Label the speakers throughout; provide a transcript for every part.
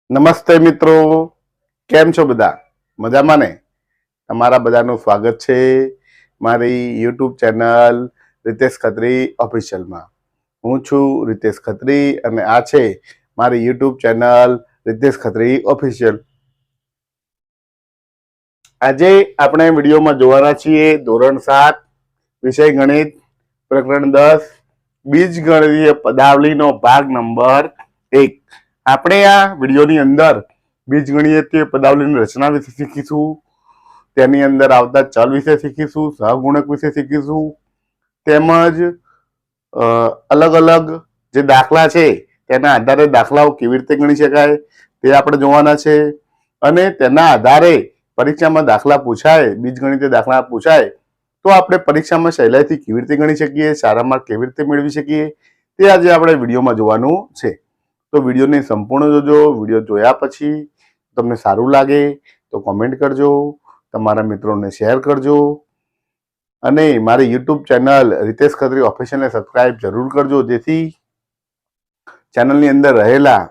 Speaker 1: નમસ્તે મિત્રો, કેમ છો બધા? મજામાં ને? તમારા બધાનું સ્વાગત છે મારી યુટ્યુબ ચેનલ રીતેશ ખત્રી ઓફિશિયલમાં. હું છું રીતેશ ખત્રી અને આ છે મારી YouTube channel Ritesh Khatri official. આજે આપણે વિડીયોમાં જોવાના છીએ ધોરણ 7 વિષય ગણિત પ્રકરણ 10 બીજગણિતીય પદાવલીનો ભાગ નંબર 1. આપણે આ વિડીયોની અંદર બીજગણિતીય પદાવલીની રચના વિશે શીખીશું, તેની અંદર આવતા ચલ વિશે શીખીશું, સહગુણક વિશે શીખીશું, તેમજ અલગ અલગ જે દાખલા છે તેના આધારે દાખલાઓ કેવી રીતે ગણી શકાય તે આપણે જોવાના છે. અને તેના આધારે પરીક્ષામાં દાખલા પૂછાય, બીજગણિતીય દાખલા પૂછાય તો આપણે પરીક્ષામાં સહેલાઈથી કેવી રીતે ગણી શકીએ, સારા માર્ક કેવી રીતે મેળવી શકીએ તે આજે આપણે વિડીયોમાં જોવાનું છે. તો વિડીયોને સંપૂર્ણ જોજો. વિડીયો જોયા પછી તમને સારું લાગે તો કોમેન્ટ કરજો, તમારા મિત્રોને શેર કરજો અને મારી યુટ્યુબ ચેનલ રીતેશ ખત્રી ઓફિશિયલને સબસ્ક્રાઇબ જરૂર કરજો, જેથી ચેનલની અંદર રહેલા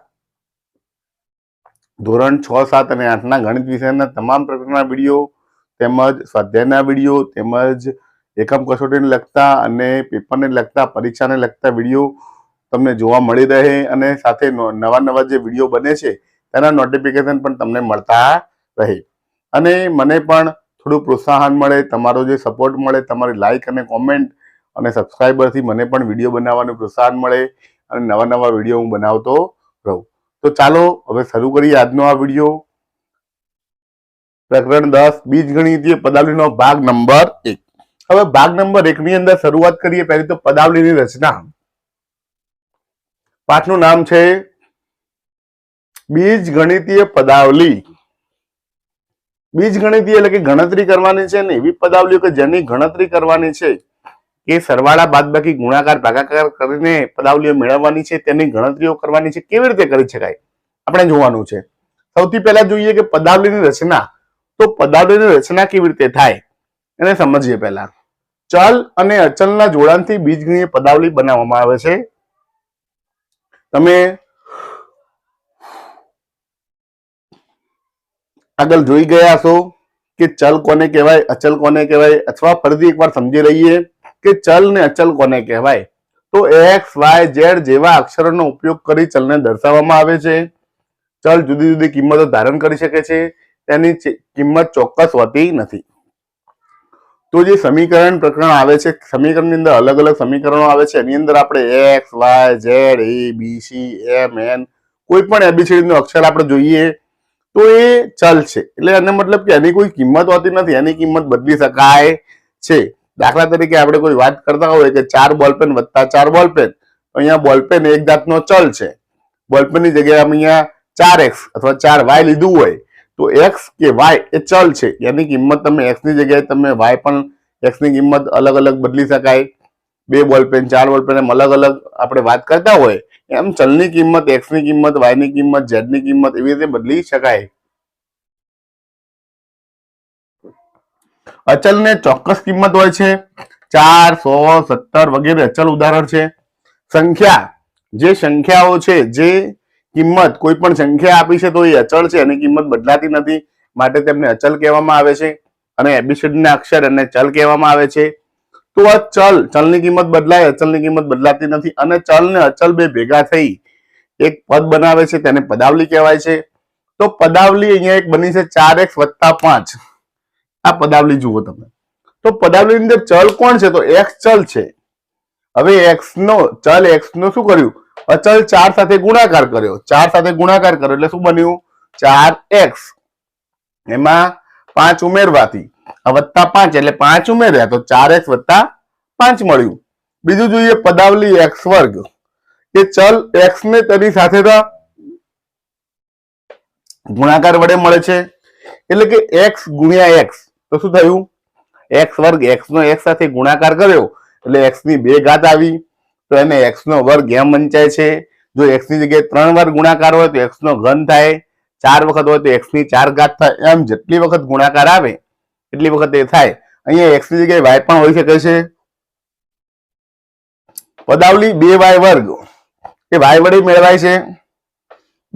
Speaker 1: ધોરણ 6, 7 અને 8ના ગણિત વિષયના તમામ પ્રકારના વિડીયો તેમજ સ્વાધ્યાયના વિડીયો તેમજ એકમ કસોટીને લગતા અને પેપરને લગતા, પરીક્ષાને લગતા વિડીયો તમને જોવા મળી રહે અને સાથે નવા નવા જે વિડીયો બને છે તેના નોટિફિકેશન પણ તમને મળતા રહે અને મને પણ થોડું પ્રોત્સાહન મળે, તમારો જે સપોર્ટ મળે, તમારી લાઈક અને કોમેન્ટ અને સબસ્ક્રાઈબરથી મને પણ વિડીયો બનાવવાનું પ્રોત્સાહન મળે અને નવા નવા વિડીયો હું બનાવતો રહું. તો ચાલો હવે શરૂ કરીએ આજનો આ વિડીયો. પ્રકરણ 10 બીજગણિતીય પદાવલીનો ભાગ નંબર 1. હવે ભાગ નંબર 1 ની અંદર શરૂઆત કરીએ. પહેલી તો પદાવલીની રચના. પાઠનું નામ છે બીજગણિતીય પદાવલી. બીજગણિતીય એટલે કે ગણતરી કરવાની છે ને એવી પદાવલીઓ કે જેની ગણતરી કરવાની છે, કે સરવાળા બાદબાકી ગુણાકાર ભાગાકાર કરીને પદાવલીઓ મેળવવાની છે, તેની ગણતરીઓ કરવાની છે. કેવી રીતે કરી શકાય આપણે જોવાનું છે. સૌથી પહેલા જોઈએ કે પદાવલીની રચના. તો પદાવલીની રચના કેવી રીતે થાય એને સમજીએ. પહેલા ચલ અને અચલના જોડાણથી બીજગણિતીય પદાવલી બનાવવામાં આવે છે. તમે આગળ જોઈ ગયા છો કે ચલ કોને કહેવાય, અચલ કોને કહેવાય, અથવા ફરીથી એકવાર સમજી લઈએ કે ચલ ને અચલ કોને કહેવાય. તો એક્સ, વાય, ઝેડ જેવા અક્ષરોનો ઉપયોગ કરી ચલને દર્શાવવામાં આવે છે. ચલ જુદી જુદી કિંમતો ધારણ કરી શકે છે, તેની કિંમત ચોક્કસ હોતી નથી. તો જે સમીકરણ પ્રકરણ આવે છે, સમીકરણની અંદર અલગ અલગ સમીકરણો આવે છે, એની અંદર આપણે એક્સ, વાય, ઝેડ, એ, બી, સી, એમ, એન કોઈ પણ એબીસીડી નો અક્ષર આપણે જોઈએ તો એ ચલ છે. એટલે એનો મતલબ કે એની કોઈ કિંમત હોતી નથી, એની કિંમત બદલી શકાય છે. દાખલા તરીકે આપણે કોઈ વાત કરતા હોય કે 4 બોલપેન વત્તા 4 બોલપેન, તો અહીંયા બોલપેન એક જાતનો ચલ છે. બોલપેનની જગ્યાએ અહીંયા 4x અથવા 4y લીધું હોય તો x કે y એ ચલ છે. એની કિંમત તમે x ની જગ્યાએ તમે y પણ x ની કિંમત અલગ અલગ બદલી શકાય. 2 બોલપેન, 4 બોલપેન એમ અલગ અલગ આપણે વાત કરતા હોય એમ ચલની કિંમત, x ની કિંમત, y ની કિંમત, z ની કિંમત એવી રીતે બદલી શકાય. અચલને ચોક્કસ કિંમત હોય છે. 4, 100, 17 વગેરે અચલ ઉદાહરણ છે. સંખ્યા, જે સંખ્યાઓ છે, જે કિંમત કોઈ પણ સંખ્યા આપી છે તો એ અચળ છે, એની કિંમત બદલાતી નથી, માટે તેમને અચલ કહેવામાં આવે છે. અને એબીસીડી ના અક્ષર એને ચલ કહેવામાં આવે છે. તો આ ચલની કિંમત બદલાય, અચલની કિંમત બદલાતી નથી અને ચલ ને અચલ બે ભેગા થઈ એક પદ બનાવે છે, તેને પદાવલી કહેવાય છે. તો પદાવલી અહીંયા એક બની છે 4x + 5. આ પદાવલી જુઓ તમે. તો પદાવલીની અંદર ચલ કોણ છે? તો x ચલ છે. હવે x નો ચલ x નો શું કર્યું? અચલ 4 સાથે ગુણાકાર કર્યો. 4 સાથે ગુણાકાર કર્યો એટલે શું બન્યું? 4x. એમાં 5 ઉમેરવાથી +5 એટલે 5 ઉમેર્યા તો 4x + 5 મળ્યું. બીજું જોઈએ પદાવલી x², કે ચલ x ને તેની સાથે ગુણાકાર વડે મળે છે. એટલે કે x ગુણ્યા x તો શું થયું? x² x નો x સાથે ગુણાકાર કર્યો એટલે x ની 2 ઘાત આવી, તો એને x² એમ વંચાય છે. જો x ની જગ્યાએ 3 વાર ગુણાકાર હોય તો x નો ઘન થાય, 4 વખત હોય તો x ની 4 ઘાત થાય. એમ જેટલી વખત ગુણાકાર આવે એટલી વખત એ થાય. અહીંયા x ની જગ્યાએ y પણ હોઈ શકે છે. પદાવલી 2y² એ y વડે મેળવાય છે.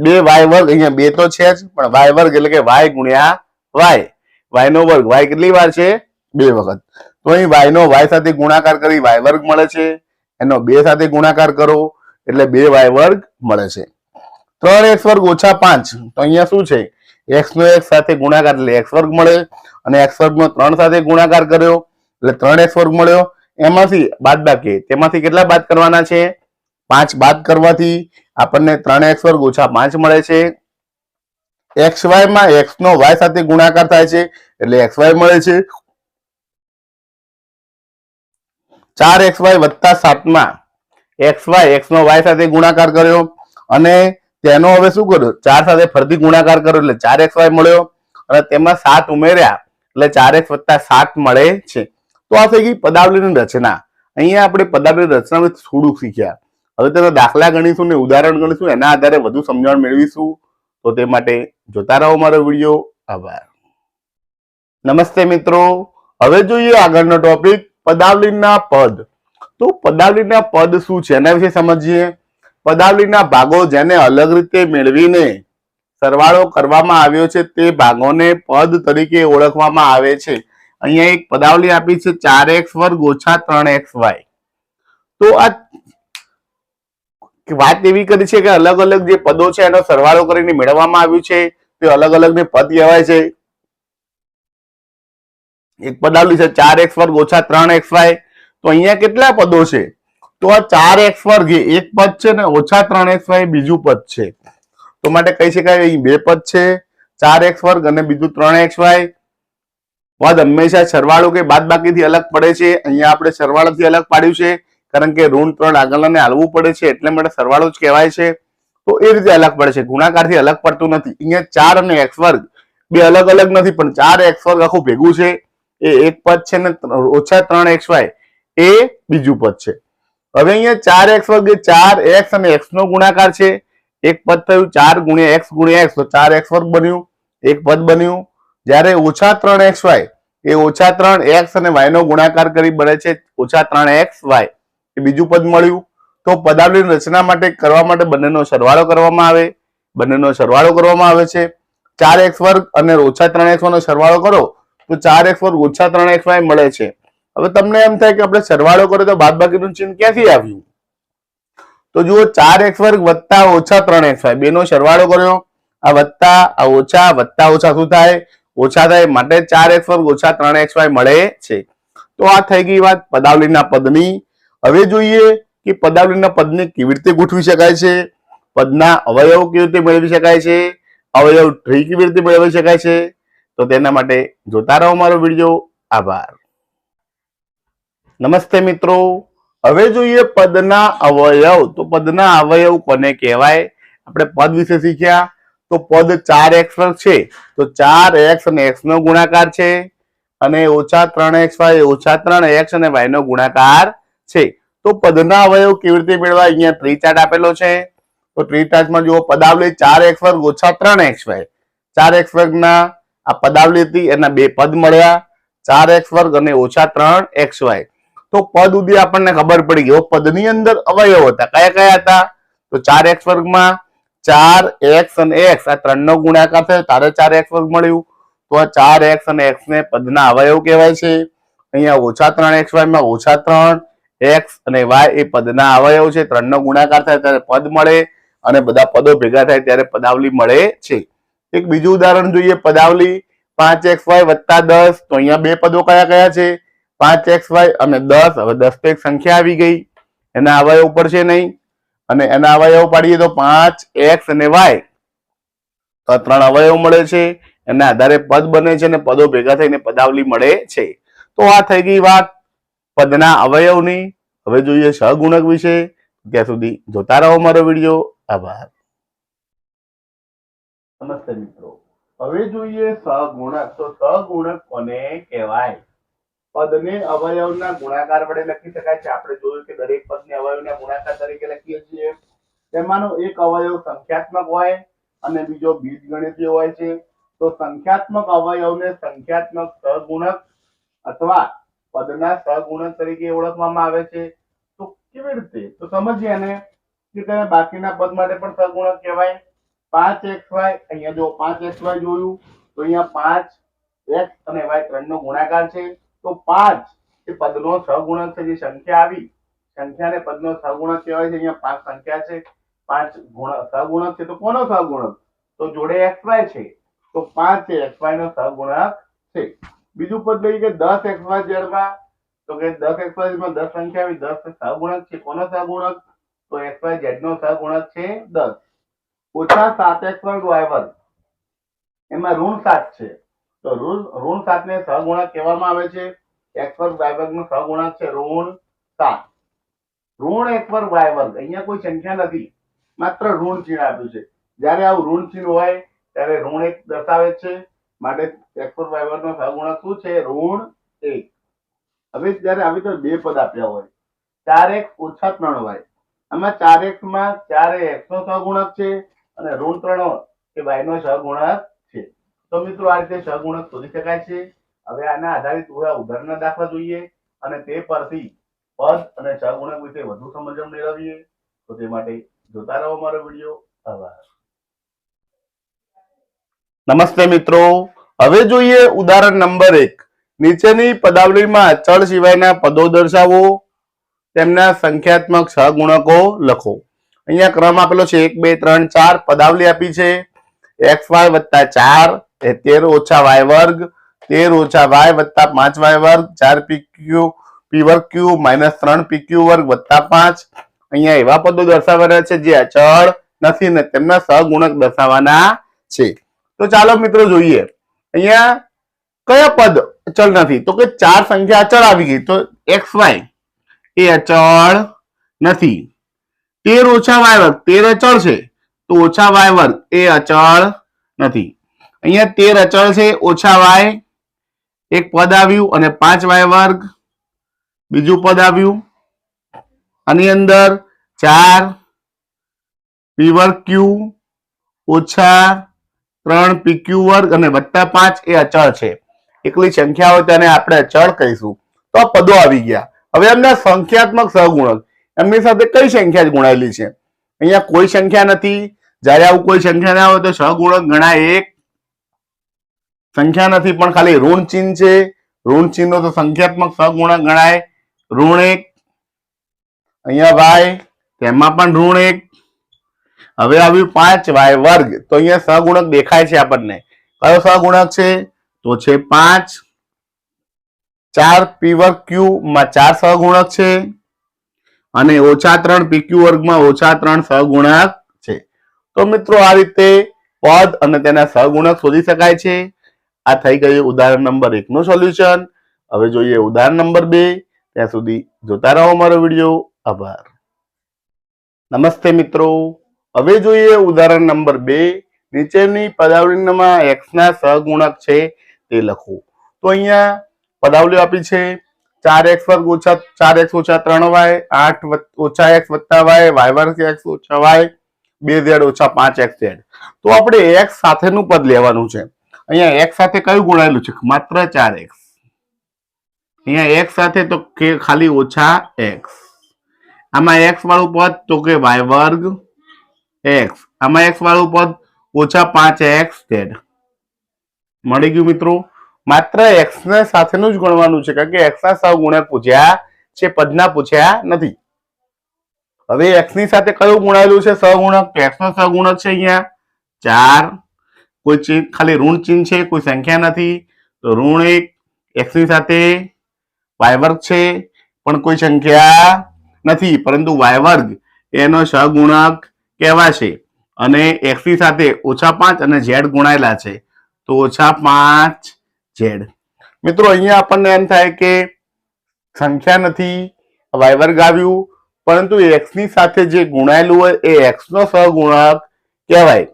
Speaker 1: બે વાય વર્ગ, અહીંયા બે તો છે જ, પણ વાય વર્ગ એટલે કે વાય ગુણ્યા વાય, વાય નો વર્ગ. વાય કેટલી વાર છે? બે વખત. તો અહીં વાય નો વાય સાથે ગુણાકાર કરી વાય વર્ગ મળે છે, એનો બે સાથે ગુણાકાર કરો એટલે બે વાય વર્ગ મળે છે. 3x વર્ગ ઓછા 5, તો અહીંયા શું છે? x નો x સાથે ગુણાકાર એટલે x વર્ગ મળે, અને x વર્ગ નો 3 સાથે ગુણાકાર કર્યો એટલે 3x વર્ગ મળ્યો. એમાંથી બાદબાકી, તેમાંથી કેટલા બાદ કરવાના છે? 5 બાદ કરવાથી આપણને 3x વર્ગ ઓછા 5 મળે છે. xy માં x નો y સાથે ગુણાકાર થાય છે એટલે xy મળે છે. 4xy વત્તા 7 માં xy x નો y સાથે ગુણાકાર કર્યો અને તેનો હવે શું કર્યો? 4 સાથે ફરીથી ગુણાકાર કર્યો એટલે 4xy મળ્યો, અને તેમાં 7 ઉમેર્યા એટલે 4x વત્તા 7 મળે છે. તો આ થઈ ગઈ પદાવલીની રચના. અહીંયા આપણે પદાવલીની રચના વિશે થોડુંક શીખ્યા. હવે તેના દાખલા ગણીશું ને ઉદાહરણ ગણીશું, એના આધારે વધુ સમજણ મેળવીશું. તો તે માટે જોતા રહો મારો વિડીયો. આભાર. નમસ્તે મિત્રો, હવે જોઈએ આગળનો ટોપિક પદાવલીના પદ. તો પદાવલીના પદ શું છે એના વિશે સમજીએ. પદાવલીના ભાગો જેને અલગ રીતે મેળવીને સરવાળો કરવામાં આવ્યો છે તે ભાગોને પદ તરીકે ઓળખવામાં આવે છે. અહીંયા એક પદાવલી આપી છે 4x વર્ગ ઓછા 3xy. તો આ વાત એવી કરી છે કે અલગ અલગ જે પદો છે એનો સરવાળો કરીને મેળવવામાં આવ્યું છે તે અલગ અલગ ને પદ કહેવાય છે. એક પદાવલી છે 4x વર્ગ ઓછા 3xy. તો અહીંયા કેટલા પદો છે? તો આ 4x વર્ગ એક પદ છે ને ઓછા 3xy બીજું પદ છે. તો માટે કહી શકાય અહીં બે પદ છે, 4x વર્ગ અને બીજું 3xy. પદ હંમેશા સરવાળો કે બાદબાકીથી અલગ પડે છે. અહીંયા આપણે સરવાળાથી અલગ પાડ્યું છે કારણ કે ઋણ 3 આગળને હાલવું પડે છે, એટલે માટે સરવાળો જ કહેવાય છે. તો એ રીતે અલગ પડે છે, ગુણાકારથી અલગ પડતું નથી. અહીંયા 4 અને x વર્ગ બે અલગ અલગ નથી, પણ 4x વર્ગ આખું ભેગું છે એ એક પદ છે ને ઓછા 3xy એ બીજું પદ છે. હવે અહીંયા 4x વર્ગ એ 4x અને x નો ગુણાકાર છે. એક પદ થયું 4 ગુણ્યા x ગુણ્યા x, તો 4x વર્ગ બન્યું, એક પદ બન્યું. જ્યારે ઓછા 3xy એ ઓછા 3x અને y નો ગુણાકાર કરી બને છે ઓછા 3xy, એ બીજું પદ મળ્યું. તો પદાવલીની રચના માટે કરવા માટે બંનેનો સરવાળો કરવામાં આવે, બંનેનો સરવાળો કરવામાં આવે છે. 4x વર્ગ અને ઓછા 3xy નો સરવાળો કરો તો 4x વર્ગ ઓછા 3xy મળે છે. હવે તમને એમ થાય કે આપણે સરવાળો કર્યો તો બાદબાકીનું ચિહ્ન ક્યાંથી આવ્યું? તો જુઓ 4x વર્ગ વત્તા ઓછા 3xy બેનો સરવાળો કર્યો, આ વત્તા આ ઓછા, વત્તા ઓછા શું થાય? ઓછા થાય, માટે 4x વર્ગ ઓછા 3xy મળે છે. તો આ થઈ ગઈ વાત પદાવલીના પદની. હવે જોઈએ કે પદાવલીના પદને કેવી રીતે ગોઠવી શકાય છે, પદના અવયવ કેવી રીતે મેળવી શકાય છે, અવયવ ટ્રી કેવી રીતે મેળવી શકાય છે. તો તેના માટે જોતા રહો મારો વિડીયો. આભાર. નમસ્તે મિત્રો, હવે જોઈએ પદના અવયવ. તો પદના અવયવ કોને કહેવાય? આપણે પદ વિશે શીખ્યા. તો પદ 4x વર્ગ છે તો 4x અને x નો ગુણાકાર છે, અને ઓછા 3xy ઓછા 3x અને y નો ગુણાકાર છે. તો પદના અવયવ કેવી રીતે મેળવાય? અહીંયા ટ્રી ચાર્ટ આપેલો છે. તો ટ્રી ચાર્ટમાં જુઓ પદાવલી 4x વર્ગ ઓછા 3xy, 4x વર્ગના આ પદાવલી હતી એના બે પદ મળ્યા, 4x વર્ગ અને ઓછા 3xy. તો પદ સુધી આપણને ખબર પડી ગઈ. પદની અંદર અવયવ હતા, કયા કયા હતા? તો 4x વર્ગમાં 4x અને x આ 3 નો ગુણાકાર થયો ત્યારે 4x વર્ગ મળ્યું. તો આ 4x અને x ને પદના અવયવ કહેવાય છે. અહીંયા ઓછા 3xy માં ઓછા 3x અને y એ પદના અવયવ છે. 3 નો ગુણાકાર થાય ત્યારે પદ મળે, અને બધા પદો ભેગા થાય ત્યારે પદાવલી મળે છે. એક બીજું ઉદાહરણ જોઈએ, પદાવલી 5xy વત્તા 10. તો અહીંયા બે પદો કયા કયા છે? 5xy અને 10. હવે 10 તો એક સંખ્યા આવી ગઈ, એના અવયવ ઉપર છે નહીં, અને એના અવયવ પાડીએ તો 5x અને y, તો 3 અવયવ મળે છે. એના આધારે પદ બને છે અને પદો ભેગા થઈને પદાવલી મળે છે. તો આ થઈ ગઈ વાત પદના અવયવની. હવે જોઈએ સહગુણક વિશે. ત્યાં સુધી જોતા રહો મારો વિડીયો. આભાર. નમસ્તે મિત્રો, હવે જોઈએ સહગુણક. તો સહગુણક કોને કહેવાય? પદને અવયવના ગુણાકાર વડે લખી શકાય છે. આપણે જોયું કે દરેક પદને અવયવના ગુણાકાર તરીકે લખીએ છીએ. તેમાંનો એક અવયવ સંખ્યાત્મક હોય અને બીજો બીજગણિતીય હોય છે. તો સંખ્યાત્મક અવયવને સંખ્યાત્મક સહગુણક અથવા પદના સહગુણક તરીકે ઓળખવામાં આવે છે. તો કેવી રીતે? તો સમજીએ એને કે તેને બાકીના પદ માટે પણ સહગુણક કહેવાય. 5xy, અહીંયા જો 5xy જોયું તો અહીંયા 5x અને y ત્રણનો ગુણાકાર છે. તો 5 એ પદનો સહગુણક છે. જે સંખ્યા આવી, સંખ્યાને પદનો સહગુણક કહેવાય છે. અહીંયા 5 સંખ્યા છે, 5 સહગુણક છે. તો કોનો સહગુણક? તો જોડે xy છે, તો 5 એ xy નો સહગુણક છે. બીજું પદ લઈએ કે 10xyz માં, તો કે 10xyz માં 10 સંખ્યા આવી, 10 સહગુણક છે. કોનો સહગુણક? તો xyz નો સહગુણક છે 10. ઓછા 7x2y વર્ગ, એમાં ઋણ 7 છે, તો ઋણ 7 ને સહગુણક કહેવામાં આવે છે. x વર્ગ y વર્ગ નો સહગુણક છે ઋણ 7. ઋણ x વર્ગ y વર્ગ, અહીંયા કોઈ સંખ્યા નથી, માત્ર ઋણ ચિહ્ન આપ્યું છે. જ્યારે આવું ઋણ ચિહ્ન હોય ત્યારે ઋણ 1 દર્શાવે છે, માટે x વર્ગ y વર્ગ નો સહગુણક શું છે? ઋણ 1. હવે જ્યારે આવી તો બે પદ આપ્યા હોય, 4x ઓછા 3y, આમાં 4x માં 4 એ x નો સહગુણક છે અને ઋણ 3 એ y નો સહગુણક છે. તો મિત્રો આ રીતે સહગુણક શોધી શકાય છે. હવે આના આધારિત થોડા ઉદાહરણના દાખલા જોઈએ અને તે પરથી પદ અને સહગુણક વિશે વધુ સમજણ મેળવીએ. તો તે માટે જોતા રહો મારો વિડીયો. આભાર. નમસ્તે મિત્રો, હવે જોઈએ ઉદાહરણ નંબર 1. નીચેની પદાવલીમાં અચળ સિવાયના પદો દર્શાવો, તેમના સંખ્યાત્મક સહગુણકો લખો. અહીંયા ક્રમ આપેલો છે 1 2 3 4. પદાવલી આપી છે xy વત્તા 4 એ 13 ઓછા y વર્ગ, 13 ઓછા y વત્તા 5y વર્ગ, 4 p વર્ગ q માઇનસ 3 pq વર્ગ વત્તા 5. અહીંયા એવા પદો દર્શાવવાના છે જે અચળ નથી ને તેમના સહગુણક દર્શાવવાના છે. તો ચાલો મિત્રો જોઈએ અહીંયા કયા પદ અચળ નથી. તો કે 4 સંખ્યા અચળ આવી ગઈ, તો xy એ અચળ નથી. 13 ઓછા y વર્ગ, 13 અચળ છે, તો ઓછા y વર્ગ એ અચળ નથી. અહીંયા 13 અચળ છે, ઓછા y એક પદ આવ્યું અને 5y વર્ગ બીજું પદ આવ્યું. આની અંદર 4 p વર્ગ q ઓછા 3 pq વર્ગ અને વત્તા 5 એ અચળ છે. એકલી સંખ્યા હોય તેને આપણે અચળ કહીશું. તો આ પદો આવી ગયા. હવે એમના સંખ્યાત્મક સહગુણક, એમની સાથે કઈ સંખ્યા જ ગુણાયેલી છે? અહીંયા કોઈ સંખ્યા નથી. જ્યારે આવું કોઈ સંખ્યા ના હોય તો સહગુણક ગણાય એક. સંખ્યા નથી પણ ખાલી ઋણ ચિહ્ન છે, ઋણ ચિહ્નો તો સંખ્યાત્મક સહગુણક ગણાય ઋણ 1. અહીંયા y, તેમાં પણ ઋણ 1. હવે આવ્યું 5y વર્ગ, તો અહીંયા સહગુણક દેખાય છે આપણને. કયો સહગુણક છે? તો છે 5. 4 p વર્ગ q માં 4 સહગુણક છે અને ઓછા 3 pq વર્ગમાં ઓછા 3 સહગુણક છે. તો મિત્રો આ રીતે પદ અને તેના સહગુણક શોધી શકાય છે. આ થઈ ગયું ઉદાહરણ નંબર 1 નું સોલ્યુશન. હવે જોઈએ ઉદાહરણ નંબર 2. ત્યાં સુધી જોતા રહો મારો વિડીયો. આભાર. નમસ્તે મિત્રો, હવે જોઈએ ઉદાહરણ નંબર 2. નીચેની પદાવલીમાં x ના સહગુણક છે તે લખો. તો અહીંયા પદાવલી આપી છે 4x વર્ગ ઓછા 4x ઓછા 3y, 8 ઓછા x વત્તા y, y વર્ગ x ઓછા y, 2z ઓછા 5xz. તો આપણે x સાથેનું પદ લેવાનું છે. અહીંયા x સાથે કયું ગુણાયેલું છે? માત્ર 4x. અહીંયા x સાથે તો કે ખાલી ઓછા x. આમાં x વાળું પદ તો કે y વર્ગ x. આમાં x વાળું પદ ઓછા 5xz. મળી ગયું મિત્રો. માત્ર x ને સાથેનું જ ગણવાનું છે, કારણ કે x ના સહગુણક પૂછ્યા છે, પદના પૂછ્યા નથી. હવે x ની સાથે કયું ગુણાયેલું છે સહગુણક? તો x નો સહગુણક છે અહીંયા 4. કોઈ ચિહ્ન, ખાલી ઋણ ચિહ્ન છે, કોઈ સંખ્યા નથી, તો ઋણ 1. x ની સાથે y વર્ગ છે પણ કોઈ સંખ્યા નથી, પરંતુ y વર્ગ એનો સહગુણક કહેવાશે. અને x ની સાથે ઓછા 5 અને z ગુણાયેલા છે, તો ઓછા 5z. મિત્રો અહીંયા આપણને એમ થાય કે સંખ્યા નથી, y વર્ગ આવ્યું, પરંતુ x ની સાથે જે ગુણાયેલું હોય એ x નો સહગુણક કહેવાય.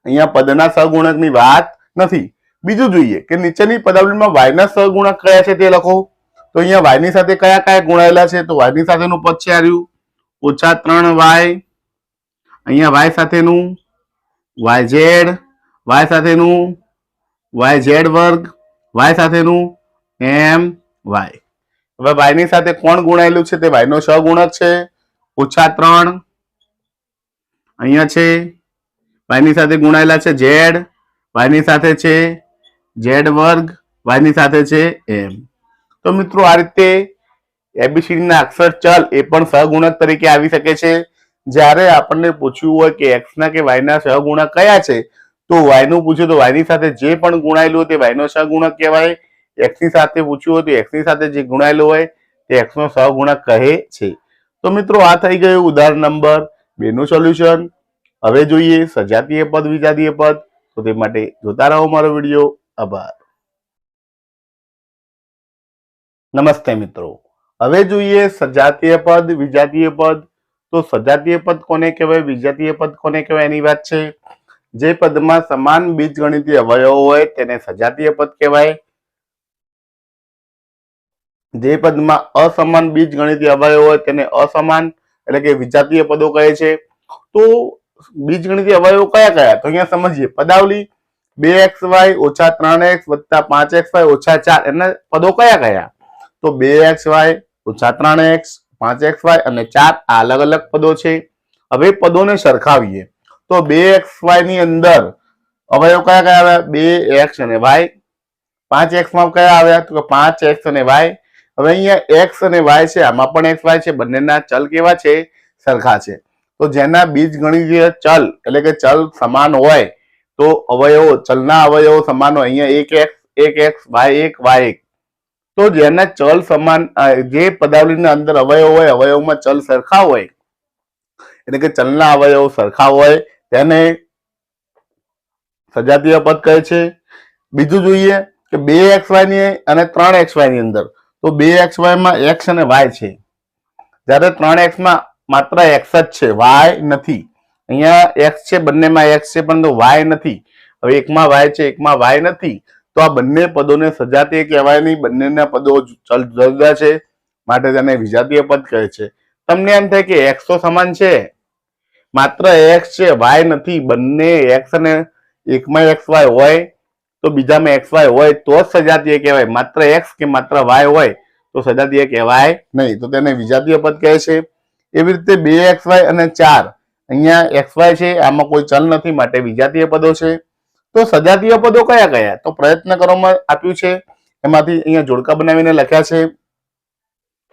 Speaker 1: અહીંયા પદના સહગુણકની વાત નથી. બીજું જોઈએ કે નીચેની પદાવલીમાં y ના સહગુણક કયા છે તે લખો. તો અહીંયા y ની સાથે કયા કયા ગુણાયેલા છે? તો y ની સાથેનું પદ છે આવ્યું ઓછા 3y. અહીંયા y સાથેનું yz, y સાથેનું yz વર્ગ, y સાથેનું my. હવે y ની સાથે કોણ ગુણાયેલું છે? તે y નો સહગુણક છે ઓછા 3. અહીંયા છે વાય ની સાથે ગુણાયેલા છે ઝેડ, વાય ની સાથે છે ઝેડ વર્ગ, વાય ની સાથે છે એમ. તો મિત્રો આ રીતે એબીસીડી ના અક્ષર ચલ એ પણ સહગુણક તરીકે આવી શકે છે. જ્યારે આપણને પૂછ્યું હોય કે એક્સ ના કે વાય ના સહગુણક કયા છે, તો વાય નું પૂછ્યું તો વાય ની સાથે જે પણ ગુણાયેલું તે વાય નો સહગુણક કહેવાય. એક્સ ની સાથે પૂછ્યું હોય તો એક્સ ની સાથે જે ગુણાયેલું હોય તે એક્સ નો સહગુણક કહે છે. તો મિત્રો આ થઈ ગયું ઉદાહરણ નંબર 2 નું સોલ્યુશન. હવે જોઈએ સજાતીય પદ વિજાતીય પદ. તો તે માટે જોતા રહો મારો વિડીયો. આભાર. નમસ્તે મિત્રો. હવે જોઈએ સજાતીય પદ વિજાતીય પદ. તો સજાતીય પદ કોને કહેવાય, વિજાતીય પદ કોને કહેવાય એની વાત છે. જે પદમાં સમાન બીજગણિતીય અવયવો હોય તેને સજાતીય પદ કહેવાય. જે પદમાં અસમાન બીજગણિતીય અવયવો હોય તેને અસમાન એટલે કે વિજાતીય પદો કહે છે. તો બીજગણિતીય અવયવો કયા કયા, તો અહીંયા સમજીએ. પદાવલી 2xy ઓછા 3x વત્તા 5xy ઓછા 4 એના પદો કયા કયા, તો 2xy ઓછા 3x 5xy અને 4 આ અલગ અલગ પદો છે. હવે પદોને સરખાવીએ તો 2xy ની અંદર અવયવ કયા કયા આવ્યા, 2x અને y. 5x માં કયા આવ્યા, તો 5x અને y. હવે અહીંયા x અને y છે, આમાં પણ x y છે, બંનેના ચલ કેવા છે, સરખા છે. તો જેના બીજગણિતીય ચલ એટલે કે ચલ સમાન હોય તો અવયવો ચલના અવયવો સમાન હોય. અહીંયા 1x 1x y1 તો જેના ચલ સમાન, જે પદાવલીના અંદર અવયવ હોય અવયવમાં ચલ સરખા હોય એટલે કે ચલના અવયવો સરખા હોય તેને સજાતીય પદ કહે છે. બીજું જોઈએ કે 2xy ની અને 3xy ની અંદર તો 2xy માં x અને y છે, જ્યારે 3x માં માત્ર x જ છે, y નથી. અહીંયા x છે, બંનેમાં x છે પરંતુ y નથી. હવે એકમાં y છે એકમાં y નથી, તો આ બંને પદોને સજાતીય કહેવાય નહીં. બંનેના પદો ચલ જુદા છે માટે તેને વિજાતીય પદ કહે છે. તમને એમ થાય કે x તો સમાન છે, માત્ર x છે y નથી. બંને x અને એકમાં xy હોય તો બીજામાં xy હોય તો જ સજાતીય કહેવાય. માત્ર x કે માત્ર y હોય તો સજાતીય કહેવાય નહીં, તો તેને વિજાતીય પદ કહે છે. એવી રીતે 2xy અને 4 અહીંયા xy છે, આમાં કોઈ ચલ નથી માટે વિજાતીય પદો છે. તો સજાતીય પદો કયા કયા, તો પ્રયત્ન કરવામાં આપ્યું છે, એમાંથી અહીંયા જોડકા બનાવીને લખ્યા છે.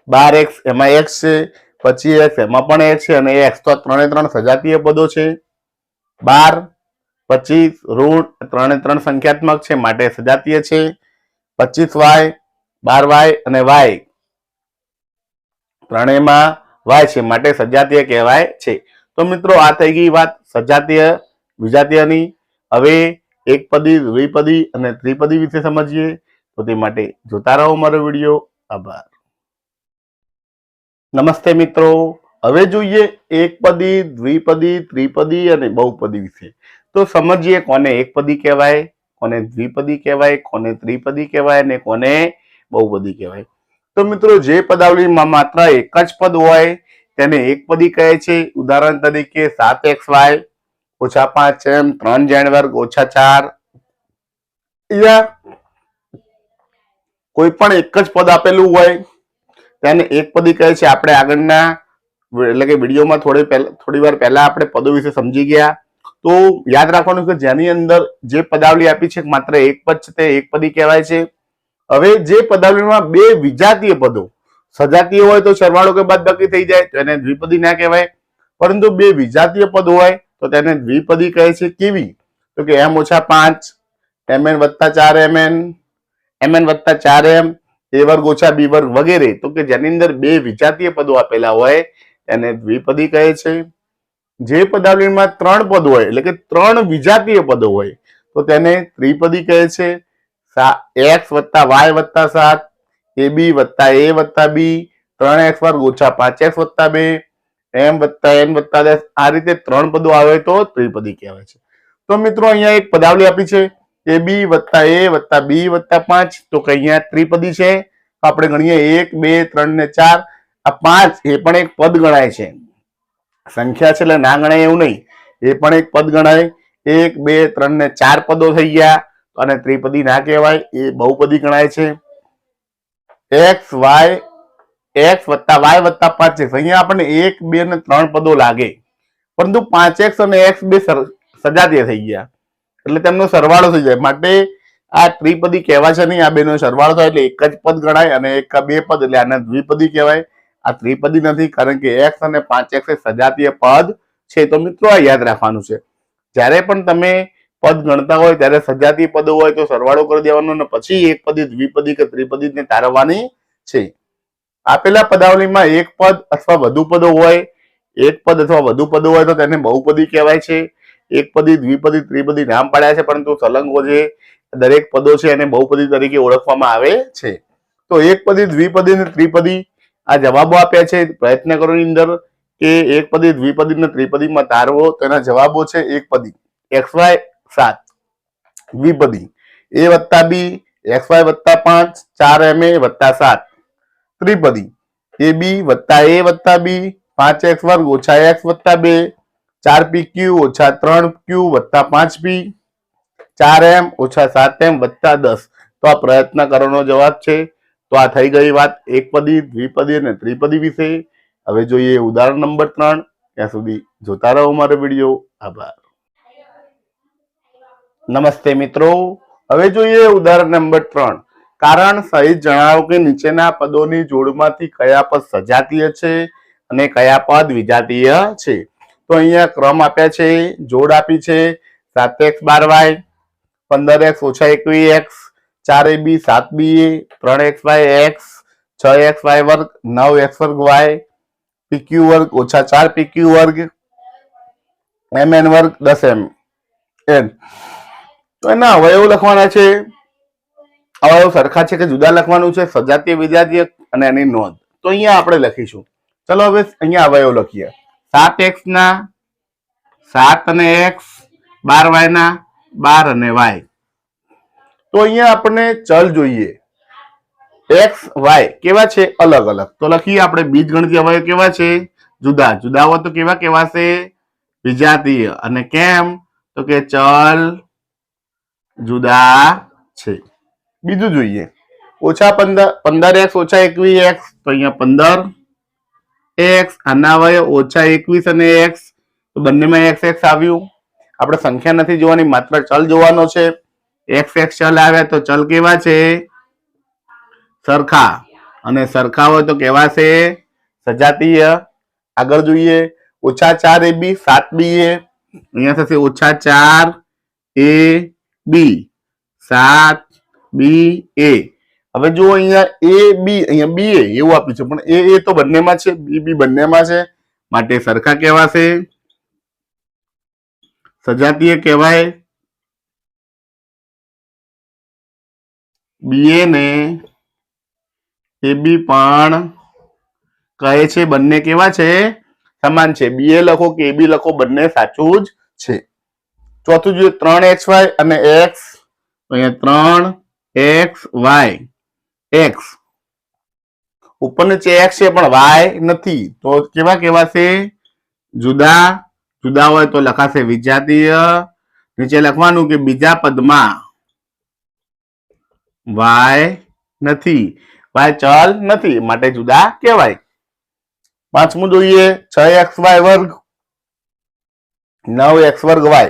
Speaker 1: 12x એમાં x છે, 25x એમાં પણ x છે અને x, તો ત્રણે ત્રણ સજાતીય પદો છે. 12 25 ઋણ ત્રણે ત્રણ સંખ્યાત્મક છે માટે સજાતીય છે. 25y 12y અને y ત્રણેયમાં y છે માટે સજાતીય કહેવાય છે. તો મિત્રો આ થઈ ગઈ વાત સજાતીય વિજાતીયની. હવે એકપદી દ્વિપદી અને ત્રિપદી વિશે સમજીએ. તો તે માટે જોતા રહો મારો વિડીયો. આભાર. નમસ્તે મિત્રો. હવે જોઈએ એકપદી દ્વિપદી ત્રિપદી અને બહુપદી વિશે. તો સમજીએ કોને એકપદી કહેવાય, કોને દ્વિપદી કહેવાય, કોને ત્રિપદી કહેવાય અને કોને બહુપદી કહેવાય. તો મિત્રો જે પદાવલીમાં માત્ર એક જ પદ હોય તેને એકપદી કહે છે. ઉદાહરણ તરીકે 7xy ઓછા 5m 3z વર્ગ ઓછા 4. કોઈ પણ એક જ પદ આપેલું હોય તેને એકપદી કહે છે. આપણે આગળના એટલે કે વિડીયોમાં થોડી વાર પહેલા આપણે પદો વિશે સમજી ગયા. તો યાદ રાખવાનું કે જેની અંદર જે પદાવલી આપી છે માત્ર એક પદ છે તે એકપદી કહેવાય છે. હવે જે પદાવલીમાં બે વિજાતીય પદો, સજાતીય હોય તો સરવાળો કે બાદબાકી થઈ જાય તો એને દ્વિપદી ના કહેવાય, પરંતુ બે વિજાતીય પદ હોય તો તેને દ્વિપદી કહે છે. કેવી, તો કે m ઓછા 5 mn વત્તા 4mn mn વત્તા 4m a વર્ગ ઓછા b વર્ગ વગેરે. તો કે જેની અંદર બે વિજાતીય પદો આપેલા હોય તેને દ્વિપદી કહે છે. જે પદાવલીમાં ત્રણ પદ હોય એટલે કે ત્રણ વિજાતીય પદો હોય તો તેને ત્રિપદી કહે છે. x વત્તા y વત્તા 7 ab વત્તા a વત્તા b 3x વર્ગ ઓછા 5x વત્તા 2 m વત્તા n વત્તા 10 આ રીતે ત્રણ પદો આવે તો ત્રિપદી કહેવાય છે. તો મિત્રો અહીંયા એક પદાવલી આપી છે ab વત્તા a વત્તા b વત્તા 5, તો કે અહીંયા ત્રિપદી છે. આપણે ગણીએ 1 2 3 ને 4. આ 5 એ પણ એક પદ ગણાય છે, સંખ્યા છે એટલે ના ગણાય એવું નહીં, એ પણ એક પદ ગણાય. 1 2 3 ને 4 પદો થઈ ગયા અને ત્રિપદી ના કહેવાય, એ બહુપદી ગણાય છે. x વત્તા y વત્તા 5x અહીંયા આપણને 1 2 અને 3 પદો લાગે, પરંતુ 5x અને x બે સજાતીય થઈ ગયા, એટલે તેમનો સરવાળો થઈ જાય. માટે આ ત્રિપદી કહેવાય છે નહીં, આ બેનો સરવાળો થાય એટલે એક જ પદ ગણાય, અને એક બે પદ એટલે આને દ્વિપદી કહેવાય. આ ત્રિપદી નથી, કારણ કે x અને 5x એ સજાતીય પદ છે. તો મિત્રો આ યાદ રાખવાનું છે. જ્યારે પણ તમે પદ ગણતા હોય ત્યારે સજાતીય પદ હોય તો સરવાળો કરી દેવાનો, અને પછી એક પદી, દ્વિપદી કે ત્રિપદી ને તારવવાની છે. આપેલા પદાવલીમાં એક પદ અથવા વધુ પદો હોય, એક પદ અથવા વધુ પદો હોય તો તેને બહુપદી કહેવાય છે. એક પદી, દ્વિપદી, ત્રિપદી નામ પાડ્યા છે, પરંતુ સલંગો જે દરેક પદો છે એને બહુપદી તરીકે ઓળખવામાં આવે છે. તો એક પદી, દ્વિપદી અને ત્રિપદી આ જવાબો આપ્યા છે. પ્રયત્ન કરો ની અંદર કે એક પદી, દ્વિપદી અને ત્રિપદીમાં તારવો. તેના જવાબો છે એક પદી xy 7, દ્વિપદી a વત્તા b xy વત્તા 5 4ma વત્તા 7, ત્રિપદી ab વત્તા a વત્તા b 5x વર્ગ ઓછા x વત્તા 2 4pq ઓછા 3q વત્તા 5p 4m ઓછા 7m વત્તા 10. તો આ પ્રયત્ન કરવાનો જવાબ છે. તો આ થઈ ગઈ વાત એક પદી, દ્વિપદી અને ત્રિપદી વિશે. હવે જોઈએ ઉદાહરણ નંબર 3. ત્યાં સુધી જોતા રહો મારો વિડીયો. આભાર. નમસ્તે મિત્રો, હવે જોઈએ ઉદાહરણ નંબર 3. કારણ સહિત જણાવો કે નીચેના પદોની જોડમાંથી કયા પદ સજાતીય છે અને કયા પદ વિજાતીય છે. તો અહીંયા ક્રમ આપ્યા છે, જોડ આપી છે 7x 12y, 15x ઓછા 21x, 4ab 7ba, 3xy x, 6xy વર્ગ, 9x વર્ગ y, pq વર્ગ ઓછા 4pq વર્ગ, mn વર્ગ 10m n. તો એના અવયવ લખવાના છે. અવયવ સરખા છે કે જુદા લખવાનું છે, સજાતીય, વિજાતીય અને એની નોંધ. તો અહીંયા આપણે લખીશું. ચલો હવે અહીંયા અવયવ લખીએ. 7x ના 7 અને x, 12y ના 12 અને y. તો અહીંયા આપણે ચલ જોઈએ. x y કેવા છે? અલગ અલગ. તો લખીએ આપણે બીજગણિતીય અવયવ કેવા છે? જુદા. જુદા હોય તો કેવા કહેવાશે? વિજાતીય. અને કેમ? તો કે ચલ જુદા છે. બીજું જોઈએ. ઓછા 15x ઓછા 21x. તો અહીંયા 15x, આના અવયવ ઓછા 21 અને x. તો બંનેમાં x x આવ્યું. આપણે સંખ્યા નથી જોવાની, માત્ર ચલ જોવાનો છે. x x ચલ આવ્યા તો ચલ કેવા છે? સરખા. અને સરખા હોય તો કેવા છે? સજાતીય. આગળ જોઈએ. ઓછા 4ab 7ba. અહીંયા થશે ઓછા 4ab 7ba. હવે જો અહીંયા a b, અહીંયા b a એવું આપ્યું છે, પણ a તો બંનેમાં છે, b b બંનેમાં છે, માટે સરખા કહેવાશે, સજાતીય કહેવાય. ba ને ab પણ કહે છે બંને કેવા છે? સમાન છે. ba લખો કે ab લખો, બંને સાચું જ છે. ચોથું જોઈએ. 3xy અને x. અહીંયા 3xy x ઉપર નીચે x છે પણ y નથી, તો કેવા કહેવાશે? જુદા. જુદા હોય તો લખાશે વિજાતીય. નીચે લખવાનું કે બીજા પદમાં y નથી, y ચલ નથી, માટે જુદા કહેવાય. પાંચમું જોઈએ. 6xy વર્ગ 9x વર્ગ y.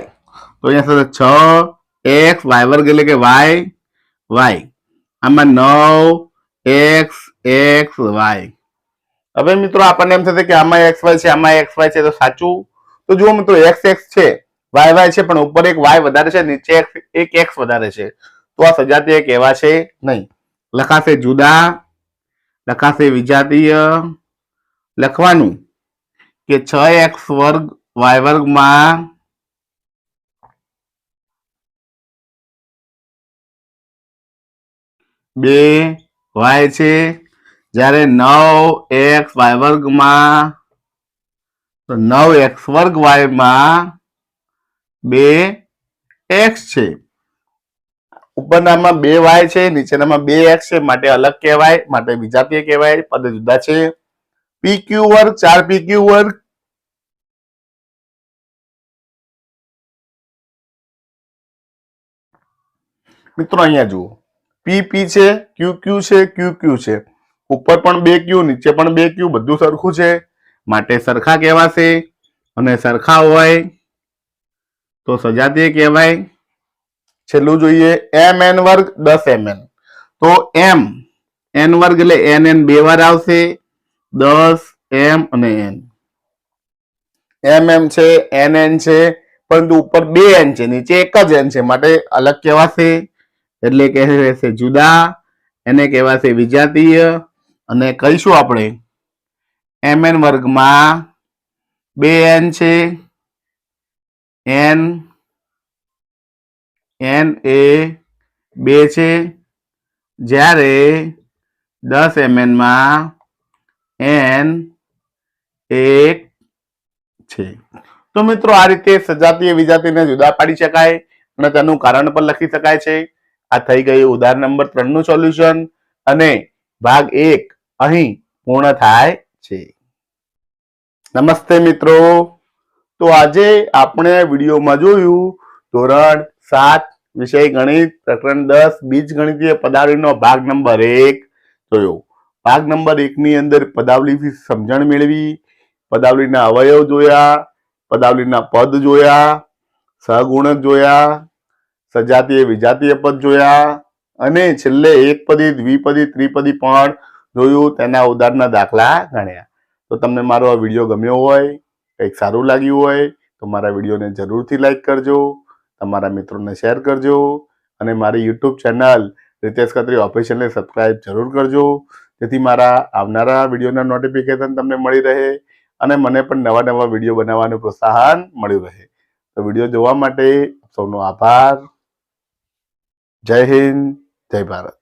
Speaker 1: તો અહીંયા 6xy વર્ગ એટલે કે y. આમાં 9x x y. હવે મિત્રો આપણને એમ થશે કે આમાં xy છે, આમાં xy છે, તો સાચું. તો જુઓ મિત્રો, x x છે, y છે, પણ ઉપર એક y વધારે છે, નીચે એક x વધારે છે. તો આ સજાતીય કહેવાશે નહીં. લખાશે જુદા, લખાશે વિજાતીય. લખવાનું કે 6x વર્ગ y વર્ગમાં બે y છે, જ્યારે 9x y વર્ગમાં 9x વર્ગ y માં 2x છે. ઉપરનામાં 2y છે, નીચેનામાં 2x છે, માટે અલગ કહેવાય, માટે વિજાતીય કહેવાય. પદ જુદા છે. pq વર્ગ 4pq વર્ગ મિત્રો અહીંયા જુઓ, pp છે, qq છે, qq છે. ઉપર પણ 2q, નીચે પણ 2q, બધું સરખું છે, માટે સરખા કહેવાશે. અને સરખા હોય તો સજાતીય કહેવાય. છેલ્લું જોઈએ mn વર્ગ 10 mn. તો n વર્ગ એટલે n બે વાર આવશે, 10 m અને n. mm છે, nn છે, પરંતુ ઉપર 2 n છે, નીચે એક જ n છે, માટે અલગ કહેવાશે. એટલે કહેવાશે જુદા, એને કહેવાશે વિજાતીય. અને કહીશું આપણે mn વર્ગમાં 2n છે, n એ 2 છે, જ્યારે 10 mn માં n 1 છે. તો મિત્રો આ રીતે સજાતીય વિજાતીયને જુદા પાડી શકાય અને તેનું કારણ પણ લખી શકાય છે. આ થઈ ગયું ઉદાહરણ નંબર 3 નું સોલ્યુશન અને ભાગ 1 અહીં પૂર્ણ થાય છે. નમસ્તે મિત્રો. તો આજે આપણે વિડીયોમાં જોયું ધોરણ 7 વિષય ગણિત પ્રકરણ 10 બીજગણિતીય પદાવલીનો ભાગ નંબર 1 જોયો. ભાગ નંબર 1 ની અંદર પદાવલી વિશે સમજણ મેળવી, પદાવલીના અવયવ જોયા, પદાવલીના પદ જોયા, સહગુણક જોયા, સજાતીય વિજાતીય પદ જોયા અને છેલ્લે એકપદી, દ્વિપદી, ત્રિપદી પણ જોયું. તેના ઉદાહરણના દાખલા ગણ્યા. તો તમને મારો આ વિડીયો ગમ્યો હોય, કંઈક સારું લાગ્યું હોય તો મારા વિડીયોને જરૂરથી લાઈક કરજો, તમારા મિત્રોને શેર કરજો અને મારી યુટ્યુબ ચેનલ રીતેશ ખત્રી ઓફિશિયલને સબસ્ક્રાઇબ જરૂર કરજો, જેથી મારા આવનારા વિડીયોના નોટિફિકેશન તમને મળી રહે અને મને પણ નવા નવા વિડીયો બનાવવાનું પ્રોત્સાહન મળ્યું રહે. તો વિડીયો જોવા માટે સૌનો આભાર. જય હિન્દ, જય ભારત.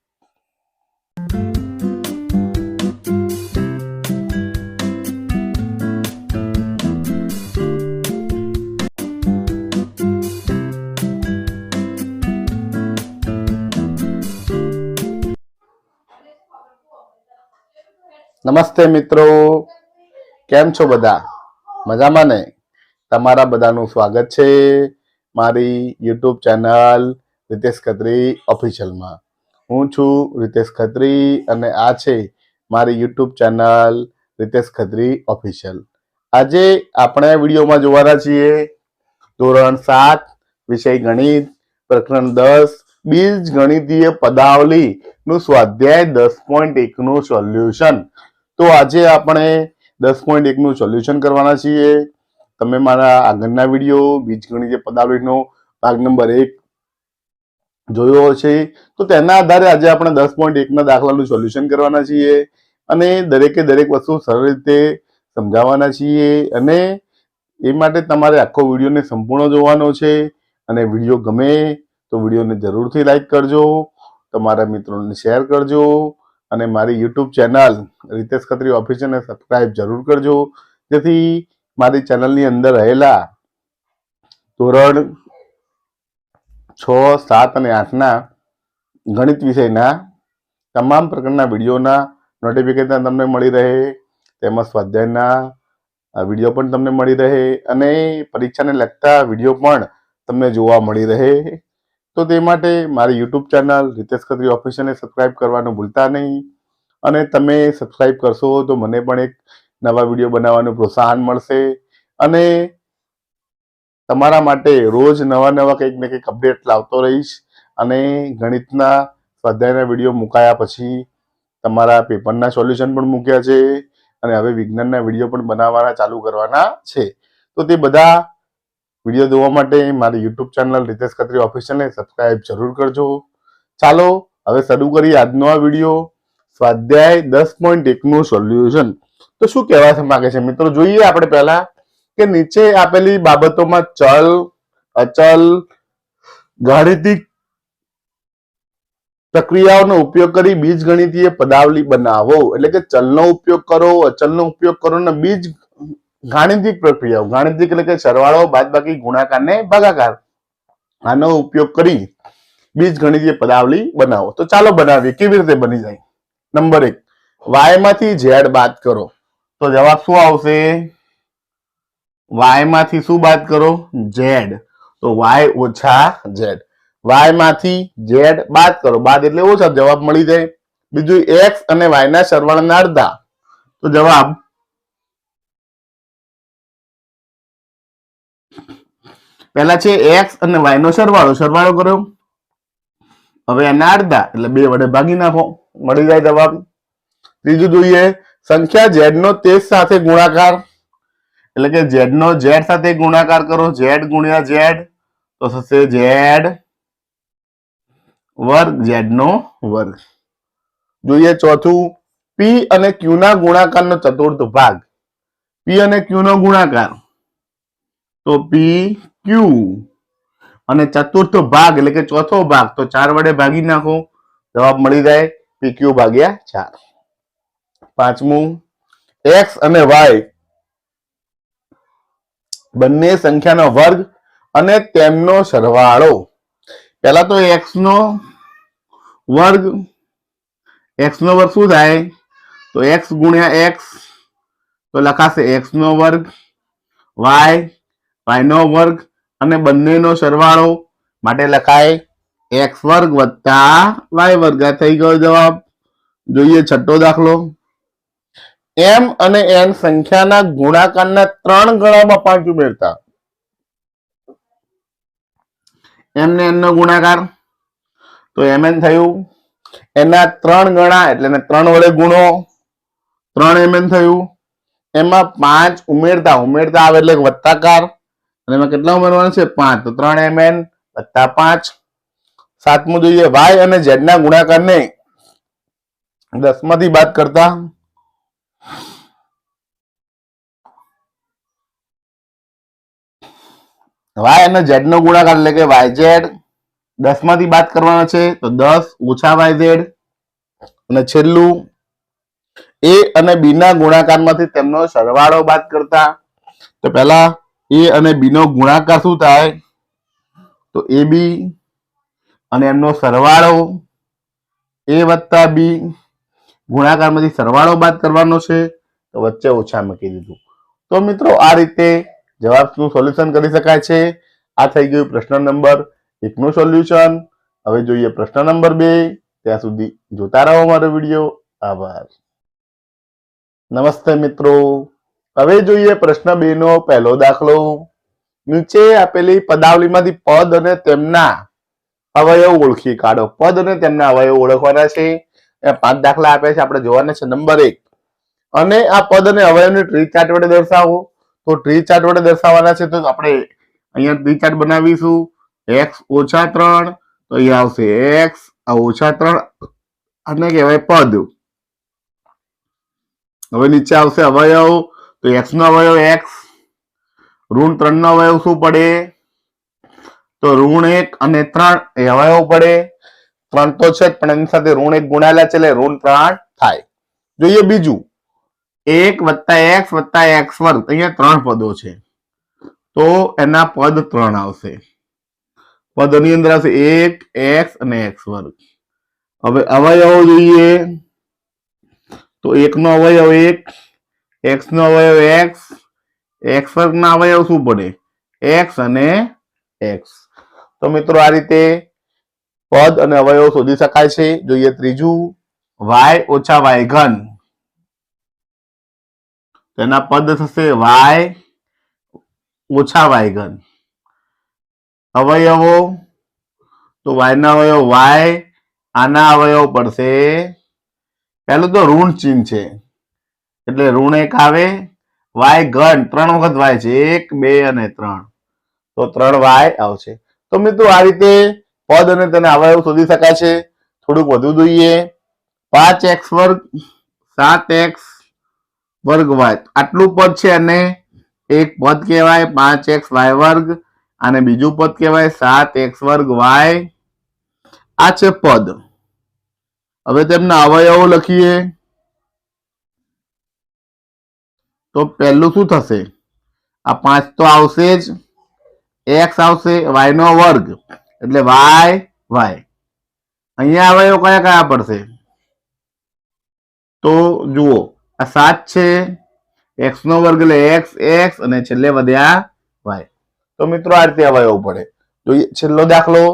Speaker 1: નમસ્તે મિત્રો, કેમ છો બધા? મજામાં ને? તમારા બધાનું સ્વાગત છે મારી યુટ્યુબ ચેનલ રીતેશ ખત્રી ઓફિશિયલમાં. હું છું રીતેશ ખત્રી અને આ છે મારી YouTube channel Ritesh Khatri official. આજે આપણે વિડીયોમાં જોવાના છીએ ધોરણ 7 વિષય ગણિત પ્રકરણ 10 બીજગણિતીય પદાવલી નું સ્વાધ્યાય 10.1 નું સોલ્યુશન. તો આજે આપણે 10.1 નું સોલ્યુશન કરવાના છીએ. તમે મારા આગળના વિડીયો બીજગણિતીય પદાવલીનો ભાગ નંબર 1 જોયો છે, તો તેના આધારે આજે આપણે 10.1 ના દાખલાનું સોલ્યુશન કરવાના છીએ અને દરેકે દરેક વસ્તુ સરળ રીતે સમજાવવાના છીએ. અને એ માટે તમારે આખો વિડીયોને સંપૂર્ણ જોવાનો છે અને વિડીયો ગમે તો વિડીયોને જરૂરથી લાઈક કરજો, તમારા મિત્રોને શેર કરજો અને મારી યુટ્યુબ ચેનલ રીતેશ ખત્રી ઓફિશિયલને સબસ્ક્રાઇબ જરૂર કરજો, જેથી મારી ચેનલની અંદર રહેલા ધોરણ 6, 7 અને 8 ના ગણિત વિષયના તમામ પ્રકારના વિડીયોના નોટિફિકેશન તમને મળી રહે, તેમજ સ્વાધ્યાયના વિડીયો પણ તમને મળી રહે અને પરીક્ષાને લગતા વિડીયો પણ તમને જોવા મળી રહે. તો તે માટે મારી યુટ્યુબ ચેનલ રીતેશ ખત્રી ઓફિશિયલને સબસ્ક્રાઇબ કરવાનું ભૂલતા નહીં. અને તમે સબસ્ક્રાઇબ કરશો તો મને પણ એક નવા વિડીયો બનાવવાનું પ્રોત્સાહન મળશે અને તમારા માટે રોજ નવા નવા કંઈક ને કંઈક અપડેટ લાવતો રહીશ. અને ગણિતના સ્વાધ્યાયના વિડીયો મુકાયા પછી તમારા પેપરના સોલ્યુશન પણ મૂક્યા છે અને હવે વિજ્ઞાનના વિડીયો પણ બનાવવાના ચાલુ કરવાના છે. તો તે બધા વિડીયો જોવા માટે મારી યુટ્યુબ ચેનલ રીતેશ ખત્રી ઓફિશિયલને સબસ્ક્રાઇબ જરૂર કરજો. ચાલો હવે શરૂ કરીએ આજનો આ વિડીયો, સ્વાધ્યાય 10.1 નું સોલ્યુશન. તો શું કહેવા માંગે છે મિત્રો, જોઈએ આપણે પહેલા કે નીચે આપેલી બાબતોમાં ચલ, અચલ, ગાણિતિક પ્રક્રિયાઓનો ઉપયોગ કરી બીજગણિતીય પદાવલી બનાવો. એટલે કે ચલનો ઉપયોગ કરો, અચલનો ઉપયોગ કરો અને બીજ ગાણિતિક પ્રક્રિયાઓ, ગાણિતિક એટલે કે સરવાળો, બાદબાકી, ગુણાકાર ને ભાગાકાર, આનો ઉપયોગ કરી બીજગણિતીય પદાવલી બનાવો. તો ચાલો બનાવીએ. કેવી રીતે બની જાય? નંબર 1, y માંથી z બાદ કરો. તો જવાબ શું આવશે? y માંથી શું બાદ કરો? z. તો y ઓછા z. y માંથી z બાદ કરો, બાદ એટલે ઓછા, જવાબ મળી જાય. બીજું x અને y ના સરવાળાના અડધા. તો જવાબ પહેલા છે એક્સ અને વાય નો સરવાળો કર્યો, હવે એના અડધા એટલે 2 વડે ભાગી નાખો, મળી જાય જવાબ. ત્રીજું જોઈએ, સંખ્યા ઝેડ નો તેજ સાથે ગુણાકાર, એટલે કે ઝેડ નો ઝેડ સાથે ગુણાકાર કરો, ઝેડ ગુણ્યા ઝેડ તો થશે ઝેડ વર્ગ, ઝેડ નો વર્ગ. જોઈએ ચોથું, પી અને ક્યુ ના ગુણાકારનો ચતુર્થ ભાગ. પી અને ક્યુ નો ગુણાકાર તો પી ક્યુ અને ચતુર્થ ભાગ એટલે કે ચોથો ભાગ તો 4 વડે ભાગી નાખો, જવાબ મળી જાય પી ક્યુ ભાગ્યા 4. પાંચમું, એક્સ અને વાય બંને સંખ્યાનો વર્ગ અને તેમનો સરવાળો. પહેલા તો એક્સ નો વર્ગ શું થાય તો એક્સ ગુણ્યા એક્સ તો લખાશે એક્સ નો વર્ગ, વાય નો વર્ગ અને બંનેનો સરવાળો માટે લખાય એક્સ વર્ગ વત્તા વાય વર્ગ. આ થઈ ગયો જવાબ. જોઈએ છઠ્ઠો દાખલો, એમ અને એન સંખ્યાના ગુણાકારના 3 ગણામાં 5 ઉમેરતા. એમ ને એન નો ગુણાકાર તો mn થયું, એના 3 ગણા એટલે 3 વડે ગુણો, 3 mn થયું. એમાં 5 ઉમેરતા આવે એટલે વત્તાકાર અને એમાં કેટલા ઉમેરવાના છે 5 તો 3 mn વત્તા 5. સાતમું જોઈએ, વાય અને ઝેડ ના ગુણાકારને 10 માંથી બાદ કરતા. વાય અને ઝેડ નો ગુણાકાર એટલે કે વાય ઝેડ 10 માંથી બાદ કરવાનો છે તો 10 ઓછા વાય ઝેડ. અને છેલ્લું, એ અને બી ના ગુણાકારમાંથી તેમનો સરવાળો બાદ કરતા. તો પહેલા એ અને બી નો ગુણાકાર શું થાય તો એ બી અને એમનો સરવાળો એ વત્તા બી, ગુણાકારમાંથી સરવાળો બાદ કરવાનો છે તો વચ્ચે ઓછા મૂકી દીધું. તો મિત્રો આ રીતે જવાબનું સોલ્યુશન કરી શકાય છે. આ થઈ ગયું પ્રશ્ન નંબર 1 નું સોલ્યુશન. હવે જોઈએ પ્રશ્ન નંબર 2. ત્યાં સુધી જોતા રહો મારો વિડીયો. આભાર. નમસ્તે મિત્રો, હવે જોઈએ પ્રશ્ન 2 નો પહેલો દાખલો. નીચે આપેલી પદાવલીમાંથી પદ અને તેમના અવયવ ઓળખી કાઢો. પદ અને તેમના અવયવ ઓળખવાના છે. 5 દાખલા આપ્યા છે, આપણે જોવાના છે. નંબર 1, અને આ પદ અને અવયવને ટ્રી ચાર્ટ વડે દર્શાવો. તો ટ્રી ચાર્ટ વડે દર્શાવવાના છે તો આપણે અહીંયા ટ્રી ચાર્ટ બનાવીશું. x - 3 તો અહીંયા આવશે x -3 આને કહેવાય પદ. હવે નીચે આવશે અવયવ તો x નો અવયવ x, -3 નો અવયવ શું પડે તો -1 અને 3 એ અવયવ પડે. 3 તો છે પણ એની સાથે -1 ગુણાયેલા છે એટલે -3 થાય. જોઈએ બીજું, 1 + x + x² અહીંયા 3 પદો છે તો એના પદ 3 આવશે. પદની અંદર આવશે 1 x અને x². હવે અવયવો જોઈએ તો 1 નો અવયવ 1, x નો અવયવ x, x² ના અવયવ શું પડે x અને x. તો મિત્રો આ રીતે પદ અને અવયવ શોધી શકાય છે. જોઈએ ત્રીજું, y - y3 તેના પદ થશે y - y3. અવયવો તો y ના અવયવ y, આના અવયવ પડશે પહેલું તો ઋણ ચિહ્ન છે એટલે -1 આવે, y3 3 વખત y છે 1 2 અને 3 તો 3y આવશે. તો મિત્રો આ રીતે પદ અને તેના અવયવ શોધી શકાય છે. થોડુંક વધુ જોઈએ, 5x² 7x² આટલું પદ છે અને એક પદ કહેવાય 5xy², અને બીજું પદ કહેવાય 7x²y. આ છે પદ. હવે તેમના અવયવો લખીએ તો પહેલું શું થશે, આ 5 તો આવશે જ, x આવશે, y નો વર્ગ એટલે y. અહીંયા અવયવ કયા કયા પડશે તો જુઓ, આ 7 છે, x નો વર્ગ એટલે x અને છેલ્લે વધ્યા y. તો મિત્રો આ રીતે અવયવ પડે. જોઈએ છેલ્લો દાખલો,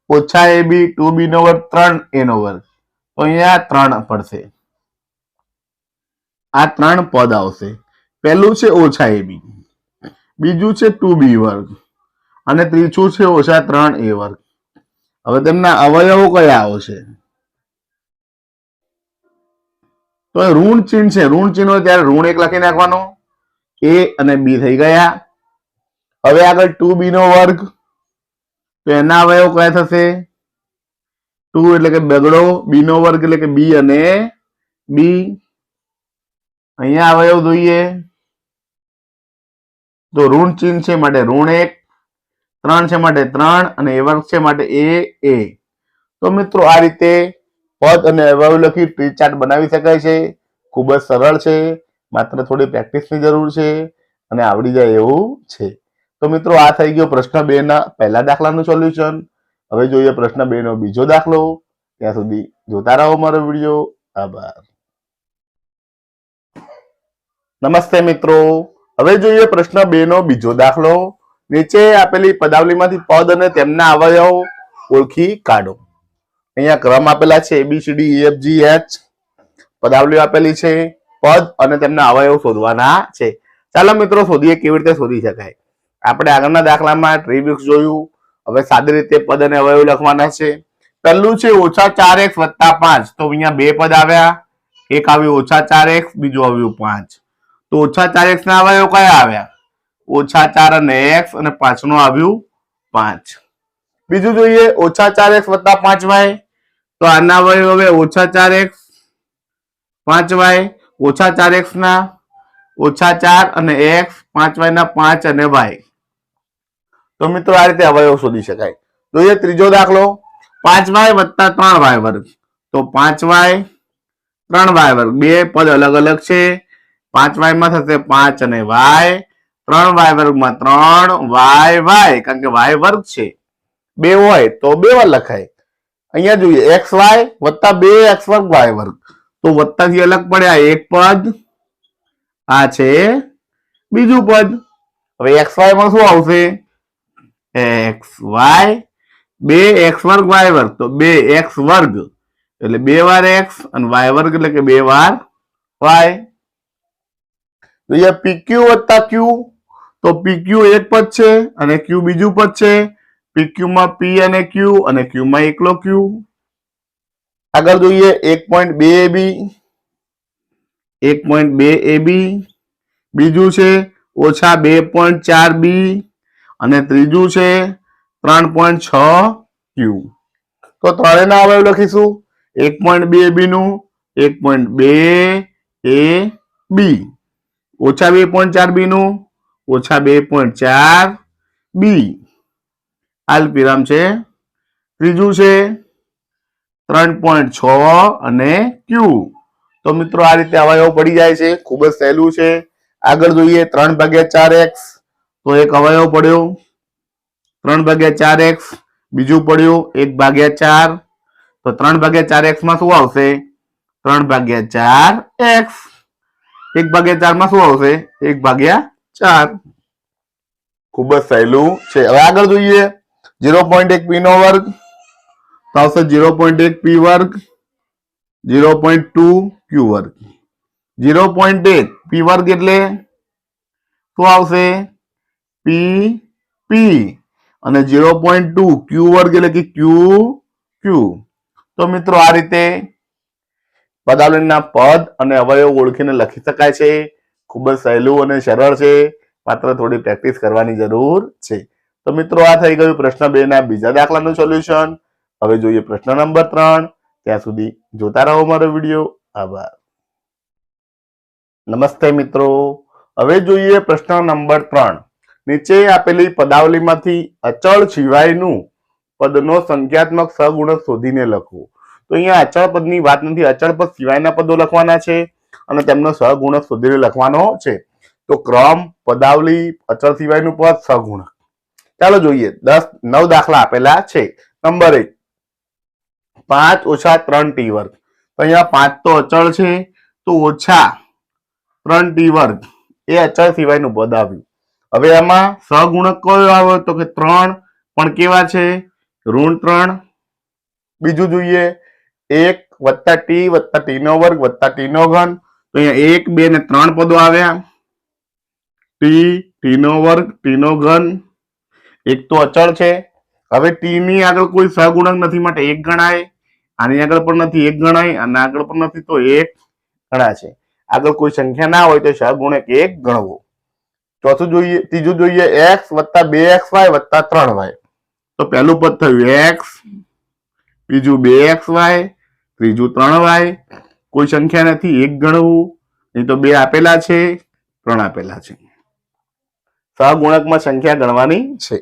Speaker 1: -ab 2b નો વર્ગ 3a નો વર્ગ તો અહીંયા 3 પડશે. આ 3 પદ આવશે. પહેલું છે -ab, બીજું છે 2b વર્ગ અને ત્રીજું છે -3 a વર્ગ. હવે તેમના અવયવો કયા આવશે? તો ઋણ ચિહ્ન છે, ઋણ ચિહ્ન હોય ત્યારે ઋણ 1 લખી નાખવાનો. a અને b થઈ ગયા. હવે આગળ 2b નો વર્ગ, તો એના અવયવ કયા થશે? 2 એટલે કે બગડો, b નો વર્ગ એટલે કે b અને b. અહીંયા અવયવ જોઈએ તો ઋણ ચિહ્ન છે માટે ઋણ 1, 3 છે માટે 3 અને a વર્ગ છે માટે a. તો મિત્રો આ રીતે પદ અને અવયવ લખી ટ્રી ચાર્ટ બનાવી શકાય છે. ખૂબ જ સરળ છે, માત્ર થોડી પ્રેક્ટિસની જરૂર છે અને આવડી જાય એવું છે. તો મિત્રો આ થઈ ગયો પ્રશ્ન 2 ના પહેલા દાખલાનું સોલ્યુશન. હવે જોઈએ પ્રશ્ન 2 નો બીજો દાખલો. ત્યાં સુધી જોતા રહો મારો વિડીયો. આભાર. નમસ્તે મિત્રો, હવે જોઈએ પ્રશ્ન 2 નો બીજો દાખલો. નીચે આપેલી પદાવલીમાંથી પદ અને તેમના અવયવ ઓળખી કાઢો. અહીંયા ક્રમ આપેલા છે ABCDEFGH. પદાવલી આપેલી છે, પદ અને તેમના અવયવ શોધવાના છે. ચાલો મિત્રો શોધીએ કેવી રીતે શોધી શકાય. આપણે આગળના દાખલામાં ટ્રીબ્યુક્સ જોયું. હવે સાદી રીતે પદ અને અવયવ લખવાના છે. પહેલું છે -4x + 5. તો અહીંયા બે પદ આવ્યા, એક આવ્યું -4x, બીજું આવ્યું 5. તો -4x ના અવયવ કયા આવ્યા? -4 અને x અને 5 નું આવ્યું 5. બીજું જોઈએ -4x + 5y. તો આના અવયવ હવે -4x 5y, -4x ના -4 અને x, 5y ના 5 અને y. તો મિત્રો આ રીતે અવયવ શોધી શકાય. જોઈએ ત્રીજો દાખલો. 5y + 3y વર્ગ. તો 5y 3y વર્ગ, બે પદ અલગ અલગ છે. 5y માં થશે 5 અને y, 3y વર્ગમાં 3y, કારણ કે y વર્ગ છે. બે હોય તો બે વાર લખાય. અહીંયા જોઈએ xy + 2x² y વર્ગ. તો વત્તા થી અલગ પડ્યા એક પદ, આ છે બીજું પદ. હવે xy માં શું આવશે? xy 2x² y વર્ગ. તો 2x વર્ગ એટલે 2 વાર x અને y વર્ગ એટલે કે 2 વાર y. pq + q. તો pq એક પદ છે અને q બીજું પદ છે. pq માં p અને q અને q માં એકલો q. આગળ જોઈએ 1.2ab, 1.2ab. બીજું છે -2.4b અને ત્રીજું છે 3.6q. તો ત્રણેયના અવયવ લખીશું. 1.2ab નું 1.2ab, -2.4b નું -2.4b. અલ્પવિરામ છે. ત્રીજું છે 3.6 અને q. તો મિત્રો આ રીતે અવયવ પડી જાય છે. ખૂબ જ સહેલું છે. આગળ જોઈએ 3/4x. તો એક અવયવ પડ્યો 3/4x. બીજું પડ્યું 1/4. તો 3/4x માં શું આવશે? 3/4x. 1/4 માં શું આવશે? 1/4. ખૂબ જ સહેલું છે. હવે આગળ જોઈએ 0.1p નો વર્ગ. તો આવશે 0.1p વર્ગ, 0.2q વર્ગ. 0.1p વર્ગ એટલે શું આવશે? p અને 0.2q વર્ગ એટલે કે q. તો મિત્રો આ રીતે પદાવલીના પદ અને અવયવ ઓળખીને લખી શકાય છે. ખૂબ જ સહેલું અને સરળ છે, માત્ર થોડી પ્રેક્ટિસ કરવાની જરૂર છે. તો મિત્રો આ થઈ ગયું પ્રશ્ન 2 ના બીજા દાખલાનું સોલ્યુશન. હવે જોઈએ પ્રશ્ન નંબર 3. ત્યાં સુધી જોતા રહો મારો વિડીયો. આભાર. નમસ્તે મિત્રો, હવે જોઈએ પ્રશ્ન નંબર 3. નીચે આપેલી પદાવલીમાંથી અચળ સિવાયનું પદનો સંખ્યાત્મક સહગુણક શોધીને લખો. તો અહીંયા અચળ પદની વાત નથી, અચળ પદ સિવાયના પદો લખવાના છે અને તેમનો સહગુણક શોધીને લખવાનો છે. તો ક્રમ, પદાવલી, અચળ સિવાયનું પદ, સહગુણક. ચાલો જોઈએ. 9 દાખલા આપેલા છે. નંબર 1, 5 - 3t વર્ગ. તો અહીંયા 5 તો અચળ છે, તો -3t વર્ગ એ અચળ સિવાયનું પદ આવ્યું. હવે આમાં સહગુણક કયો આવ્યો? તો કે 3, પણ કેવા છે? ઋણ 3. બીજું જોઈએ 1 + t + t² + t3. તો અહીંયા 1, 2 ને 3 પદો આવ્યા. t, t², t3. એક તો અચળ છે. હવે ટી ની આગળ કોઈ સહગુણક નથી માટે એક ગણાય, આની આગળ પણ નથી એક ગણાય, અને આગળ પણ નથી તો એક ગણાશે. આગળ કોઈ સંખ્યા ના હોય તો સહગુણક એક ગણવો. ત્રીજું જોઈએ x વત્તા 2xy વત્તા 3y. તો પહેલું પદ થયું x, બીજું 2xy, ત્રીજું 3y. કોઈ સંખ્યા નથી એક ગણવું, નહીં તો 2 આપેલા છે, 3 આપેલા છે. સહગુણકમાં સંખ્યા ગણવાની છે.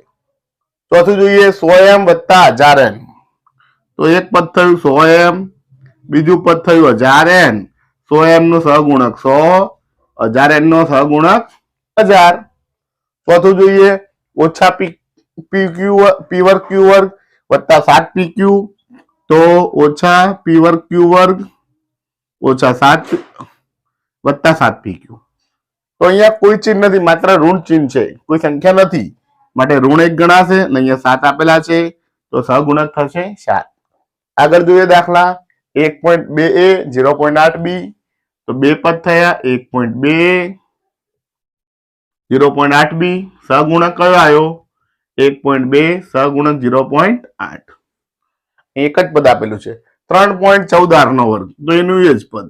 Speaker 1: ચોથું જોઈએ 100m વત્તા 1000n. તો એક પદ થયું 100m, બીજું પદ થયું 1000n. 100m નો સહગુણક 100, 1000n નો સહગુણક 1000. ચોથું જોઈએ ઓછા p વર્ગ q વર્ગ વત્તા 7pq. તો ઓછા p વર્ગ q વર્ગ ઓછા 7 વત્તા 7pq. તો અહીંયા કોઈ ચિહ્ન નથી, માત્ર ઋણ ચિહ્ન છે, કોઈ સંખ્યા નથી માટે ઋણ એક ગણાશે. અને અહીંયા 7 આપેલા છે તો સહગુણક થશે 7. આગળ જોઈએ દાખલા 1.2a 0.8b. તો બે પદ થયા 1.2 0.8b. સહગુણક કયો આવ્યો? 1.2 સહગુણક 0.8. એક જ પદ આપેલું છે. 3.14 નો વર્ગ, તો એનું એ જ પદ.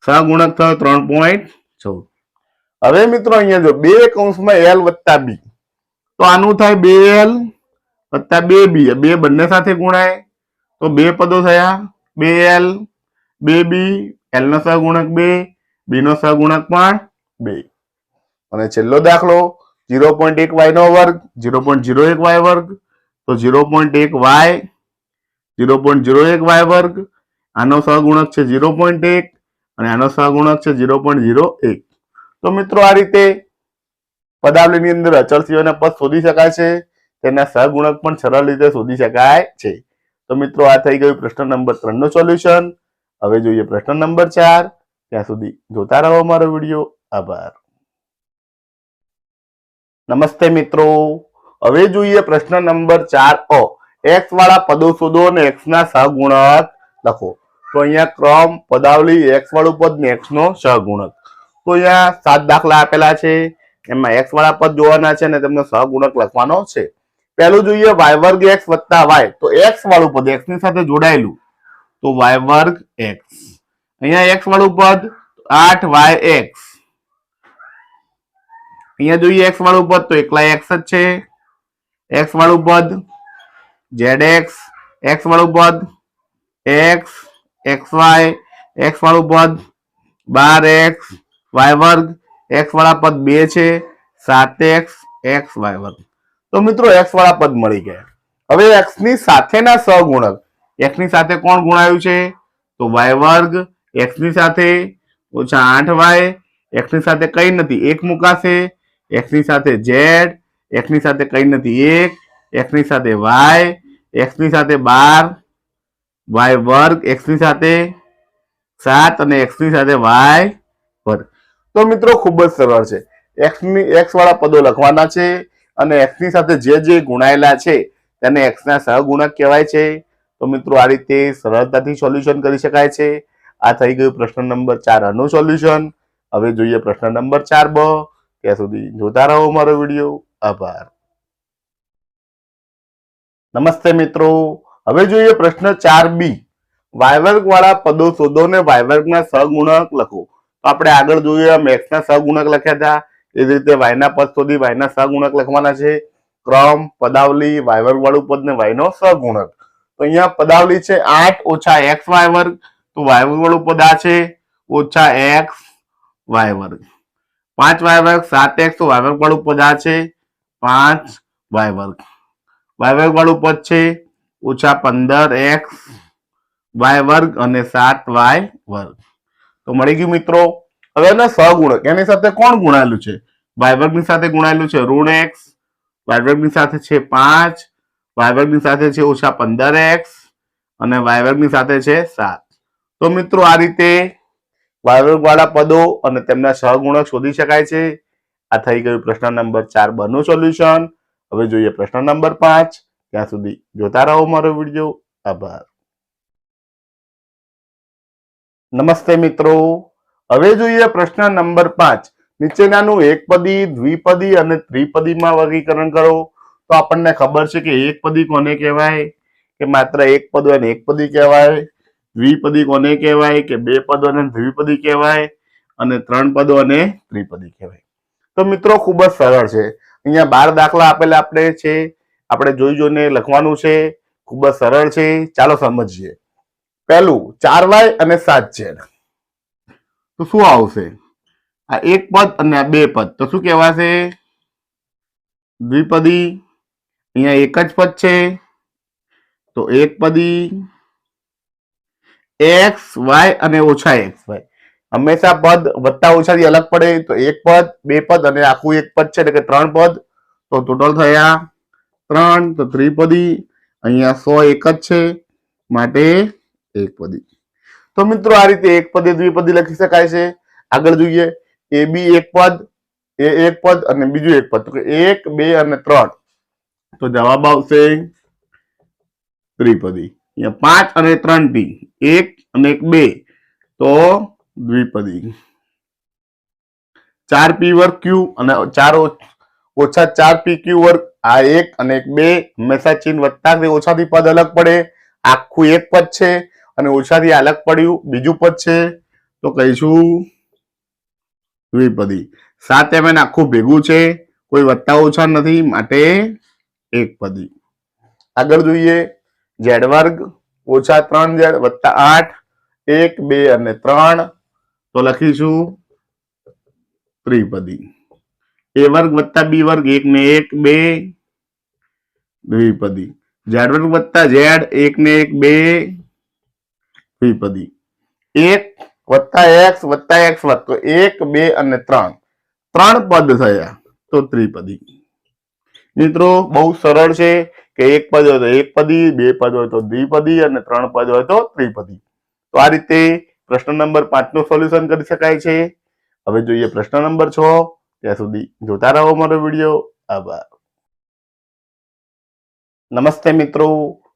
Speaker 1: સહગુણક થયો 3.14. હવે મિત્રો અહીંયા જો 2 કૌંસમાં l વત્તા b. તો આનું થાય 2l વત્તા 2b. બે બંને સાથે ગુણાય તો બે પદો થયા 2l 2b. l નો સહગુણક 2, b નો સહગુણક પણ 2. અને છેલ્લો દાખલો 0.1y નો વર્ગ 0.01y વર્ગ. તો 0.1y 0.01y વર્ગ. આનો સહગુણક છે 0.1 અને આનો સહગુણક છે 0.01. તો મિત્રો આ રીતે પદાવલીની અંદર અચળસીઓના પદ શોધી શકાય છે, તેના સહગુણક પણ સરળ રીતે શોધી શકાય છે. તો મિત્રો આ થઈ ગયું પ્રશ્ન નંબર 3 નું સોલ્યુશન. હવે જોઈએ પ્રશ્ન નંબર 4. ત્યાં સુધી જોતા રહો મારો વિડીયો. આભાર. નમસ્તે મિત્રો. હવે જોઈએ પ્રશ્ન નંબર 4 x વાળા પદો શોધો અને x ના સહગુણક લખો. તો અહીંયા ક્રમ પદાવલી x વાળું પદ ને x નો સહગુણક. તો અહીંયા 7 દાખલા આપેલા છે, એમાં x વાળા પદ જોવાના છે અને તેમનો સહગુણક લખવાનો છે. પહેલું જોઈએ y વર્ગ x વત્તા y. તો x વાળું પદ x ની સાથે જોડાયેલું તો y વર્ગ x. અહીંયા x વાળું પદ 8yx. અહીંયા જોઈએ x વાળું પદ તો એકલા x જ છે. x વાળું પદ zx, x વાળું પદ x, xy, x વાળું પદ 12x, y વર્ગ, x વાળા પદ 2 છે, 7x, xy વર્ગ. તો મિત્રો x વાળા પદ મળી ગયા. હવે x ની સાથેના સહગુણક. x ની સાથે કોણ ગુણાયું છે? તો y વર્ગ. x ની સાથે ઓછા 8y. x ની સાથે કઈ નથી, 1 મુકાશે. x ની સાથે z. x ની સાથે કઈ નથી 1. x ની સાથે y. x ની સાથે 12 y વર્ગ. x ની સાથે 7 અને x ની સાથે y વર્ગ. તો મિત્રો ખૂબ જ સરળ છે. x વાળા પદો લખવાના છે અને x ની સાથે જે ગુણાયેલા છે તેને x ના સહગુણક કહેવાય છે. તો મિત્રો આ રીતે સરળતાથી સોલ્યુશન કરી શકાય છે. આ થઈ ગયું પ્રશ્ન નંબર 4 નું સોલ્યુશન. હવે જોઈએ પ્રશ્ન નંબર 4b. ત્યાં સુધી જોતા રહો મારો વિડીયો. આભાર. નમસ્તે મિત્રો. હવે જોઈએ પ્રશ્ન 4b. y વર્ગ વાળા પદો શોધો ને y વર્ગના સહગુણક લખો. તો આપણે આગળ જોયું એમ x ના સહગુણક લખ્યા હતા, એ જ રીતે y ના પદ શોધી y ના સહગુણક લખવાના છે. ક્રમ પદાવલી y વર્ગ વાળું પદ ને y નો સહગુણક. તો અહીંયા પદાવલી છે 8 ઓછા xy વર્ગ. તો y વર્ગ વાળું પદ આ છે ઓછા x y વર્ગ. 5y વર્ગ 7x. તો y વર્ગ વાળું પદ આ છે 5y વર્ગ. y વર્ગ વાળું પદ છે ઓછા 15x y વર્ગ અને 7y વર્ગ. તો મળી ગયું મિત્રો. હવે એના સહગુણક, એની સાથે કોણ ગુણાયેલું છે? y વર્ગની સાથે ગુણાયેલું છે ઋણ x. y વર્ગની સાથે છે 5. y વર્ગની સાથે છે ઓછા 15x અને y વર્ગની સાથે છે 7. તો મિત્રો આ રીતે y વર્ગ વાળા પદો અને તેમના સહગુણક શોધી શકાય છે. આ થઈ ગયું પ્રશ્ન નંબર 4b નું સોલ્યુશન. હવે જોઈએ પ્રશ્ન નંબર 5. ત્યાં સુધી જોતા રહો મારો વિડીયો. આભાર. નમસ્તે મિત્રો. હવે જોઈએ પ્રશ્ન નંબર 5. નીચેનાનું એકપદી, દ્વિપદી અને ત્રિપદીમાં વર્ગીકરણ કરો. તો આપણને ખબર છે કે એકપદી કોને કહેવાય કે માત્ર એક પદ હોય ને એકપદી કહેવાય. દ્વિપદી કોને કહેવાય કે બે પદો અને દ્વિપદી કહેવાય. અને ત્રણ પદો અને ત્રિપદી કહેવાય. તો મિત્રો ખૂબ જ સરળ છે. અહીંયા 12 દાખલા આપેલા આપણે જોઈ જોઈને લખવાનું છે. ખૂબ જ સરળ છે. ચાલો સમજીએ. પહેલું 4y અને 7z. તો શું આવશે? આ એક પદ અને આ બે પદ, તો શું કહેવાશે? દ્વિપદી. અહીંયા એક જ પદ છે તો એકપદી. x y અને ઓછા xy, હંમેશા પદ વત્તા ઓછાથી અલગ પડે. તો એક પદ, બે પદ અને આખું એક પદ છે એટલે કે ત્રણ પદ. તો ટોટલ થયા 3. તો ત્રિપદી. અહીંયા 100 એક જ છે માટે એકપદી. તો મિત્રો આ રીતે એકપદી દ્વિપદી લખી શકાય છે. આગળ જોઈએ. એ બી એક પદ, એ એક પદ અને બીજું એક પદ. તો કે 1, 2 અને 3. તો જવાબ આવશે ત્રિપદી. અહીંયા 5 અને 3 ટી, 1 અને 1 2, તો દ્વિપદી. 4 પી વર્ગ ક્યુ અને 4 ઓછા 4 પી ક્યુ વર્ગ. આ 1 અને 1 2, હંમેશા ચિહ્ન વત્તા કે ઓછાથી પદ અલગ પડે. આખું એક પદ છે અને ઓછાથી અલગ પડ્યું બીજું પદ છે તો કહીશું દ્વિપદી. 7 mn આખું ભેગું છે, કોઈ વત્તા ઓછા નથી માટે એકપદી. આગળ જોઈએ. z વર્ગ ઓછા 3z વત્તા 8, 1 2 અને 3, તો લખીશું ત્રિપદી. a વર્ગ વત્તા b વર્ગ 1 ને 1 2, દ્વિપદી. z વર્ગ વત્તા z 1 ને 1 2, દ્વિપદી. 1 વત્તા x વત્તા x વર્ગ, તો 1 2 અને 3, 3 પદ થયા તો ત્રિપદી. મિત્રો બહુ સરળ છે કે એક પદ હોય તો એકપદી, બે પદ હોય તો દ્વિપદી અને ત્રણ પદ હોય તો ત્રિપદી. તો આ રીતે પ્રશ્ન નંબર 5 નું સોલ્યુશન કરી શકાય છે. હવે જોઈએ પ્રશ્ન નંબર 6. ત્યાં સુધી જોતા રહો મારો વિડીયો. આભાર. નમસ્તે મિત્રો.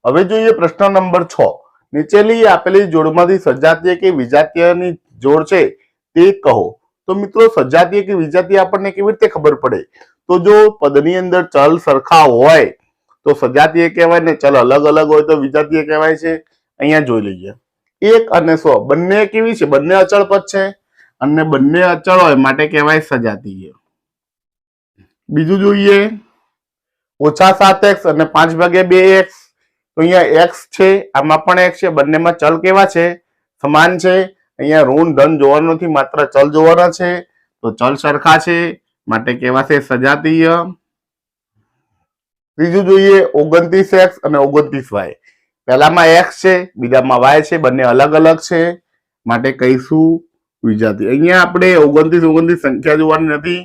Speaker 1: હવે જોઈએ પ્રશ્ન નંબર 6. નીચેની આપેલી જોડમાંથી સજાતીય કે વિજાતીયની જોડ છે તે કહો. તો મિત્રો સજાતીય કે વિજાતીય આપણને કેવી રીતે ખબર પડે? તો જો પદની અંદર ચલ સરખા હોય તો સજાતીય કહેવાય ને ચલ અલગ અલગ હોય તો વિજાતીય કહેવાય છે. અહીંયા જોઈ લઈએ. 1 અને 100 બંને કેવી છે? બંને અચળ પદ છે અને બંને અચળ હોય માટે કહેવાય સજાતીય. બીજું જોઈએ. ઓછા 7x અને 5/2x. તો અહીંયા x છે, આમાં પણ x છે, બંનેમાં ચલ કેવા છે? સમાન છે. અહીંયા ઋણ ધન જોવાનું નથી, માત્ર ચલ જોવાના છે. તો ચલ સરખા છે માટે કહેવાશે સજાતીય. ત્રીજું જોઈએ. 29x અને 29y. પહેલામાં x છે, બીજામાં y છે, બંને અલગ અલગ છે માટે કહીશું વિજાતીય. અહીંયા આપણે 29 સંખ્યા જોવાની નથી,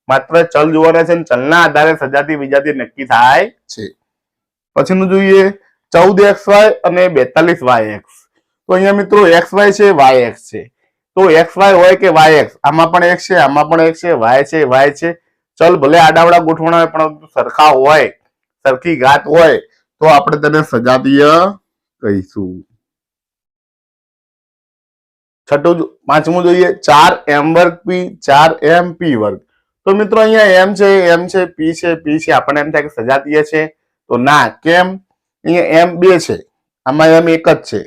Speaker 1: માત્ર ચલ જોવાના છે. ચલના આધારે સજાતીય વિજાતીય નક્કી થાય છે. પછીનું જોઈએ. 14xy અને 42yx. તો અહીંયા મિત્રો xy છે, yx છે. તો xy હોય કે yx, આમાં પણ x છે, આમાં પણ x છે, y છે. ચલ ભલે આડાવડા ગોઠવણા હોય પણ સરખા હોય, સરખી ઘાત હોય તો આપણે તેને સજાતીય કહીશું. પાંચમું જોઈએ. 4m વર્ગ p, 4m p વર્ગ. તો મિત્રો અહીંયા m છે, p છે, આપણને એમ થાય કે સજાતીય છે. તો ના, કેમ? અહીંયા m 2 છે, આમાં m એક જ છે.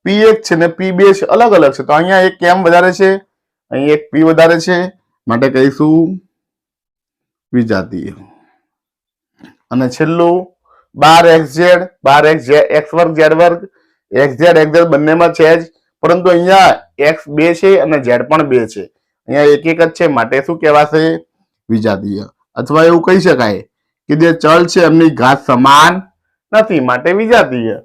Speaker 1: p 1 છે ને p 2 છે, અલગ અલગ છે. તો અહીંયા એક m વધારે છે, અહીં એક p વધારે છે માટે કહીશું વિજાતીય. અને છેલ્લું 12xz, 12x વર્ગ z વર્ગ. xz બંનેમાં છે જ, પરંતુ અહીંયા x 2 છે અને z પણ 2 છે. અહીંયા એક જ છે માટે શું કહેવાશે? વિજાતીય. અથવા એવું કહી શકાય કે જે ચલ છે એમની ઘાત સમાન નથી માટે વિજાતીય.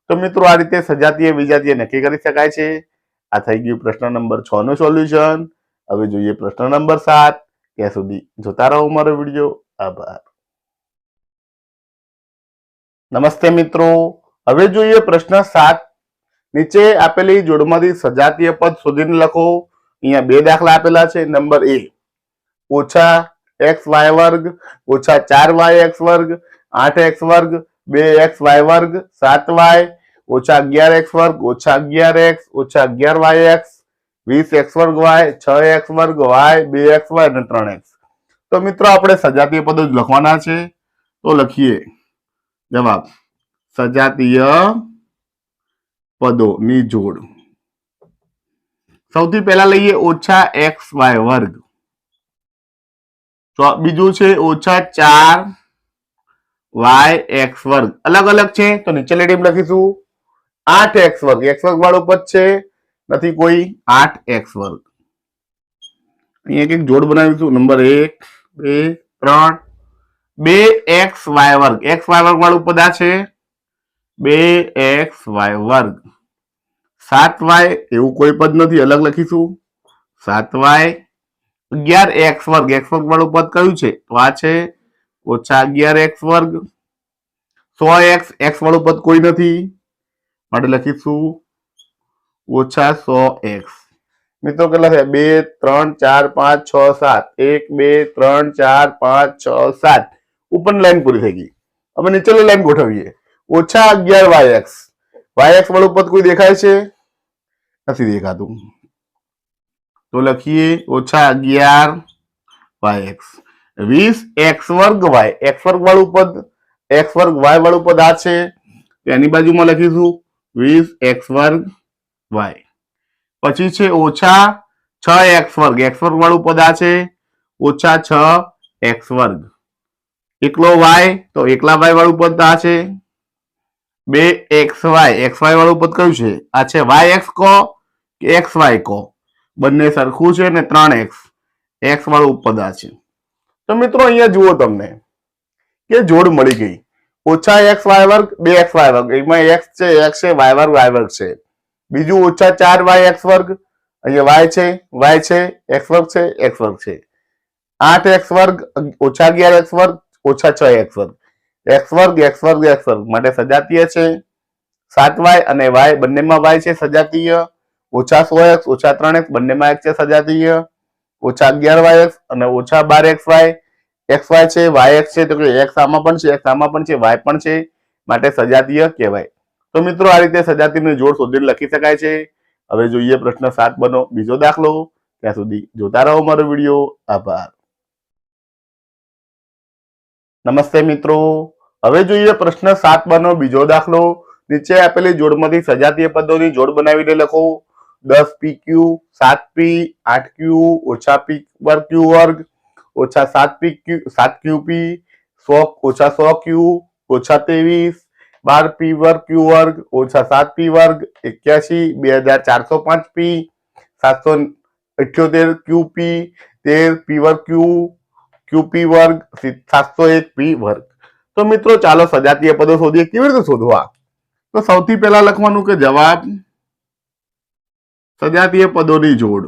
Speaker 1: તો મિત્રો આ રીતે સજાતીય વિજાતીય નક્કી કરી શકાય છે. આ થઈ ગયું પ્રશ્ન નંબર 6 નું સોલ્યુશન. હવે જોઈએ પ્રશ્ન નંબર 7. ત્યાં સુધી જોતા રહો મારો વિડીયો. આભાર. નમસ્તે મિત્રો. હવે જોઈએ પ્રશ્ન 7. નીચે આપેલી જોડમાંથી સજાતીય પદ શોધીને લખો. અહીંયા 2 દાખલા આપેલા છે. Number A. ઓછા xy વર્ગ ઓછા 4yx વર્ગ 8x વર્ગ 2xy વર્ગ 7y ઓછા 11x વર્ગ ઓછા 11x ઓછા 11yx 20x વર્ગ y, 6x વર્ગ y, 2xy અને 3x. તો મિત્રો આપણે સજાતીય પદો જ લખવાના છે. તો લખીએ જવાબ સજાતીય પદોની જોડ. સૌથી પહેલા લઈએ -xy વર્ગ. બીજું છે -4yx વર્ગ. અલગ અલગ છે તો નીચે લીટીમાં લખીશું 8x વર્ગ. x વર્ગ વાળું પદ છે નથી કોઈ, 8x વર્ગ. અહીંયા એક જોડ બનાવીશું. નંબર 1 2 3. 2xy વર્ગ. xy વર્ગ વાળું પદ આ છે 2xy વર્ગ. 7y એવું કોઈ પદ નથી, અલગ લખીશું 7y. 11x વર્ગ. x વર્ગ વાળું પદ કયું છે તો આ છે -11x વર્ગ. 100x x વાળું પદ કોઈ નથી માટે લખીશું -100x. મિત્રો કેટલા થયા? 2 3 4 5 6 7. 1 2 3 4 5 6 7. ઉપરની લાઈન પૂરી થઈ ગઈ. હવે નીચેની લાઈન ગોઠવીએ. -11yx. yx વાળું પદ કોઈ દેખાય છે? નથી દેખાતું તો લખીએ -11yx. 20x વર્ગ y. x વર્ગ વાળું પદ, x વર્ગ y વાળું પદ આ છે, એની બાજુમાં લખીશું 20x વર્ગ y. પછી છે -6x વર્ગ. x વર્ગ વાળું પદ આ છે -6x વર્ગ. એકલો y તો એકલા y વાળું પદ આ છે 2xy. xy વાળું પદ કયું છે? આ છે yx કો કે xy કો? બંને સરખું છે ને 3x x વાળું પદ આ છે. તો મિત્રો અહીંયા જુઓ તમને કે જોડ મળી ગઈ. -xy વર્ગ 2xy વર્ગ. એમાં x છે x છે, y વર્ગ છે. બીજું -4yx વર્ગ. અહીંયા y છે x વર્ગ છે x વર્ગ છે. 8x વર્ગ -11x વર્ગ -6x વર્ગ. x વર્ગ x વર્ગ x વર્ગ માટે સજાતીય છે. 7y અને y બંનેમાં y છે સજાતીય. -100x -3x બંનેમાં x છે સજાતીય. -11yx અને -12xy xy છે yx છે તો કે x આમાં પણ છે x આમાં પણ છે y પણ છે માટે સજાતીય કહેવાય. તો મિત્રો આ રીતે સજાતીયની જોડ શોધીને લખી શકાય છે. હવે જોઈએ પ્રશ્ન 7 બનો બીજો દાખલો. ત્યાં સુધી જોતા રહો મારો વિડીયો. આભાર. નમસ્તે મિત્રો. હવે જોઈએ પ્રશ્ન 7 બનો બીજો દાખલો. નીચે આપેલી જોડમાંથી સજાતીય પદોની જોડ બનાવીને લખો. 10pq 7p 8q -p વર્ગ q વર્ગ -7pq 7qp 100q -23 12p વર્ગ q વર્ગ -7p વર્ગ 81 2405p 778 qp 13p વર્ગ qp વર્ગ 701p વર્ગ. તો મિત્રો ચાલો સજાતીય પદો શોધીએ. કેવી રીતે શોધવા? તો સૌથી પહેલા લખવાનું કે જવાબ સજાતીય પદોની જોડ.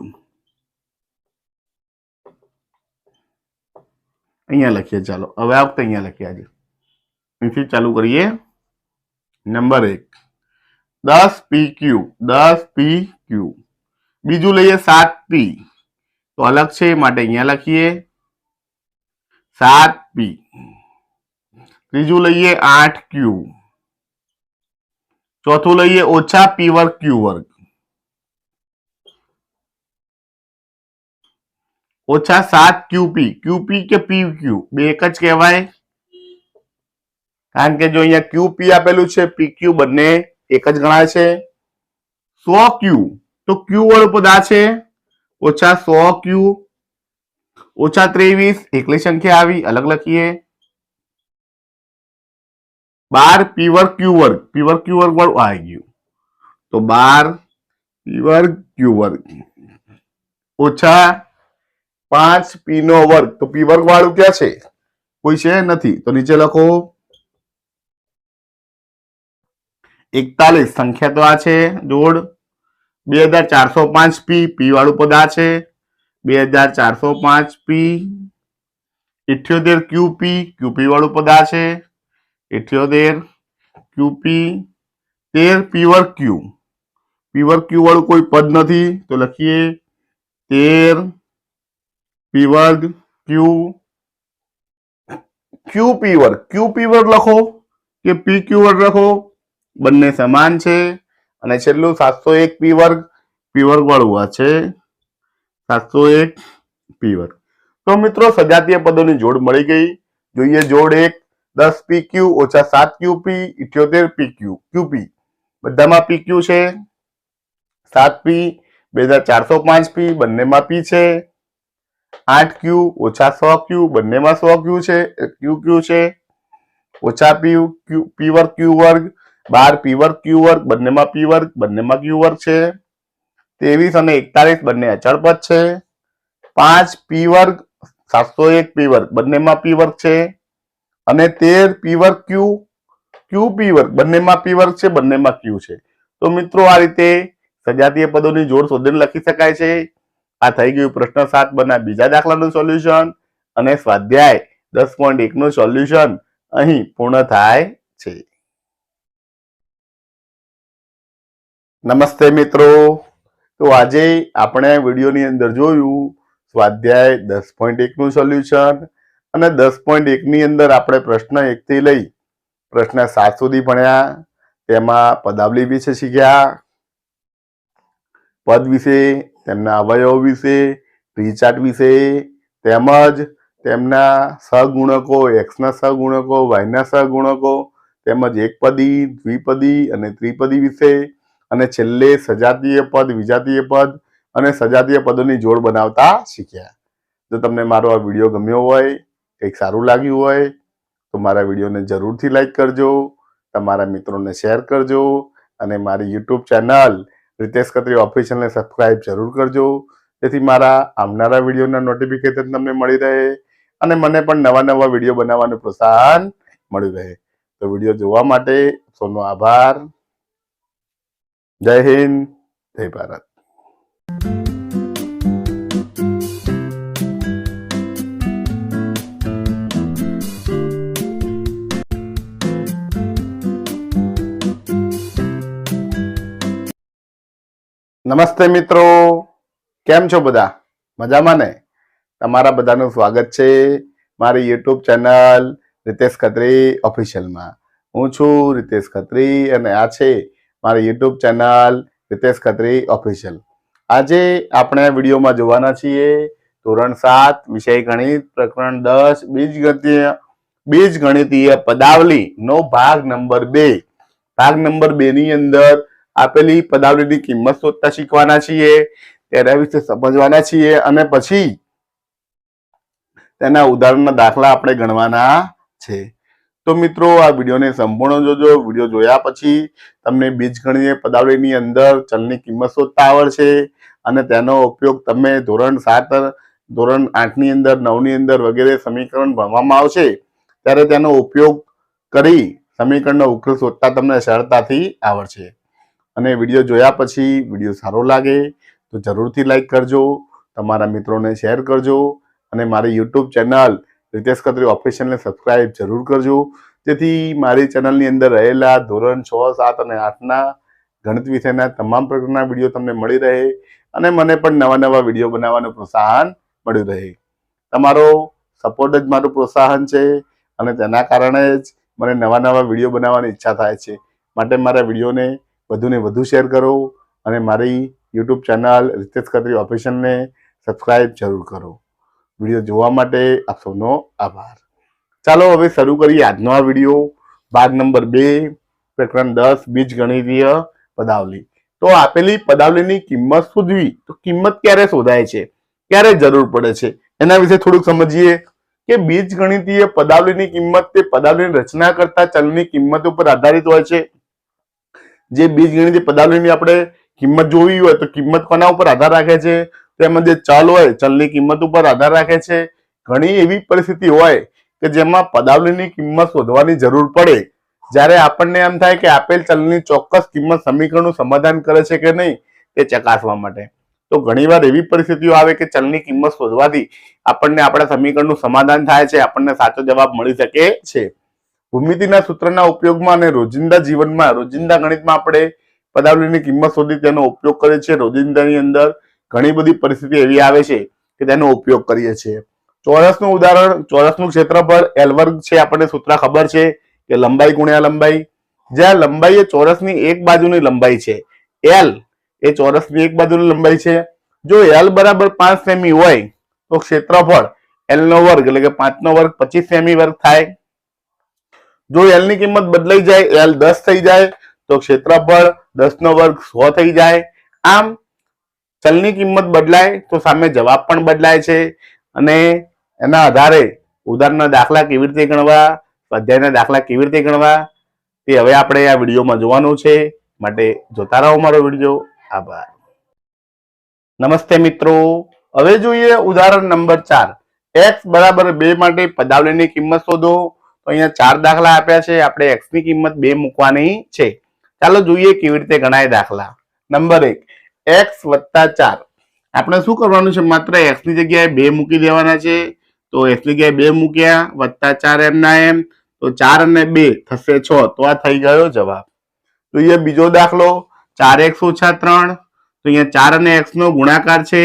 Speaker 1: અહીંયા લખીએ. ચાલો હવે આ વખતે અહીંયા લખીએ. આજે અહીંથી ચાલુ કરીએ. Number 1 10pq 10pq. બીજું લઈએ 7p તો અલગ છે માટે અહીંયા લખીએ 7p. ત્રીજું લઈએ 8q. ચોથું લઈએ -p વર્ગ q વર્ગ -7qp. qp કે pq બે એક જ કહેવાય કારણ કે જો અહીંયા qp આપેલું છે pq બંને એક જ ગણાય છે. 100q તો q વાળું પદ આ છે -100q. -23 એકલી સંખ્યા આવી, અલગ લખીએ. 12p વર્ગ q વર્ગ. p વર્ગ q વર્ગ વાળું આવી ગયું તો 12p વર્ગ q વર્ગ -5p નો વર્ગ. તો p વર્ગ વાળું ક્યાં છે? કોઈ છે નથી તો નીચે લખો 41. સંખ્યા તો આ છે જોડ 2405p. p વાળું પદ આ છે 2405p. 78 qp. qp વાળું પદ આ છે 78 qp. 13 p વર્ગ q. p વર્ગ q વાળું કોઈ પદ નથી તો લખીએ 13 p વર્ગ q. qp વર્ગ. qp વર્ગ લખો કે pq વર્ગ લખો બંને સમાન છે. અને છેલ્લું 701p વર્ગ. પી વર્ગ વાળું આ છે 701 પી વર્ગ। તો મિત્રો સજાતીય પદોની જોડ મળી ગઈ। જોઈએ જોડ 1 10 PQ ઓછા 7 QP 78 PQ QP બધામાં PQ છે। 7P 2405P બંનેમાં P છે। 8Q ઓછા 100Q બંનેમાં 100Q છે QQ છે। ઓછા P વર્ગ Q વર્ગ 12 P વર્ગ Q વર્ગ બંનેમાં P વર્ગ બંનેમાં Q વર્ગ છે। 23 અને 41 બંને અચળ પદ છે। 5 P વર્ગ 701 P વર્ગ બંનેમાં P વર્ગ છે। અને 13 P વર્ગ Q P વર્ગ બંનેમાં P વર્ગ છે બંનેમાં Q છે। તો મિત્રો આ રીતે સજાતીય પદોની જોડ શોધીને લખી શકાય છે। આ થઈ ગયું પ્રશ્ન 7 બના બીજા દાખલાનું સોલ્યુશન અને સ્વાધ્યાય 10.1 નું સોલ્યુશન અહીં પૂર્ણ થાય છે। નમસ્તે મિત્રો, તો આજે આપણે વિડીયોની અંદર જોયું સ્વાધ્યાય 10.1 નું સોલ્યુશન અને 10.1 ની અંદર આપણે પ્રશ્ન 1 થી લઈ પ્રશ્ન 7 સુધી ભણ્યા। તેમાં પદાવલી વિશે શીખ્યા, પદ વિશે, તેમના અવયવ વિશે, ટ્રી ચાર્ટ વિશે, તેમજ તેમના સહગુણકો, એક્સ ના સહગુણકો, વાય ના સહગુણકો, તેમજ એકપદી, દ્વિપદી અને ત્રિપદી વિશે, અને છેલ્લે સજાતીય પદ, વિજાતીય પદ અને સજાતીય પદોની જોડ બનાવતા શીખ્યા। જો તમને મારો આ વિડીયો ગમ્યો હોય, કંઈક સારું લાગ્યું હોય તો મારા વિડીયોને જરૂરથી લાઈક કરજો, તમારા મિત્રોને શેર કરજો અને મારી યુટ્યુબ ચેનલ રિતેશ ખત્રી ઓફિશિયલને સબસ્ક્રાઇબ જરૂર કરજો, જેથી મારા આવનારા વિડીયોના નોટિફિકેશન તમને મળી રહે અને મને પણ નવા વિડીયો બનાવવાનું પ્રોત્સાહન મળી રહે। તો વિડીયો જોવા માટે સૌનો આભાર। જય હિન્દ, જય ભારત। નમસ્તે મિત્રો, કેમ છો બધા? મજામાં ને? તમારા બધાનું સ્વાગત છે મારી યુટ્યુબ ચેનલ રિતેશ ખત્રી ઓફિશિયલમાં। હું છું રિતેશ ખત્રી અને આ છે મારી YouTube channel Ritesh Khatri official. આજે આપણે વિડીયોમાં જોવાના છીએ ધોરણ 7 વિષય ગણિત પ્રકરણ 10 બીજગણિતીય પદાવલી નો ભાગ નંબર 2। ભાગ નંબર 2 ની અંદર આપેલી પદાવલીની કિંમત શોધતા શીખવાના છીએ, તેના વિશે સમજવાના છીએ અને પછી તેના ઉદાહરણના દાખલા આપણે ગણવાના છે। તો મિત્રો આ વિડીયોને સંપૂર્ણ જોજો। વિડીયો જોયા પછી તમને બીજગણિતીય પદાવલીની અંદર ચલની કિંમત શોધતા આવડશે અને તેનો ઉપયોગ તમે ધોરણ 7 ધોરણ 8 ની અંદર 9 ની અંદર વગેરે સમીકરણ ભણવામાં આવશે ત્યારે તેનો ઉપયોગ કરી સમીકરણનો ઉકેલ શોધતા તમને સરળતાથી આવડશે। અને વિડીયો જોયા પછી વિડીયો સારો લાગે તો જરૂરથી લાઈક કરજો, તમારા મિત્રોને શેર કરજો અને મારી યુટ્યુબ ચેનલ રિતેશ ખત્રી ઓફિશિયલને સબસ્ક્રાઇબ જરૂર કરજો, જેથી મારી ચેનલની અંદર રહેલા ધોરણ 6, 7 અને 8ના ગણિત વિષયના તમામ પ્રકારના વિડીયો તમને મળી રહે અને મને પણ નવા વિડીયો બનાવવાનું પ્રોત્સાહન મળ્યું રહે। તમારો સપોર્ટ જ મારું પ્રોત્સાહન છે અને તેના કારણે જ મને નવા વિડીયો બનાવવાની ઈચ્છા થાય છે। માટે મારા વિડીયોને વધુને વધુ શેર કરો અને મારી યુટ્યુબ ચેનલ રિતેશ ખત્રી ઓફિશિયલને સબસ્ક્રાઇબ જરૂર કરો। વિડીયો જોવા માટે આપ સૌનો આભાર। ચાલો હવે શરૂ કરીએ આજનો આ વિડીયો। ભાગ નંબર 2 પ્રકરણ 10 બીજગણિતીય પદાવલી। તો આપેલી પદાવલીની કિંમત શોધવી, તો કિંમત ક્યારે શોધાય છે, ક્યારે જરૂર પડે છે, એના વિશે થોડુંક સમજીએ કે બીજગણિતીય પદાવલીની કિંમત તે પદાવલીની રચના કરતા ચલની કિંમત ઉપર આધારિત હોય છે। જે બીજગણિતીય પદાવલીની આપણે કિંમત જોવી હોય તો કિંમત કોના ઉપર આધાર રાખે છે? તેમાં જે ચલ હોય ચલની કિંમત ઉપર આધાર રાખે છે। ઘણી એવી પરિસ્થિતિ હોય કે જેમાં પદાવલીની કિંમત શોધવાની જરૂર પડે, જ્યારે આપણને એમ થાય કે આપેલ ચલની ચોક્કસ કિંમત સમીકરણનું સમાધાન કરે છે કે નહીં તે ચકાસવા માટે। તો ઘણીવાર એવી પરિસ્થિતિઓ આવે કે ચલની કિંમત શોધવાથી આપણને આપણા સમીકરણનું સમાધાન થાય છે, આપણને સાચો જવાબ મળી શકે છે। ભૂમિતિના સૂત્રના ઉપયોગમાં અને રોજિંદા જીવનમાં, રોજિંદા ગણિતમાં આપણે પદાવલીની કિંમત શોધી તેનો ઉપયોગ કરીએ છીએ। રોજિંદાની અંદર ઘણી બધી પરિસ્થિતિ એવી આવે છે કે તેનો ઉપયોગ કરીએ છીએ। ચોરસનું ઉદાહરણ, ચોરસનું ક્ષેત્રફળ L વર્ગ છે, આપણને સૂત્ર ખબર છે કે લંબાઈ ગુણ્યા લંબાઈ, જ્યાં લંબાઈ એ ચોરસની એક બાજુની લંબાઈ છે, L એ ચોરસની એક બાજુની લંબાઈ છે. જો L બરાબર 5 સેમી હોય તો ક્ષેત્રફળ L નો વર્ગ એટલે કે 5 નો વર્ગ 25 સેમી વર્ગ થાય. જો L ની કિંમત બદલાઈ જાય, L 10 થઈ જાય તો ક્ષેત્રફળ 10 નો વર્ગ 100 થઈ જાય. આમ ચલની કિંમત બદલાય તો સામે જવાબ પણ બદલાય છે. અને એના આધારે ઉદાહરણના દાખલા કેવી રીતે ગણવા, સ્વાધ્યાયના દાખલા કેવી રીતે ગણવા તે હવે આપણે આ વિડીયોમાં જોવાનું છે. માટે જોતા રહો મારો વિડીયો. આભાર. નમસ્તે મિત્રો, હવે જોઈએ ઉદાહરણ નંબર 4. x બરાબર 2 માટે પદાવલીની કિંમત શોધો. તો અહીંયા 4 દાખલા આપ્યા છે. આપણે x ની કિંમત 2 મૂકવાની છે. ચાલો જોઈએ કેવી રીતે ગણાય દાખલા. Number 1, x + 4. આપણે શું કરવાનું છે? માત્ર x ની જગ્યાએ 2 મૂકી દેવાના છે. તો x ની જગ્યાએ 2 મૂક્યા, +4 એમના એમ, તો 4 અને 2 થશે 6. તો આ થઈ ગયો જવાબ. જોઈએ બીજો દાખલો, 4x - 3. તો અહીંયા 4 અને x નો ગુણાકાર છે.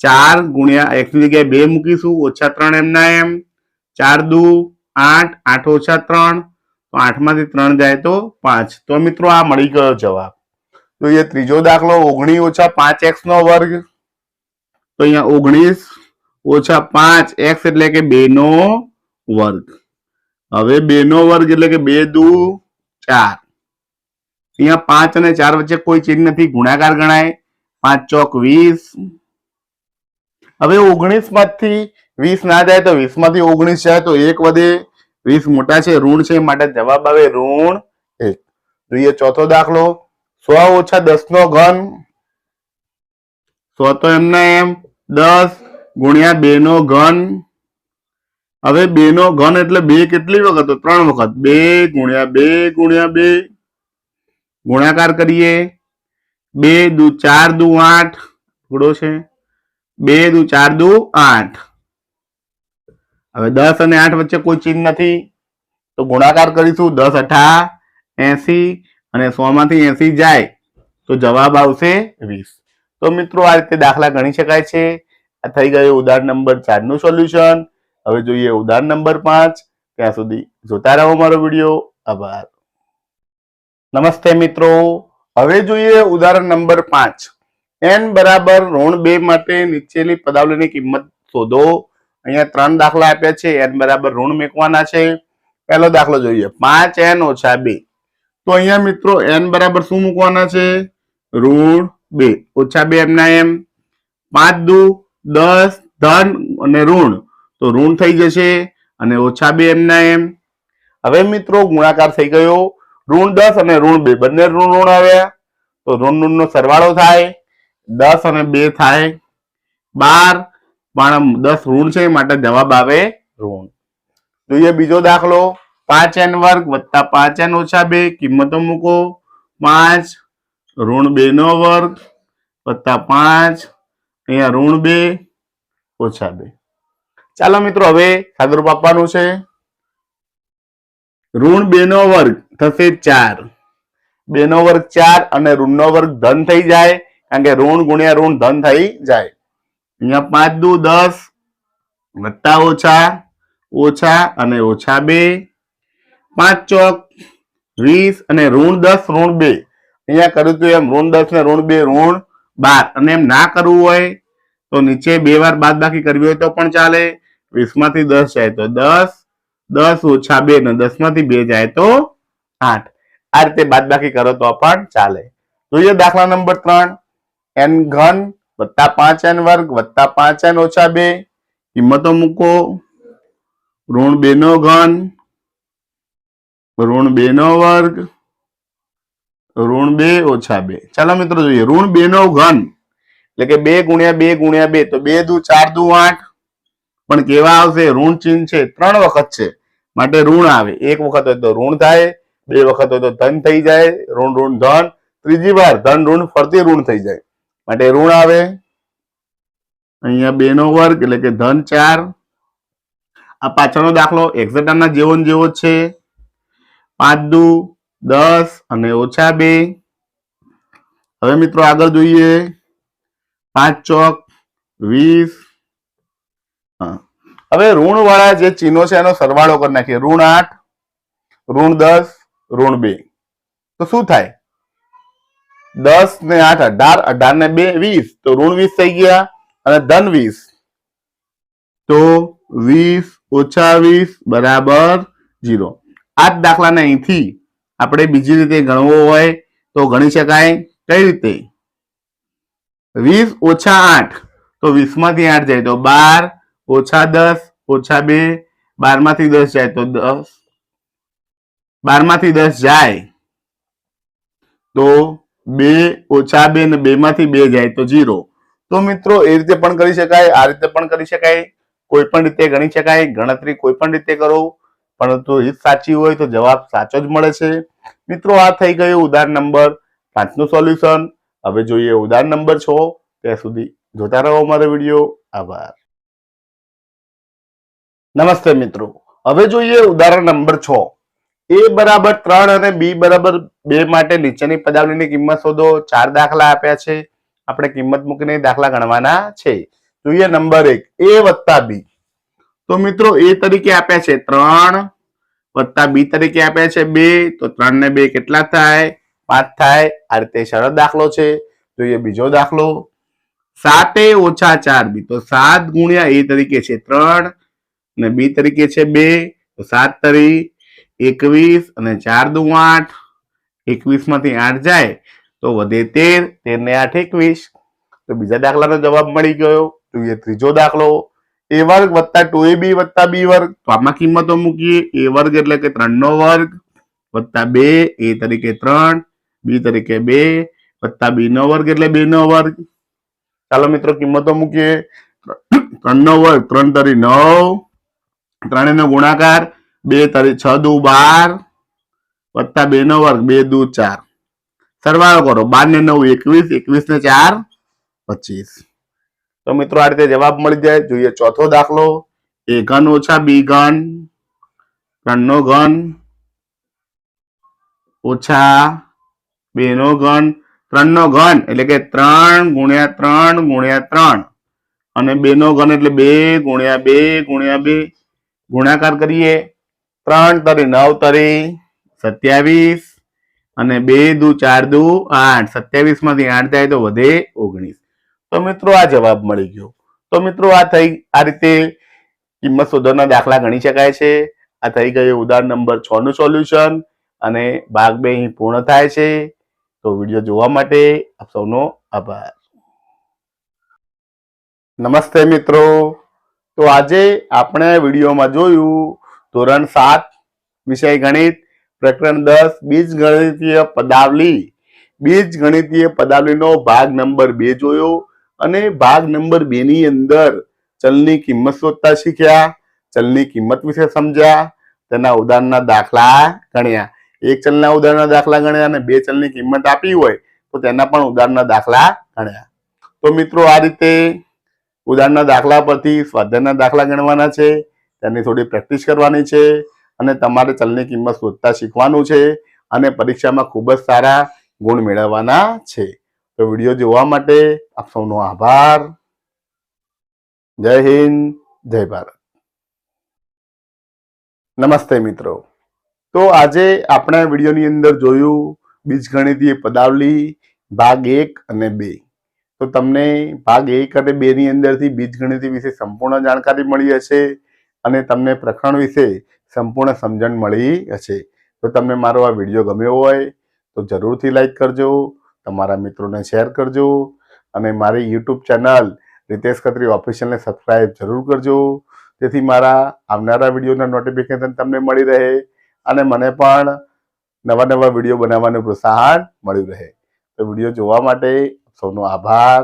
Speaker 1: 4 ગુણ્યા x ની જગ્યાએ 2 મૂકીશું, -3 એમના એમ, 4 દુ 8, 8 - 3, તો 8 માંથી 3 જાય તો 5. તો મિત્રો આ મળી ગયો જવાબ. જોઈએ ત્રીજો દાખલો, 19 - 5x નો વર્ગ. તો અહીંયા 19 - 5x એટલે કે 2 નો વર્ગ. હવે 2 નો વર્ગ એટલે કે 2 દુ 4. અહીંયા 5 અને 4 વચ્ચે કોઈ ચિહ્ન નથી, ગુણાકાર ગણાય. 5 ચોક 20. હવે 19 માંથી 20 ના જાય તો 20 માંથી 19 જાય તો 1 વધે. 20 મોટા છે, ઋણ છે, માટે જવાબ આવે ઋણ 1. જોઈએ ચોથો દાખલો, 100 - 10 નો ઘન. 100 તો એમના એમ, 10 ગુણ્યા 2 નો ઘન. હવે 2 નો ઘન એટલે 2 કેટલી વખત? તો 3 વખત. 2 ગુણ્યા 2 ગુણ્યા 2, ગુણાકાર કરીએ. 2 દુ 4 દુ 8, થોડો છે. 2 દુ 4 દુ 8. હવે 10 અને 8 વચ્ચે કોઈ ચિહ્ન નથી, તો ગુણાકાર કરીશું. 10 × 8 = 80 અને 100 માંથી 80 જાય તો જવાબ આવશે 20. તો મિત્રો આ રીતે દાખલા ગણી શકાય છે. આ થઈ ગયું ઉદાહરણ નંબર 4 નું સોલ્યુશન. હવે જોઈએ ઉદાહરણ નંબર 5. ત્યાં સુધી જોતા રહો મારો વિડીયો. આભાર. નમસ્તે મિત્રો, હવે જોઈએ ઉદાહરણ નંબર 5. n બરાબર -2 માટે નીચેની પદાવલીની કિંમત શોધો. અહીંયા 3 દાખલા આપ્યા છે. n બરાબર ઋણ મૂકવાના છે. પહેલો દાખલો જોઈએ, 5n - 2. તો અહીંયા મિત્રો n બરાબર શું મૂકવાના છે? ઋણ 2. -2 એમના એમ. 5 દુ 10, ધન અને ઋણ, તો ઋણ થઈ જશે, અને -2 એમના એમ. હવે મિત્રો ગુણાકાર થઈ ગયો. ઋણ 10 અને ઋણ 2 બંને ઋણ આવ્યા, તો ઋણ નો સરવાળો થાય. 10 અને 2 થાય 12, પણ 10 ઋણ છે માટે જવાબ આવે ઋણ. જોઈએ બીજો દાખલો, 5n² + 5n - 2. કિંમતો મૂકો. 5 ઋણ 2 નો વર્ગ +5, અહીંયા ઋણ 2 - 2. ચાલો મિત્રો હવે સાદુરૂપ આપવાનું છે. ઋણ 2 નો વર્ગ થશે 4. 2 નો વર્ગ 4 અને ઋણ નો વર્ગ ધન થઈ જાય, કારણ કે ઋણ ગુણ્યા ઋણ ધન થઈ જાય. અહીંયા 5 દુ 10 વત્તા ઓછા અને -2. 5 ચોક 20 અને ઋણ 10 ઋણ 2. અહીંયા કર્યું હતું એમ ઋણ 10 ને ઋણ 2 ઋણ 12. અને એમ ના કરવું હોય તો નીચે 2 વાર બાદબાકી કરવી હોય તો પણ ચાલે. 20 માંથી 10 જાય તો 10, 10 - 2 ને 10 માંથી 2 જાય તો 8. આ રીતે બાદબાકી કરો તો પણ ચાલે. જોઈએ દાખલા નંબર 3. n³ + 5n² + 5n - 2. કિંમતો મૂકો. ઋણ 2 નો ઘન, ઋણ 2 નો વર્ગ, ઋણ 2 - 2. ચાલો મિત્રો જોઈએ ઋણ 2 નો ઘન એટલે કે 2 ગુણ્યા 2 ગુણ્યા 2, તો 2 દુ 4 દુ 8. પણ કેવા આવશે? ઋણ ચિહ્ન છે, 3 વખત છે માટે ઋણ આવે. 1 વખત હોય તો ઋણ થાય, 2 વખત હોય તો ધન થઈ જાય, ઋણ ઋણ ધન, ત્રીજી વાર ધન ઋણ ફરતી ઋણ થઈ જાય માટે ઋણ આવે. અહીંયા 2 નો વર્ગ એટલે કે ધન 4. આ પાછળનો દાખલો એક્ઝેક્ટ આના જેવો ને જેવો છે. 5 દુ 10 અને -2. હવે મિત્રો આગળ જોઈએ. 5 ચોક 20. હવે ઋણ વાળા જે ચિહ્નો છે એનો સરવાળો કરી નાખીએ. ઋણ 8, ઋણ 10, ઋણ 2. તો શું થાય? 10 ને 8 18, 18 ને 2 20, તો ઋણ 20 થઈ ગયા અને ધન 20, તો 20 ઓછા 20 બરાબર 0. આ જ દાખલાને અહીંથી આપણે બીજી રીતે ગણવો હોય તો ગણી શકાય. કઈ રીતે? 20 ઓછા 8, તો 20 માંથી 8 જાય તો 12 ઓછા 10 ઓછા 2, 12 માંથી 10 જાય તો 10, 12 માંથી 10 જાય તો 2 ઓછા 2 ને 2 માંથી 2 જાય તો 0. તો મિત્રો એ રીતે પણ કરી શકાય, આ રીતે પણ કરી શકાય, કોઈ પણ રીતે ગણી શકાય. ગણતરી કોઈ પણ રીતે કરો, પરંતુ રીત સાચી હોય તો જવાબ સાચો જ મળે છે. મિત્રો આ થઈ ગયું ઉદાહરણ નંબર 5 નું સોલ્યુશન. હવે જોઈએ ઉદાહરણ નંબર 6. ત્યાં સુધી જોતા રહો અમારો વિડીયો. આભાર. નમસ્તે મિત્રો, હવે જોઈએ ઉદાહરણ નંબર 6. a બરાબર 3 અને b બરાબર 2 માટે નીચેની પદાવલીની કિંમત શોધો. 4 દાખલા આપ્યા છે, આપણે કિંમત મૂકીને દાખલા ગણવાના છે. જોઈએ નંબર 1, a વત્તા b. તો મિત્રો a તરીકે આપ્યા છે 3 વત્તા b તરીકે આપ્યા છે 2, તો 3 ને 2 કેટલા થાય? 5 થાય. આ રીતે સરળ દાખલો છે. જોઈએ બીજો દાખલો. 7a ઓછા 4b. તો 7 ગુણ્યા a તરીકે છે 3 અને b તરીકે છે 2, તો 7 તરી 21 અને 4 દુ 8, 21 માંથી 8 જાય તો વધે 13, 13 ને 8 21. તો બીજા દાખલાનો જવાબ મળી ગયો. જોઈએ ત્રીજો દાખલો. a વર્ગ વત્તા 2ab વત્તા b વર્ગ. તો આમાં કિંમતો મૂકીએ. a વર્ગ એટલે કે 3 નો વર્ગ વત્તા 2, a તરીકે 3, b તરીકે 2 વત્તા b નો વર્ગ એટલે 2 નો વર્ગ. ચાલો મિત્રો કિંમતો મૂકીએ. 3 નો વર્ગ 3 તરી 9, 3 નો ગુણાકાર 2 તરી 6 દુ 12 વત્તા 2 નો વર્ગ 2 દુ 4. સરવાળો કરો. 12 ને 9 21, 21 ને 4 25. તો મિત્રો આ રીતે જવાબ મળી જાય. જોઈએ ચોથો દાખલો. a ઘન ઓછા b ઘન, 3 નો ઘન ઓછા 2 નો ઘન. 3 નો ઘન એટલે કે 3 ગુણ્યા 3 ગુણ્યા 3 અને 2 નો ઘન એટલે 2 ગુણ્યા 2 ગુણ્યા 2. ગુણાકાર કરીએ. 3 તરી 9 તરી 27 અને 2 દુ 4 દુ 8, 27 માંથી 8 જાય તો વધે 19. તો મિત્રો આ જવાબ મળી ગયો. તો મિત્રો આ રીતે કિંમત શોધવાના દાખલા ગણી શકાય છે. આ થઈ ગયું ઉદાહરણ નંબર 6 નું સોલ્યુશન અને ભાગ 2 અહીં પૂર્ણ થાય છે. તો વિડીયો જોવા માટે આપ સૌનો આભાર. નમસ્તે મિત્રો, તો આજે આપણે વિડીયોમાં જોયું ધોરણ 7 વિષય ગણિત પ્રકરણ 10 બીજગણિતીય પદાવલી. બીજગણિતીય પદાવલીનો ભાગ નંબર 2 જોયો અને ભાગ નંબર 2 ની અંદર ચલની કિંમત શોધતા શીખ્યા, ચલની કિંમત વિશે સમજ્યા, તેના ઉદાહરણના દાખલા ગણ્યા. એક ચલના ઉદાહરણના દાખલા ગણ્યા અને 2 ચલની કિંમત આપી હોય તો તેના પણ ઉદાહરણના દાખલા ગણ્યા. તો મિત્રો આ રીતે ઉદાહરણના દાખલા પરથી સ્વાધ્યાયના દાખલા ગણવાના છે, તેની થોડી પ્રેક્ટિસ કરવાની છે અને તમારે ચલની કિંમત શોધતા શીખવાનું છે અને પરીક્ષામાં ખૂબ જ સારા ગુણ મેળવવાના છે. તો વિડીયો જોવા માટે આપ સૌનો આભાર. જય હિન્દ, જય ભારત. નમસ્તે મિત્રો, તો આજે આપણે વિડીયોની અંદર જોયું બીજગણિતીય પદાવલી ભાગ 1 અને 2. તો તમને ભાગ 1 અને 2 ની અંદરથી બીજગણિત વિશે સંપૂર્ણ જાણકારી મળી હશે અને તમને પ્રકરણ વિશે સંપૂર્ણ સમજણ મળી હશે. તો તમને મારો આ વિડીયો ગમ્યો હોય તો જરૂરથી લાઈક કરજો, તમારા મિત્રોને શેર કરજો અને મારી યુટ્યુબ ચેનલ રીતેશ ખત્રી ઓફિશિયલને સબસ્ક્રાઇબ જરૂર કરજો, જેથી મારા આવનારા વિડીયોના નોટિફિકેશન તમને મળી રહે અને મને પણ નવા નવા વિડીયો બનાવવાનું પ્રોત્સાહન મળ્યું રહે. તો વિડીયો જોવા માટે સૌનો આભાર.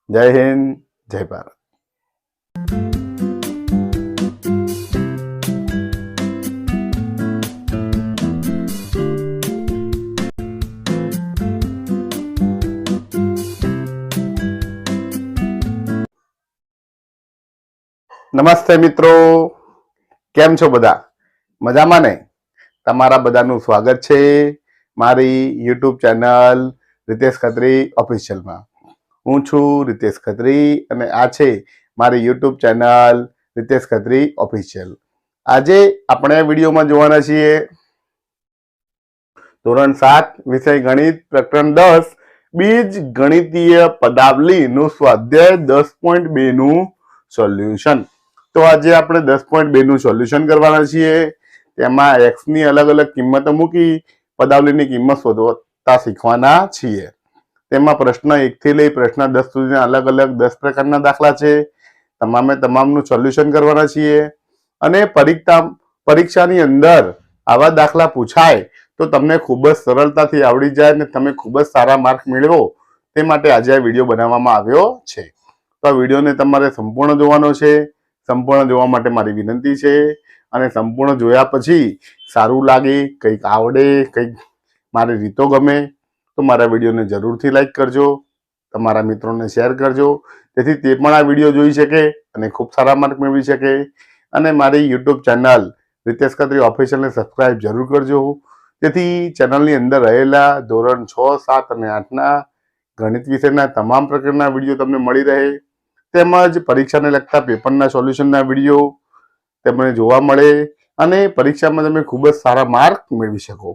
Speaker 1: જય હિન્દ, જય ભારત. નમસ્તે મિત્રો, કેમ છો બધા? મજામાં ને? તમારા બધાનું સ્વાગત છે મારી યુટ્યુબ ચેનલ રીતેશ ખત્રી ઓફિશિયલમાં. હું છું રીતેશ ખત્રી અને આ છે મારી YouTube channel Ritesh Khatri official. આજે આપણે વિડીયોમાં જોવાના છીએ ધોરણ 7 વિષય ગણિત પ્રકરણ 10 બીજ ગણિતીય પદાવલીનું સ્વાધ્યાય 10.2 નું સોલ્યુશન. તો આજે આપણે 10.2 નું સોલ્યુશન કરવાના છીએ. તેમાં x ની અલગ અલગ કિંમતો મૂકી પદાવલીની કિંમત શોધતા શીખવાના છીએ. તેમાં પ્રશ્ન 1 થી લઈ પ્રશ્ન 10 સુધીના અલગ અલગ 10 પ્રકારના દાખલા છે. તમામે તમામનું સોલ્યુશન કરવાના છીએ. અને પરીક્ષાની અંદર આવા દાખલા પૂછાય તો તમને ખૂબ જ સરળતાથી આવડી જાય અને તમે ખૂબ જ સારા માર્ક મેળવો તે માટે આજે આ વિડીયો બનાવવામાં આવ્યો છે. તો આ વિડીયોને તમારે સંપૂર્ણ જોવાનો છે. સંપૂર્ણ જોવા માટે મારી વિનંતી છે. અને સંપૂર્ણ જોયા પછી સારું લાગે, કંઈક આવડે, કંઈક મારી રીતો ગમે તો મારા વિડીયોને જરૂરથી લાઈક કરજો, તમારા મિત્રોને શેર કરજો, જેથી તે પણ આ વિડીયો જોઈ શકે અને ખૂબ સારા માર્ક મેળવી શકે. અને મારી યુટ્યુબ ચેનલ રીતેશ ખત્રી ઓફિશિયલને સબસ્ક્રાઇબ જરૂર કરજો, જેથી ચેનલની અંદર રહેલા ધોરણ 6, 7 અને 8ના ગણિત વિષયના તમામ પ્રકારના વિડીયો તમને મળી રહે, તેમજ પરીક્ષાને લગતા પેપરના સોલ્યુશનના વિડીયો તમને જોવા મળે અને પરીક્ષામાં તમે ખૂબ જ સારા માર્ક મેળવી શકો.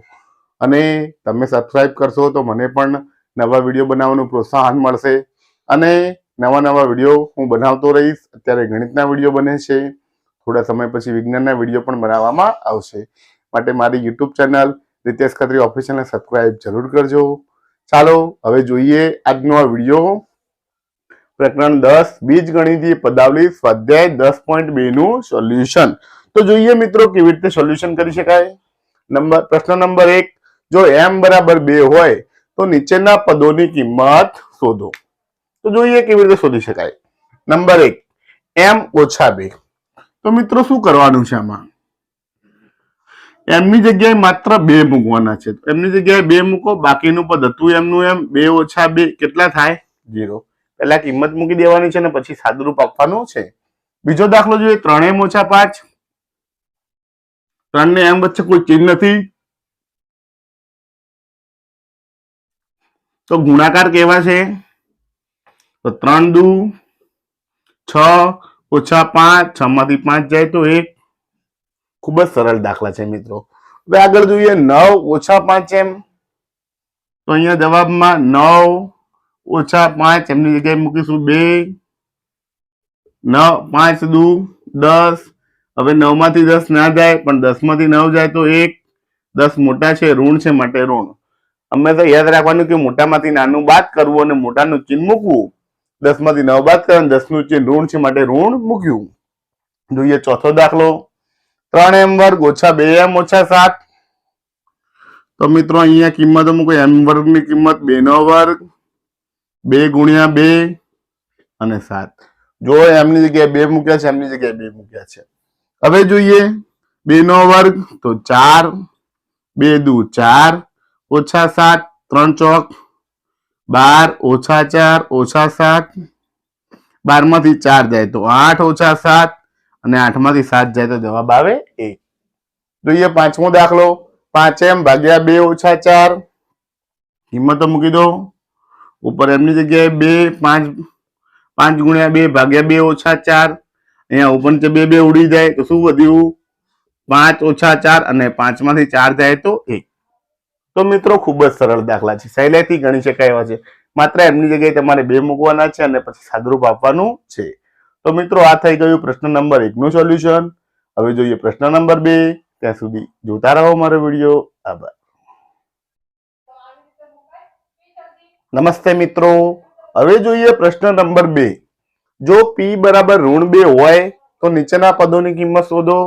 Speaker 1: અને તમે સબસ્ક્રાઇબ કરશો તો મને પણ નવા વિડીયો બનાવવાનું પ્રોત્સાહન મળશે અને નવા વિડીયો હું બનાવતો રહીશ. અત્યારે ગણિતના વિડીયો બને છે, થોડા સમય પછી વિજ્ઞાનના વિડીયો પણ બનાવવામાં આવશે. માટે મારી યુટ્યુબ ચેનલ રીતેશ ખત્રી ઓફિશિયલને સબસ્ક્રાઇબ જરૂર કરજો. ચાલો હવે જોઈએ આજનો આ વિડીયો. પ્રકરણ 10 બીજ ગણિતીય પદાવલી સ્વાધ્યાય 10.2 નું સોલ્યુશન. તો જોઈએ મિત્રો કેવી રીતે સોલ્યુશન કરી શકાય. પ્રશ્ન નંબર 1, જો m બરાબર 2 હોય તો નીચેના પદોની કિંમત શોધો. તો જોઈએ કેવી રીતે શોધી શકાય. નંબર 1, m ઓછા 2. તો મિત્રો શું કરવાનું છે આમાં? m ની જગ્યાએ માત્ર 2 મૂકવાના છે. m ની જગ્યાએ 2 મૂકો, બાકીનું પદ હતું m નું m, 2 ઓછા 2 કેટલા થાય? 0. પહેલા કિંમત મૂકી દેવાની છે અને પછી સાદુરૂપ આપવાનું છે. બીજો દાખલો જોઈએ, 3m ઓછા 5. 3 ને m વચ્ચે કોઈ ચિહ્ન નથી તો ગુણાકાર કેવા છે? તો 3 દુ 6 ઓછા 5, 6 માંથી 5 જાય તો 1. ખૂબ જ સરળ દાખલા છે મિત્રો. હવે આગળ જોઈએ 9 ઓછા 5m. તો અહીંયા જવાબમાં 9 ઓછા 5 એમની જગ્યાએ મૂકીશું 2. 5 દુ 10. હવે 9 માંથી 10 ના જાય પણ 10 માંથી 9 જાય તો 1. 10 મોટા છે, ઋણ છે, માટે ઋણ. હંમેશા યાદ રાખવાનું કે મોટામાંથી નાનું બાદ કરવું અને મોટાનું ચિહ્ન મૂકવું. 10 માંથી 9 બાદ કરવાનું, 10 નું ચિહ્ન ઋણ છે માટે ઋણ મૂક્યું. જોઈએ ચોથો દાખલો, 3m વર્ગ ઓછા 2m ઓછા 7. તો મિત્રો અહીંયા કિંમતો મૂકો. m વર્ગની કિંમત 2 નો વર્ગ, 2 ગુણ્યા 2 અને 7. જો m ની જગ્યાએ 2 મૂક્યા છે, m ની જગ્યાએ 2 મૂક્યા છે. હવે જોઈએ 2 નો વર્ગ તો 4, 2 દુ 4 ઓછા 7, 3 ચોક 12 ઓછા 4 ઓછા 7. 12 માંથી 4 જાય તો 8 ઓછા 7 અને 8 માંથી 7 જાય તો જવાબ આવે 1. જોઈએ પાંચમો દાખલો, 5m ભાગ્યા 2 ઓછા 4. કિંમતો મૂકી દો. ઉપર m ની જગ્યાએ 2, 5 ગુણ્યા 2 ભાગ્યા 2 ઓછા 4. અહીંયા ઉપર 2 ઉડી જાય તો શું વધ્યું? 5 ઓછા 4 અને 5 માંથી 4 જાય તો 1. તો મિત્રો ખૂબ જ સરળ દાખલા છે, સહેલાઈથી ગણી શકાય એવા છે. માત્ર એમની જગ્યાએ તમારે 2 મૂકવાના છે અને પછી સાદુરૂપ આપવાનું છે. તો મિત્રો આ થઈ ગયું પ્રશ્ન નંબર 1 નું સોલ્યુશન. હવે જોઈએ પ્રશ્ન નંબર 2. ત્યાં સુધી જોતા રહો મારો વિડીયો. આભાર. નમસ્તે મિત્રો. હવે જોઈએ પ્રશ્ન નંબર 2. જો p બરાબર -2 હોય તો નીચેના પદોની કિંમત શોધો.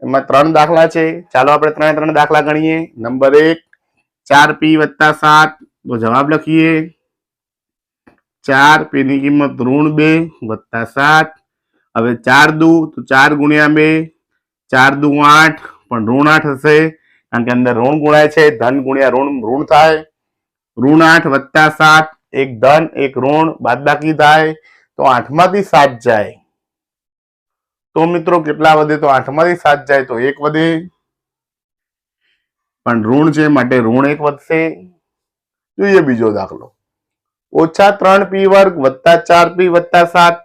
Speaker 1: એમાં 3 દાખલા છે. ચાલો આપણે 3 દાખલા ગણીએ. Number 1, 4p + 7. તો જવાબ લખીએ. 4p ની કિંમત -2 + 7. હવે 4 દુ તો 4 ગુણ્યા 2, 4 દુ 8 પણ -8 હશે કારણ કે અંદર ઋણ ગુણાય છે. ધન ગુણ્યા ઋણ થાય. -8 + 7, એક ધન એક ઋણ બાદબાકી થાય તો 8 માંથી 7 જાય તો મિત્રો કેટલા વધે? તો 8 માંથી 7 જાય તો 1 વધે, પણ ઋણ છે માટે ઋણ 1 વધશે. જોઈએ બીજો દાખલો, -3p² + 4p + 7.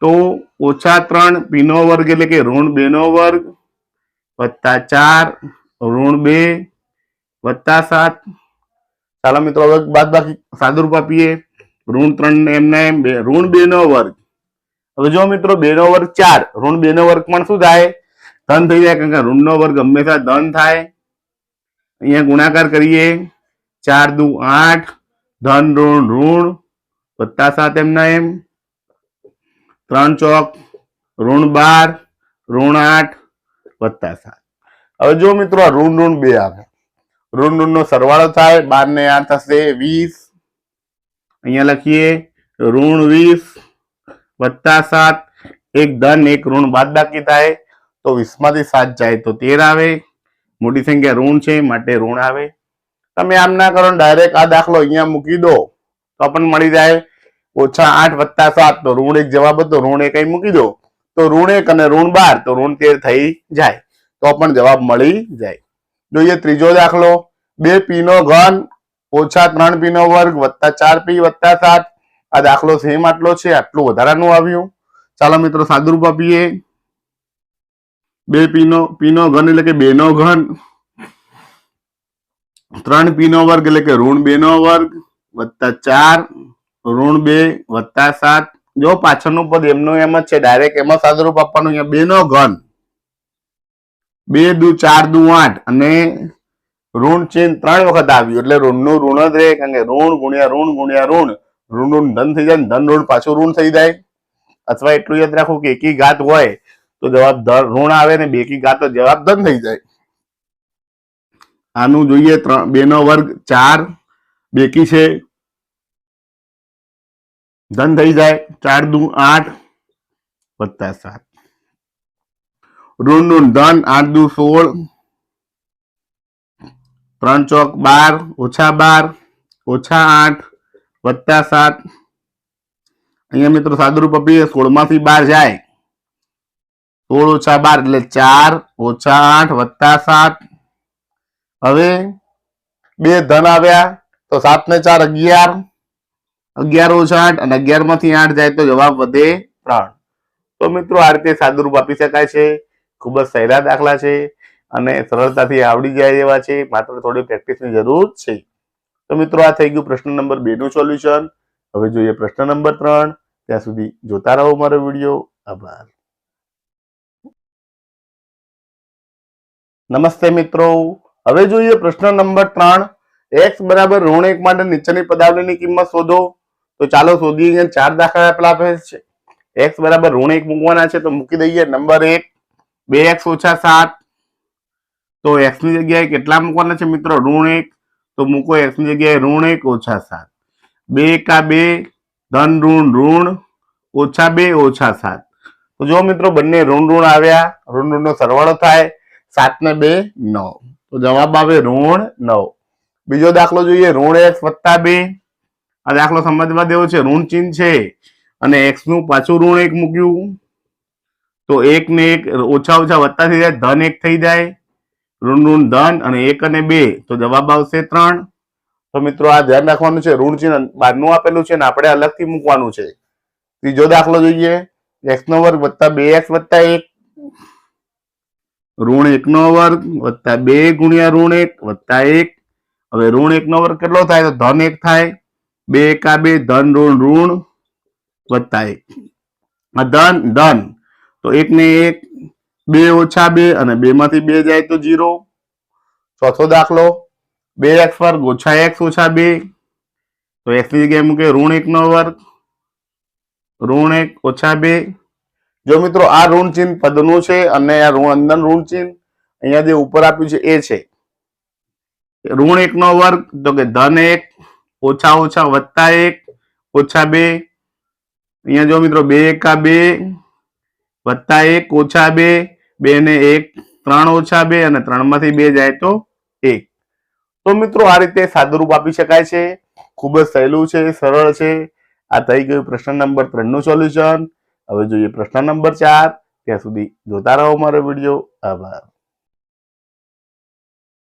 Speaker 1: તો -3p નો વર્ગ એટલે કે -2 નો વર્ગ + 4 ઋણ 2 +7. ચાલો મિત્રો હવે બાદ બાકી સાદુરૂપ આપીએ. -3 ને એમને એમ -2 નો વર્ગ. હવે જો મિત્રો 2 નો વર્ગ 4, -2 નો વર્ગ પણ શું થાય? ધન થઈ જાય, કારણ કે ઋણ નો વર્ગ હંમેશા ધન થાય. અહીંયા ગુણાકાર કરીએ. 4 દુ 8, ધન ઋણ ઋણ, +7 એમના એમ. 3 ચોક -12, -8, +7. હવે જો મિત્રો આ ઋણ ઋણ 2 આવે, ઋણ ઋણ નો સરવાળો થાય. 12 ને 8 થશે 20. અહીંયા લખીએ -20 +7. એક ધન એક ઋણ બાદ બાકી થાય, તો 20 માંથી 7 જાય તો 13 આવે. મોટી સંખ્યા ઋણ છે માટે ઋણ આવે. તમે આમ ના કરો, ડાયરેક્ટ આ દાખલો અહીંયા મૂકી દો તો પણ મળી જાય. -8 +7 તો ઋણ 1 જવાબ હતો, ઋણ 1 અહીં મૂકી દો તો ઋણ 1 અને ઋણ 12 તો ઋણ 13 થઈ જાય, તો પણ જવાબ મળી જાય. જોઈએ ત્રીજો દાખલો. 2p નો ઘન -3p નો વર્ગ +4p +7. આ દાખલો સેમ આટલો છે, આટલું વધારાનું આવ્યું. ચાલો મિત્રો સાદુરૂપ આપીએ. 2p નો ઘન એટલે કે 2 નો ઘન, 3p નો વર્ગ એટલે કે -2 નો વર્ગ +4 -2 +7. જો પાછળનું પદ એમનું એમ જ છે, ડાયરેક્ટ એમાં સાદુરૂપ આપવાનું. અહીંયા 2 નો ઘન, 2 દુ 4 દુ 8 અને ઋણ ચિહ્ન 3 વખત આવ્યું એટલે ઋણનું ઋણ જ રહે, કારણ કે ઋણ ગુણ્યા ઋણ ગુણ્યા ઋણ, ઋણ ઋણ ધન થઈ જાય, ધન ઋણ પાછું ઋણ થઈ જાય. અથવા એટલું યાદ રાખવું કે એકી ઘાત હોય તો જવાબ ઋણ આવે ને બેકી ઘાત તો જવાબ ધન થઈ જાય. આનું જોઈએ 2 નો વર્ગ 4, બેકી છે ધન થઈ જાય. 4 દુ 8 +7. ઋણ ઋણ ધન 8 દુ 16, 3 ચોક 12 -12 -8 +7. અહીંયા મિત્રો સાદુરૂપ આપીએ. 16 માંથી 12 જાય, 16 - 12 એટલે 4 -8 +7. હવે 2 ધન આવ્યા તો 7 ને 4 11, 11 - 8 અને 11 માંથી 8 જાય તો જવાબ વધે 3. તો મિત્રો આ રીતે સાદુરૂપ આપી શકાય છે. ખૂબ જ સહેલા દાખલા છે અને સરળતાથી આવડી જાય એવા છે, માત્ર થોડી પ્રેક્ટિસની જરૂર છે. તો મિત્રો આ થઈ ગયું પ્રશ્ન નંબર 2 નું સોલ્યુશન. હવે જોઈએ પ્રશ્ન નંબર 3. ત્યાં સુધી જોતા રહો મારો વિડીયો. આભાર. નમસ્તે મિત્રો. હવે જોઈએ પ્રશ્ન નંબર 3. x બરાબર -1 માટે નીચેની પદાવલીની કિંમત શોધો. તો ચાલો શોધીએ. અહીંયા 4 દાખલા આપેલા છે. x બરાબર -1 મૂકવાના છે, તો મૂકી દઈએ. Number 1 2x - 7. તો x ની જગ્યાએ કેટલા મૂકવાના છે મિત્રો? -1. તો મૂકો x ની જગ્યાએ -1 - 7. 2 કા 2, ધન ઋણ ઋણ, -2 - 7. તો જો મિત્રો બંને ઋણ ઋણ આવ્યા, ઋણ ઋણ નો સરવાળો થાય. 7 ને 2 9, તો જવાબ આવે -9. બીજો દાખલો જોઈએ. -x + 2. આ દાખલો સમજવા દેવો છે. ઋણ ચિહ્ન છે અને x નું પાછું -1 મૂક્યું તો 1 ને 1 ઓછા ઓછા વત્તા થઈ જાય, ધન 1 થઈ જાય. ઋણ ઋણ ધન અને 1 અને 2 તો જવાબ આવશે 3. તો મિત્રો આ ધ્યાન રાખવાનું છે. ઋણ ચિહ્ન બહારનું આપેલું છે ને આપણે અલગથી મૂકવાનું છે. ત્રીજો દાખલો જોઈએ. x નો વર્ગ + 2x + 1. ઋણ 1 નો વર્ગ + 2 ગુણ્યા ઋણ 1 + 1. હવે ઋણ 1 નો વર્ગ કેટલો થાય? તો ધન 1 થાય. 2 કા 2, ધન ઋણ ઋણ +1. આ ધન ધન તો 1 ને 1, 2 - 2 અને 2 માંથી 2 જાય તો 0. ચોથો દાખલો. 2x વર્ગ - x - 2. તો x ની જગ્યાએ મૂકે ઋણ 1 નો વર્ગ, ઋણ 1 - 2. જો મિત્રો આ ઋણ ચિહ્ન પદનું છે અને આ અંદર ઋણ ચિહ્ન અહીંયા જે ઉપર આપ્યું છે એ છે. ઋણ 1 નો વર્ગ તો કે ધન 1 ઓછા ઓછા વત્તા 1 ઓછા 2. અહીંયા જો મિત્રો 2 કા 2 વત્તા 1 ઓછા 2, 2 ને 1 3 ઓછા 2 અને 3 માંથી 2 જાય તો 1. તો મિત્રો આ રીતે સાદુરૂપ આપી શકાય છે. ખૂબ જ સહેલું છે, સરળ છે. આ થઈ ગયું પ્રશ્ન નંબર 3 નું સોલ્યુશન. હવે જોઈએ પ્રશ્ન નંબર 4. ત્યાં સુધી જોતા રહો મારો વિડીયો. આભાર.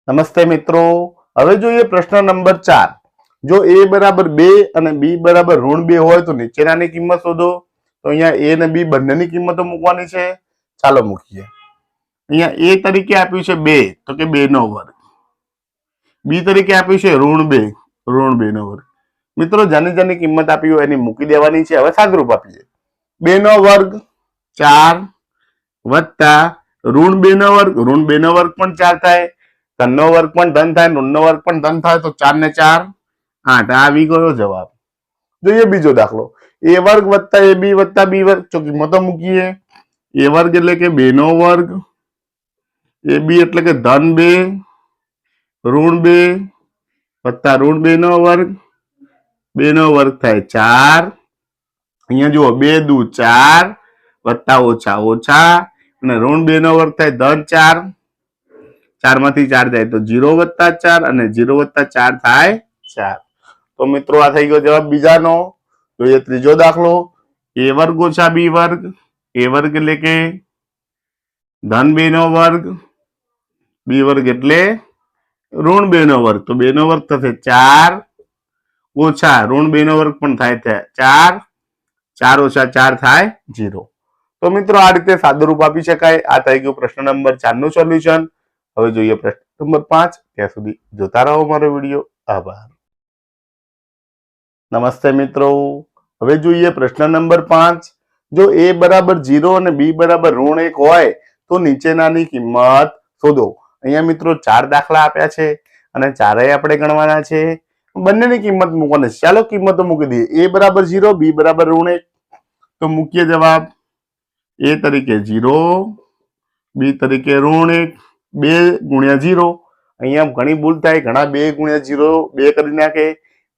Speaker 1: નમસ્તે મિત્રો. હવે જોઈએ પ્રશ્ન નંબર 4. જો a બરાબર 2 અને b બરાબર -2 હોય તો નીચેનાની કિંમત શોધો. તો અહીંયા a અને b બંનેની કિંમતો મૂકવાની છે. ચાલો મૂકીએ. અહીંયા a તરીકે આપ્યું છે 2, તો કે 2 નો વર્ગ. બી તરીકે આપ્યું છે ઋણ 2 નો વર્ગ. મિત્રો જેની જેની કિંમત આપી હોય એની મૂકી દેવાની છે. હવે સાદરૂપ આપીએ. 2 નો વર્ગ 4 વત્તા ઋણ 2 નો વર્ગ પણ 4 થાય, ધન નો વર્ગ પણ ધન થાય, ઋણ નો વર્ગ પણ ધન થાય, તો 4 ને 4 8 આવી ગયો જવાબ. જોઈએ બીજો દાખલો. a વર્ગ વત્તા ab વત્તા b વર્ગ. તો કિંમતો મૂકીએ. a વર્ગ એટલે કે 2 નો વર્ગ, ab એટલે કે ધન 2 ઋણ 2 વત્તા ઋણ 2 નો વર્ગ, 2 નો વર્ગ થાય 4. અહીંયા જુઓ 2 દુ 4 વત્તા ઓછા ઓછા અને ઋણ 2 નો વર્ગ થાય ધન 4. 4 માંથી 4 જાય તો 0 વત્તા 4 અને 0 વત્તા 4 થાય 4. તો મિત્રો આ થઈ ગયો જવાબ બીજાનો. જોઈએ ત્રીજો દાખલો. a વર્ગ ઓછા b વર્ગ. a વર્ગ એટલે કે ધન 2 નો વર્ગ, b વર્ગ એટલે ઋણ 2 નો વર્ગ. તો 2 નો વર્ગ થશે 4 ઓછા ઋણ 2 નો વર્ગ પણ થાય 4. 4 ઓછા 4 થાય 0. તો મિત્રો આ રીતે સાદુરૂપ આપી શકાય. આ થઈ ગયું પ્રશ્ન નંબર 4 નું સોલ્યુશન. હવે જોઈએ પ્રશ્ન નંબર 5. ત્યાં સુધી જોતા રહો મારો વિડીયો. આભાર. નમસ્તે મિત્રો. હવે જોઈએ પ્રશ્ન નંબર 5. જો a બરાબર 0 અને b બરાબર ઋણ 1 હોય તો નીચેનાની કિંમત શોધો. અહીંયા મિત્રો 4 દાખલા આપ્યા છે અને ચારેય આપણે ગણવાના છે. બંનેની કિંમત મૂકવાની છે. ચાલો કિંમતો મૂકી દઈએ. a બરાબર 0, b બરાબર ઋણ 1. તો મૂકીએ જવાબ. a તરીકે 0, b તરીકે ઋણ 1. 2 ગુણ્યા 0. અહીંયા ઘણી ભૂલ થાય, ઘણા 2 ગુણ્યા 0 2 કરી નાખે,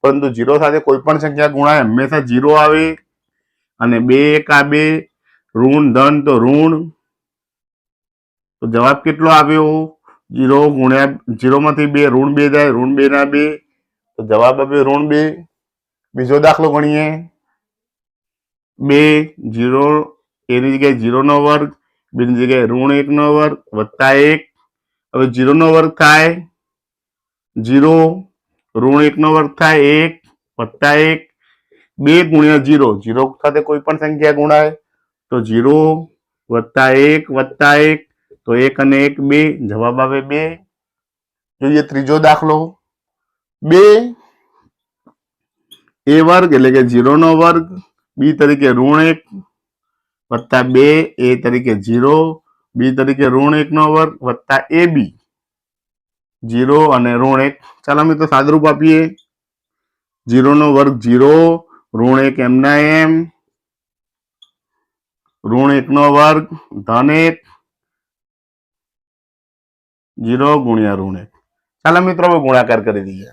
Speaker 1: પરંતુ 0 સાથે કોઈ પણ સંખ્યા ગુણાય હંમેશા 0 આવે. અને 2 1 આ 2 ઋણ ધન તો ઋણ. તો જવાબ કેટલો આવ્યો? 0 ગુણ્યા 0 માંથી 2 ઋણ 2 જાય, ઋણ 2 ના 2. તો જવાબ આવ્યો ઋણ 2. બીજો દાખલો ગણીએ. 2 0 એની જગ્યાએ 0 નો વર્ગ, બીજી જગ્યાએ ઋણ 1 નો વર્ગ વત્તા 1. હવે 0 નો વર્ગ થાય 0, ઋણ 1 નો વર્ગ થાય 1 વત્તા 1. 2 ગુણ્યા 0, 0 સાથે કોઈ પણ સંખ્યા ગુણાય તો 0 વત્તા 1 વત્તા 1. તો 1 અને 1 2. જવાબ આવે 2. જોઈએ ત્રીજો દાખલો. 2 a વર્ગ એટલે કે 0 નો વર્ગ, b તરીકે ઋણ 1 વત્તા 2 a તરીકે 0, b તરીકે ઋણ 1 નો વર્ગ વત્તા ab 0 અને ઋણ 1. ચાલો મિત્રો સાદરૂપ આપીએ. 0 નો વર્ગ 0, ઋણ 1 એમના એમ, ઋણ 1 નો વર્ગ ધન 1, 0 ગુણ્યા ઋણ 1. ચાલો મિત્રો હવે ગુણાકાર કરી દઈએ.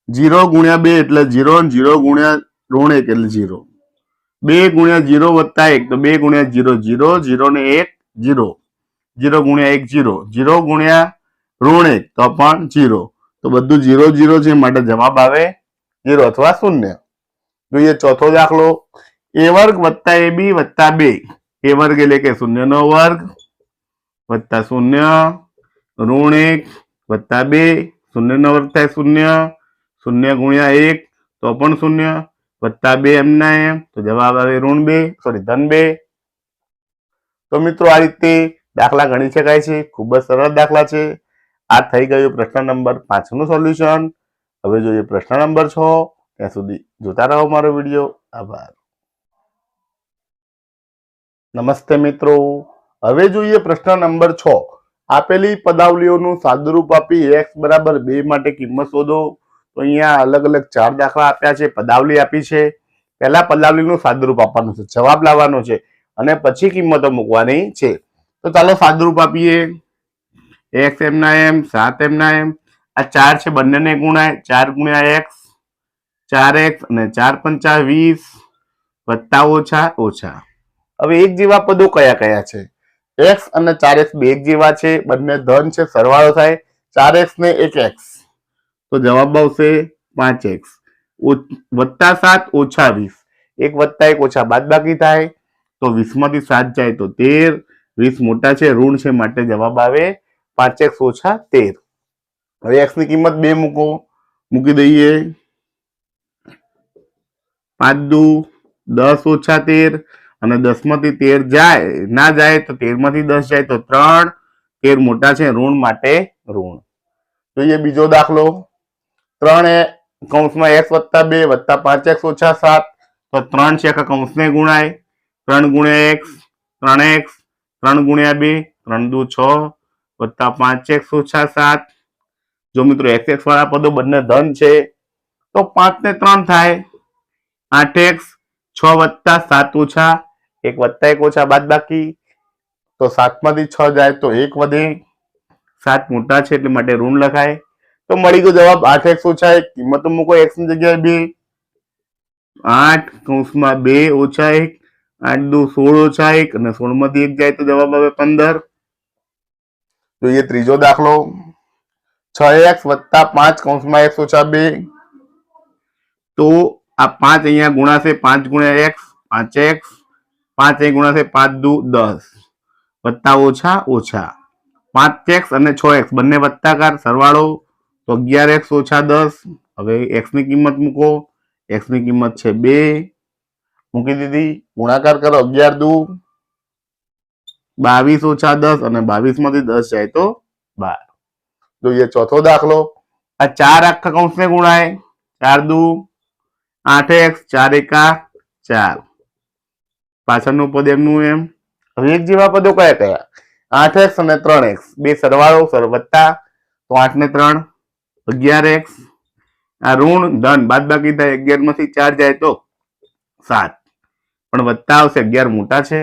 Speaker 1: 0 ગુણ્યા 2 એટલે 0, 0 ગુણ્યા ઋણ 1 એટલે 0. 2 ગુણ્યા 0 વત્તા 1 તો 2 ગુણ્યા 0 0, 0 ને 1 0, 0 ગુણ્યા 1 0, 0 ગુણ્યા ઋણ 1 તો પણ 0. તો બધું 0 0 છે, માટે જવાબ આવે 0 અથવા 0. જોઈએ ચોથો દાખલો. a વર્ગ વત્તા ab વત્તા 2. a વર્ગ એટલે કે 0 નો વર્ગ વત્તા 0 ઋણ 1 વત્તા 2. 0 નો વર્ગ થાય 0, 0 ગુણ્યા 1 તો પણ 0 વત્તા 2 એમના એમ. તો જવાબ આવે ઋણ 2 ધન 2. તો મિત્રો આ રીતે દાખલા ગણી શકાય છે. ખૂબ જ સરળ દાખલા છે. આ થઈ ગયું પ્રશ્ન નંબર 5 નું સોલ્યુશન. હવે જોઈએ પ્રશ્ન નંબર 6. ત્યાં સુધી જોતા રહો મારો વિડીયો. આભાર. નમસ્તે મિત્રો. હવે જોઈએ પ્રશ્ન નંબર 6. આપેલી પદાવલીઓનું સાદુરૂપ આપી x બરાબર 2 માટે કિંમત શોધો. તો અહીંયા અલગ અલગ 4 દાખલા આપ્યા છે, પદાવલી આપી છે. પહેલા પદાવલીનું સાદુરૂપ આપવાનું છે, જવાબ લાવવાનો છે અને પછી કિંમતો મૂકવાની છે. તો ચાલો સાદુરૂપ આપીએ. x એમના એમ 7 એમના એમ. આ 4 છે, બંનેને ગુણાય. 4 ગુણ્યા x 4x અને 4 પંચા 20 વત્તા ઓછા ઓછા. હવે એક જેવા પદો કયા કયા છે? x અને 4x બે એક જેવા છે, બંને ધન છે, સરવાળો થાય 4x ને 1x તો જવાબ આવશે 5x. વત્તા 7 ઓછા 20, 1 વત્તા 1 ઓછા બાદબાકી થાય તો 20 માંથી 7 જાય તો 13. 20 મોટા છે, ઋણ છે, માટે જવાબ આવે 5x ઓછા 13. હવે x ની કિંમત 2 મૂકી દઈએ. 5 દુ 10 ઓછા 13 અને 10 માંથી 13 જાય ના જાય તો 13 માંથી 10 જાય તો 3. 13 મોટા છે, ઋણ માટે ઋણ. જોઈએ બીજો દાખલો. 3 કૌંસમાં x વત્તા 2 વત્તા 5x ઓછા 7, તો 3 છે આખા કૌંસને ગુણાય, 3 ગુણ્યા x 3x, 3 ગુણ્યા 2 3 દુ 6 વત્તા 5x ઓછા 7. જો મિત્રો x વાળા પદો બંને ધન છે તો 5 ને 3 થાય, 8x, 6 વત્તા 7 ઓછા 1 વત્તા 1 ઓછા બાદબાકી, તો 7 માંથી 6 જાય તો 1 વધે, 7 મોટા છે એટલે માટે ઋણ લખાય. તો મળી ગયો જવાબ 8x ઓછા 1. કિંમત મૂકો x ની જગ્યાએ 2, 8 કૌંસમાં 2 ઓછા 1, 8 દુ 16 ઓછા 1 અને 16 માંથી 1 જાય તો જવાબ આવે 15. જોઈએ ત્રીજો દાખલો. 6x વત્તા 5 કૌંસમાં x ઓછા 2, તો આ 5 અહીંયા ગુણાશે 5 ગુણ્યા x 5x, 5 અહીં ગુણાશે 5 દુ 10 વત્તા ઓછા ઓછા 5x અને 6x બંને વત્તાકાર, સરવાળો તો 11x ઓછા 10. હવે x ની કિંમત મૂકો, x ની કિંમત છે 2, મૂકી દીધી, ગુણાકાર કરો 11 દુ 22 ઓછા 10 અને 22 માંથી 10 જાય તો 12. જોઈએ ચોથો દાખલો. આ 4 આખા કૌંસને ગુણાય, 4 દુ 8x, 4 એકા 4, પાછળનું પદ એમનું એમ. હવે એક જેવા પદો કયા કયા? 8x અને 3x બે સરવાળો વત્તા, તો 8 ને 3 11x. આ ઋણ ધન બાદબાકી થાય, 11 માંથી 4 જાય તો 7, પણ વત્તા આવશે, 11 મોટા છે.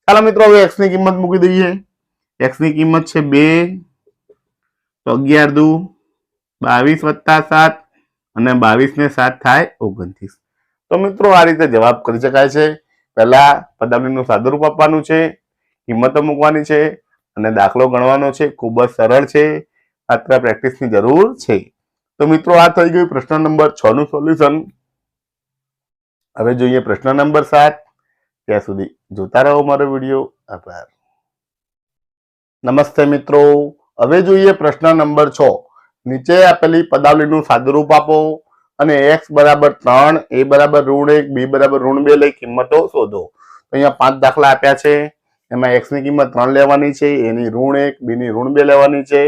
Speaker 1: ચાલો મિત્રો હવે x ની કિંમત મૂકી દઈએ. x ની કિંમત છે 2, તો 11 દુ 22 વત્તા 7 અને 22 ને 7 થાય 29. તો મિત્રો આ રીતે જવાબ કરી શકાય છે. પહેલા પદાવલીનું સાદુરૂપ આપવાનું છે, કિંમતો મૂકવાની છે અને દાખલો ગણવાનો છે. ખૂબ જ સરળ છે, માત્ર પ્રેક્ટિસની જરૂર છે. તો મિત્રો આ થઈ ગયું પ્રશ્ન નંબર 6 નું સોલ્યુશન. હવે જોઈએ પ્રશ્ન નંબર 7. ત્યાં સુધી જોતા રહો મારો વિડીયો. આભાર. નમસ્તે મિત્રો. હવે જોઈએ પ્રશ્ન નંબર 6. નીચે આપેલી પદાવલીનું સાદુરૂપ આપો અને x બરાબર 3, a બરાબર -1, b બરાબર -2 લઈ કિંમતો શોધો. અહીંયા 5 દાખલા આપ્યા છે. એમાં x ની કિંમત 3 લેવાની છે, a ની -1, b ની -2 લેવાની છે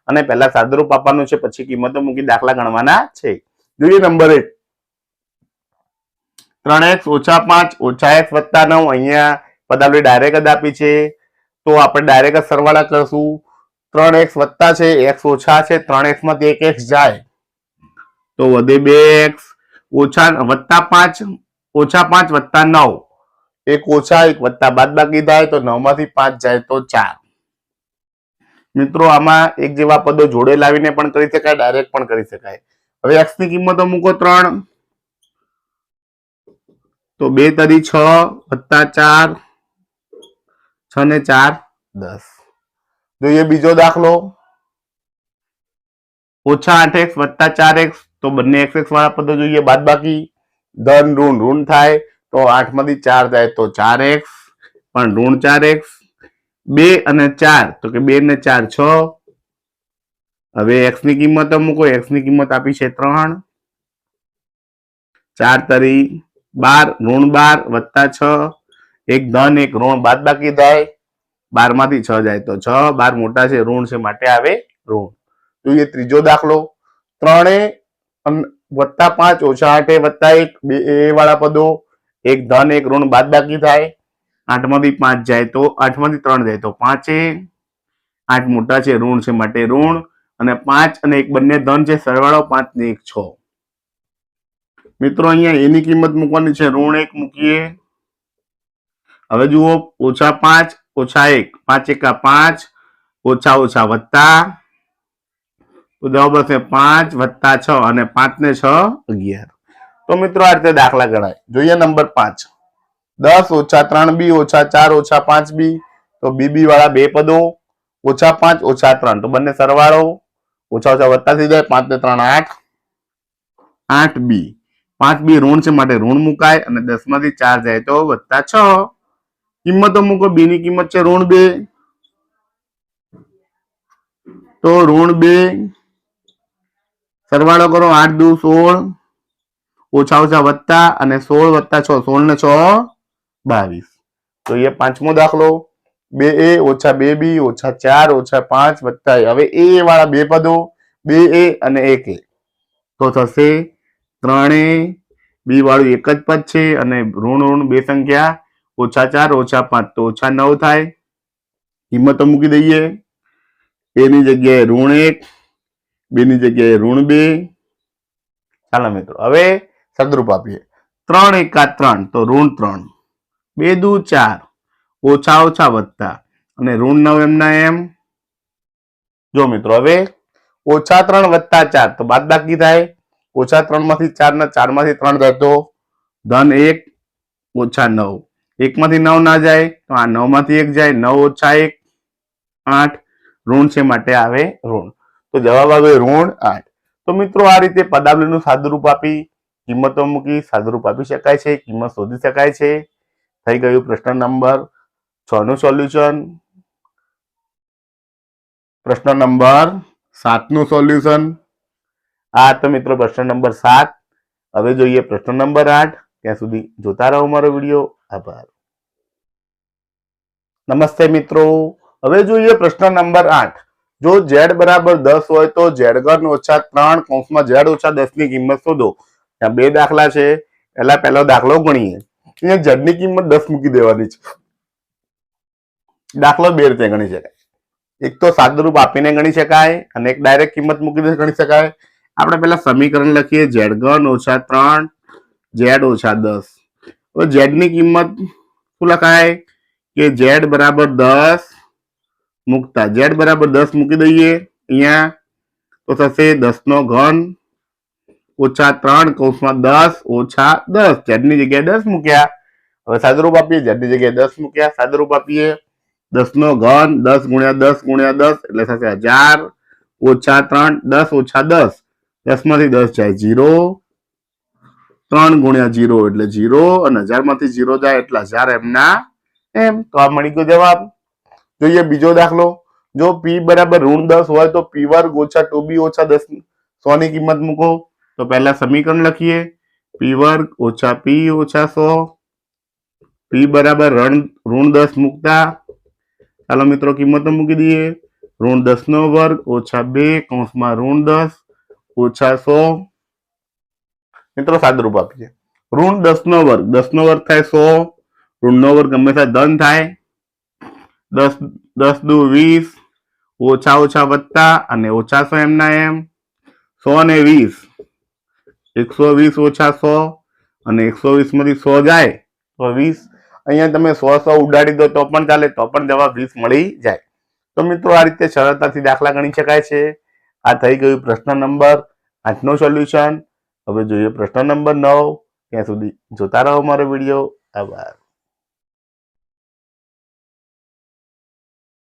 Speaker 1: અને પહેલા સાદુરૂપ આપવાનું છે, પછી કિંમતો મૂકી દાખલા ગણવાના છે. જોઈએ નંબર 1. 3x ઓછા 5 ઓછા x વત્તા 9. અહીંયા પદાવલી ડાયરેક્ટ જ આપી છે, તો આપણે ડાયરેક્ટ જ સરવાળા કરશું. 3x વત્તા છે, x ઓછા છે, 3x માંથી 1x જાય તો વધે 2x, ઓછા વત્તા 5 ઓછા 5 વત્તા 9, 1 ઓછા 1 વત્તા બાદબાકી થાય તો 9 માંથી 5 જાય તો 4. મિત્રો આમાં એક જેવા પદો જોડે લાવીને પણ કરી શકાય, ડાયરેક્ટ પણ કરી શકાય. હવે x ની કિંમતો મૂકો 3, તો 2 તરી 6 વત્તા 4, 6 ને 4 10. જોઈએ બીજો દાખલો. ઓછા 8x વત્તા 4x, તો બંને x વાળા પદો જોઈએ બાદબાકી, ધન ઋણ ઋણ થાય તો 8 માંથી 4 જાય તો 4x, પણ ઋણ 4x. 2 અને 4, તો કે 2 ને 4 6. હવે x ની કિંમત મૂકો, x ની કિંમત આપી છે 3, 4 તરી 12, ઋણ 12 વત્તા 6, એક ધન એક ઋણ બાદબાકી થાય, 12 માંથી 6 જાય તો 6, 12 મોટા છે, ઋણ છે માટે આવે ઋણ. જોઈએ ત્રીજો દાખલો. 3a વત્તા 5 ઓછા 8a વત્તા 1 બે એ વાળા પદો, એક ધન એક ઋણ બાદબાકી થાય, 8 માંથી 5 જાય તો 8 માંથી 3 જાય તો 5a, 8 મોટા છે, ઋણ છે માટે ઋણ, અને 5 અને 1 બંને ધન છે, સરવાળો 5 ને 1 6. મિત્રો અહીંયા એની કિંમત મૂકવાની છે, ઋણ 1 મૂકીએ. હવે જુઓ ઓછા 5 ઓછા 1, 5 એકા 5, ઓછા ઓછા વત્તા, તો જવાબ હશે 5 વત્તા 6 અને 5 ને 6 11. તો મિત્રો આ રીતે દાખલા ગણાય. જોઈએ નંબર 5. 10 ઓછા 3b ઓછા 4 ઓછા 5b, તો bb વાળા બે પદો, ઓછા 5 ઓછા 3, તો બંને સરવાળો, ઓછા ઓછા વત્તા થઈ જાય, 5 ને 3 8, 8b. 5b ઋણ છે માટે ઋણ મુકાય અને 10 માંથી 4 જાય તો વત્તા 6. કિંમતો મૂકો. b ની કિંમત છે ઋણ 2, તો ઋણ 2, સરવાળો કરો 8 દુ 16, ઓછા ઓછા વત્તા અને 16 વત્તા 6, 16 ને 6 22. તો એ પાંચમો દાખલો. 2a ઓછા 2b ઓછા 4 ઓછા 5 વત્તા, હવે a વાળા બે પદો, 2a અને 1a, તો થશે 3a બી વાળું એક જ પદ છે અને ઋણ ઋણ બે સંખ્યા -4 -5 તો -9 થાય. કિંમતો મૂકી દઈએ. a ની જગ્યાએ -1, b ની જગ્યાએ -2. ચાલો મિત્રો હવે સદરૂપ આપીએ. 3 એકા 3 તો -3, 2 દુ 4, ઓછા ઓછા વત્તા અને -9 એમના એમ. જો મિત્રો હવે -3 વત્તા 4 તો બાદબાકી થાય. -3 માંથી 4 ના 4 માંથી 3 જાય તો -1 -9. 1 માંથી 9 ના જાય તો આ 9 માંથી 1 જાય. 9 ઓછા 1 8. ઋણ છે માટે આવે ઋણ. તો જવાબ આવે -8. તો મિત્રો આ રીતે પદાવલીનું સાદુરૂપ આપી કિંમતો મૂકી સાદુરૂપ આપી શકાય છે, કિંમત શોધી શકાય છે. થઈ ગયું પ્રશ્ન નંબર 6 નું સોલ્યુશન. પ્રશ્ન નંબર 7 નું સોલ્યુશન. આ તો મિત્રો પ્રશ્ન નંબર 7. હવે જોઈએ પ્રશ્ન નંબર 8. ત્યાં સુધી જોતા રહો મારો વિડીયો. આભાર. નમસ્તે મિત્રો. હવે જોઈએ પ્રશ્ન નંબર 8. જો z બરાબર 10 હોય તો z3 ઓછા 3 કૌંસમાં z ઓછા 10 ની કિંમત શોધો. ત્યાં બે દાખલા છે. પહેલો દાખલો ગણીએ. અહીંયા z ની કિંમત 10 મૂકી દેવાની છે. દાખલો બે રીતે ગણી શકાય. એક તો સાદુરૂપ આપીને ગણી શકાય અને એક ડાયરેક્ટ કિંમત મૂકીને ગણી શકાય. આપણે પહેલા સમીકરણ લખીએ. z3 ઓછા 3 z ઓછા 10. હવે z ની કિંમત શું લખાય કે z બરાબર 10 મૂકતા z બરાબર 10 મૂકી દઈએ અહીંયા તો થશે 10 નો ઘન ઓછા 3 કૌંસમાં 10 ઓછા 10. z ની જગ્યાએ 10 મૂક્યા. હવે સાદુરૂપ આપીએ. z ની જગ્યાએ 10 મૂક્યા. સાદુરૂપ આપીએ. 10 નો ઘન 10 ગુણ્યા 10 ગુણ્યા 10 એટલે થશે 1000 ઓછા 3 10 ઓછા 10. 10 માંથી 10 જાય 0. 3 ગુણ્યા 0 એટલે 0 અને 1000 માંથી 0 જાય એટલે 1000 એમના એમ. તો આ મળી ગયો જવાબ. જોઈએ બીજો દાખલો. જો p બરાબર -10 હોય તો p વર્ગ ઓછા 2b ઓછા 10 100 ની કિંમત મૂકો. તો પહેલા સમીકરણ લખીએ. p વર્ગ ઓછા p ઓછા 100. p બરાબર -10 મૂકતા ચાલો મિત્રો કિંમતો મૂકી દઈએ. -10 નો વર્ગ ઓછા 2 કૌંસમાં -10 ઓછા 100. મિત્રો સાદુરૂપ આપીએ. -10 નો વર્ગ 10 નો વર્ગ થાય 100. ઋણ નો વર્ગ હંમેશા ધન થાય. 10 દુ 20 ઓછા ઓછા વત્તા અને ઓછા 100 એમના એમ. 100 ને 20 120 ઓછા 100 અને 120 માંથી 100 જાય તો 20. અહીંયા તમે 100 ઉડાડી દો તો પણ ચાલે, તો પણ જવાબ 20 મળી જાય. તો મિત્રો આ રીતે સરળતાથી દાખલા ગણી શકાય છે. આ થઈ ગયું પ્રશ્ન નંબર 8 નું સોલ્યુશન. હવે જોઈએ પ્રશ્ન નંબર 9. ત્યાં સુધી જોતા રહો મારો વિડીયો. આભાર.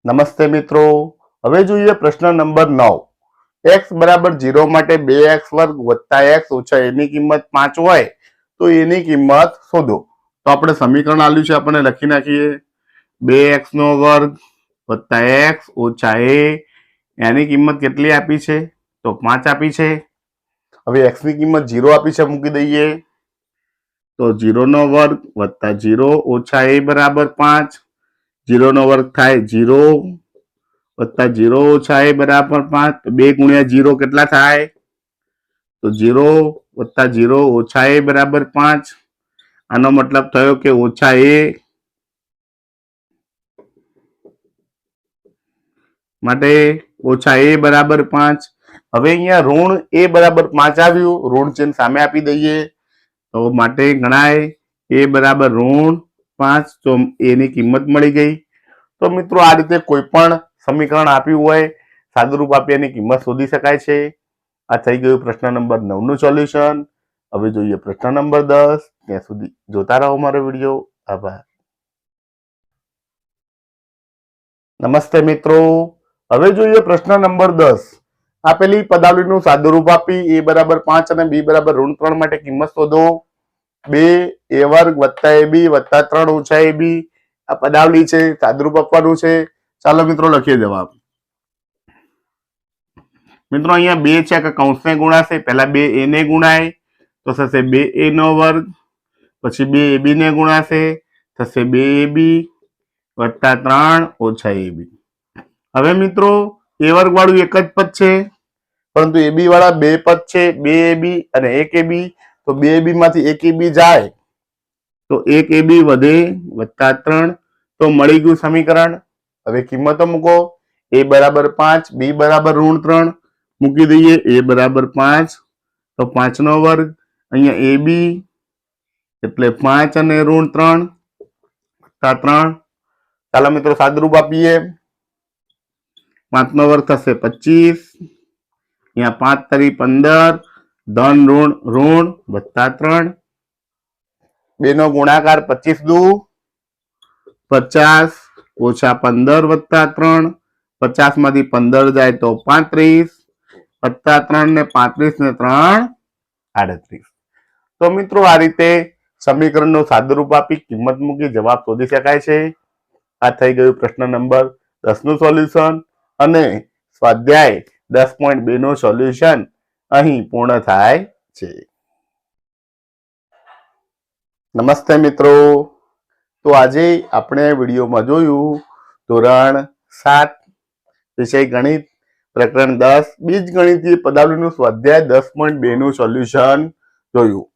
Speaker 1: નમસ્તે મિત્રો. હવે જોઈએ પ્રશ્ન નંબર 9. x બરાબર 0 માટે 2x વર્ગ વત્તા x ઓછા a ની કિંમત 5 હોય તો a ની કિંમત શોધો. તો આપણે સમીકરણ આલ્યું છે, આપણે લખી નાખીએ. 2x નો વર્ગ વત્તા x ઓછા a. એની કિંમત કેટલી આપી છે તો 5 આપી છે. હવે x ની કિંમત 0 આપી છે, મૂકી દઈએ. તો 0 નો વર્ગ વત્તા 0 ઓછા a બરાબર 5. 0 નો વર્ગ થાય 0 વત્તા 0 ઓછા a બરાબર 5. તો 2 ગુણ્યા 0 કેટલા થાય તો 0 વત્તા 0 ઓછા a બરાબર 5. આનો મતલબ થયો કે ઓછા a માટે ઓછા a બરાબર 5. હવે અહીંયા ઋણ a બરાબર 5 આવ્યું. ઋણ ચિહ્ન સામે આપી દઈએ તો માટે ગણાય a બરાબર ઋણ 5. તો a ની કિંમત મળી ગઈ. તો મિત્રો આ રીતે કોઈ પણ સમીકરણ આપ્યું હોય સાદુરૂપ આપી એની કિંમત શોધી શકાય છે. આ થઈ ગયું પ્રશ્ન નંબર 9 નું સોલ્યુશન. હવે જોઈએ પ્રશ્ન નંબર 10. ત્યાં સુધી જોતા રહો મારો વિડીયો. આભાર. નમસ્તે મિત્રો. હવે જોઈએ પ્રશ્ન નંબર 10. આપેલી પદાવલીનું સાદુરૂપ આપી a બરાબર 5 અને b બરાબર -3 માટે કિંમત શોધો. 2a વર્ગ વત્તા ab વત્તા 3 ઓછા ab. આ પદાવલી છે, સાદુરૂપ આપવાનું છે. ચાલો મિત્રો લખીએ જવાબ. મિત્રો અહીંયા 2 છે કે કૌંસને ગુણાશે. પહેલા 2a ને ગુણાય તો થશે 2a નો વર્ગ. પછી 2ab ને ગુણાશે થશે 2ab વત્તા 3 ઓછા ab. હવે મિત્રો a વર્ગ વાળું એક જ પદ છે પરંતુ એબી વાળા બે પદ છે, 2ab અને 1ab. તો 2ab માંથી 1ab જાય તો 1ab વધે +3. તો મળી ગયું સમીકરણ. હવે કિંમતો મૂકો. a બરાબર 5, b બરાબર -3 મૂકી દઈએ. a બરાબર 5 તો 5 નો વર્ગ, અહીંયા ab એટલે 5 અને -3 +3. ચાલો મિત્રો સાદુરૂપ આપીએ. 5 નો વર્ગ થશે 25, અહીંયા 5 તરી 15, ધન ઋણ +3. 2 નો ગુણાકાર 25 દુ 50 ઓછા 15 +3. 50 માંથી 15 જાય તો 35, +3 ને 35 ને 3 38. તો મિત્રો આ રીતે સમીકરણનું સાદુરૂપ આપી કિંમત મૂકી જવાબ શોધી શકાય છે. આ થઈ ગયું પ્રશ્ન નંબર 10 નું સોલ્યુશન અને સ્વાધ્યાય 10.2 નું સોલ્યુશન અહીં પૂર્ણ થાય છે. નમસ્તે મિત્રો. તો આજે આપણે વિડીયોમાં જોયું ધોરણ 7 વિષય ગણિત પ્રકરણ 10 બીજગણિતીય પદાવલીનું સ્વાધ્યાય 10.2 નું સોલ્યુશન જોયું.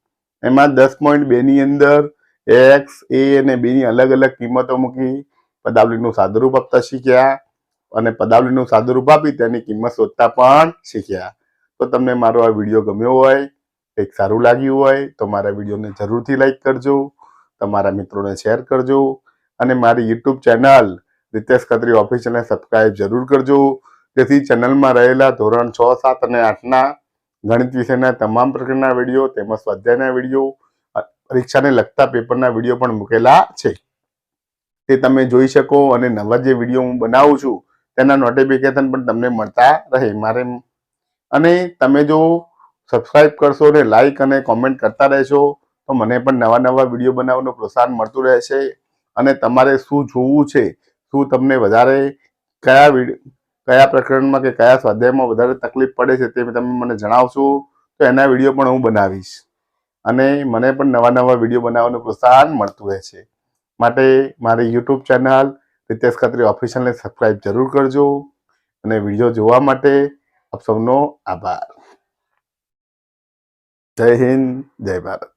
Speaker 1: એમાં 10.2 ની અંદર x, a અને b ની અલગ અલગ કિંમતો મૂકી પદાવલીનું સાદુરૂપ આપતા શીખ્યા અને પદાવલીનું સાદુરૂપ આપી તેની કિંમત શોધતા પણ શીખ્યા. તો તમને મારો આ વિડીયો ગમ્યો હોય, કંઈક સારું લાગ્યું હોય તો મારા વિડીયોને જરૂરથી લાઈક કરજો, તમારા મિત્રોને શેર કરજો અને મારી યુટ્યુબ ચેનલ રીતેશ ખત્રી ઓફિશિયલને સબસ્ક્રાઇબ જરૂર કરજો, જેથી ચેનલમાં રહેલા ધોરણ 6, 7 અને 8ના ગણિત વિષયના તમામ પ્રકારના વિડીયો તેમજ સ્વાધ્યાયના વિડીયો, પરીક્ષાને લગતા પેપરના વિડીયો પણ મૂકેલા છે તે તમે જોઈ શકો અને નવા જે વિડીયો હું બનાવું છું તેના નોટિફિકેશન પણ તમને મળતા રહે મારે. અને તમે જો સબસ્ક્રાઇબ કરશો અને લાઈક અને કોમેન્ટ કરતા રહેશો તો મને પણ નવા નવા વિડીયો બનાવવાનું પ્રોત્સાહન મળતું રહેશે. અને તમારે શું જોવું છે, શું તમને વધારે કયા પ્રકરણમાં કે કયા સ્વાધ્યાયમાં વધારે તકલીફ પડે છે તે તમે મને જણાવશો તો એના વિડીયો પણ હું બનાવીશ અને મને પણ નવા નવા વિડીયો બનાવવાનું પ્રોત્સાહન મળતું રહેશે. માટે મારી યુટ્યુબ ચેનલ રીતેશ ખત્રી ઓફિશિયલને સબસ્ક્રાઇબ જરૂર કરજો અને વિડીયો જોવા માટે આપ સૌનો આભાર. જય હિન્દ, જય ભારત.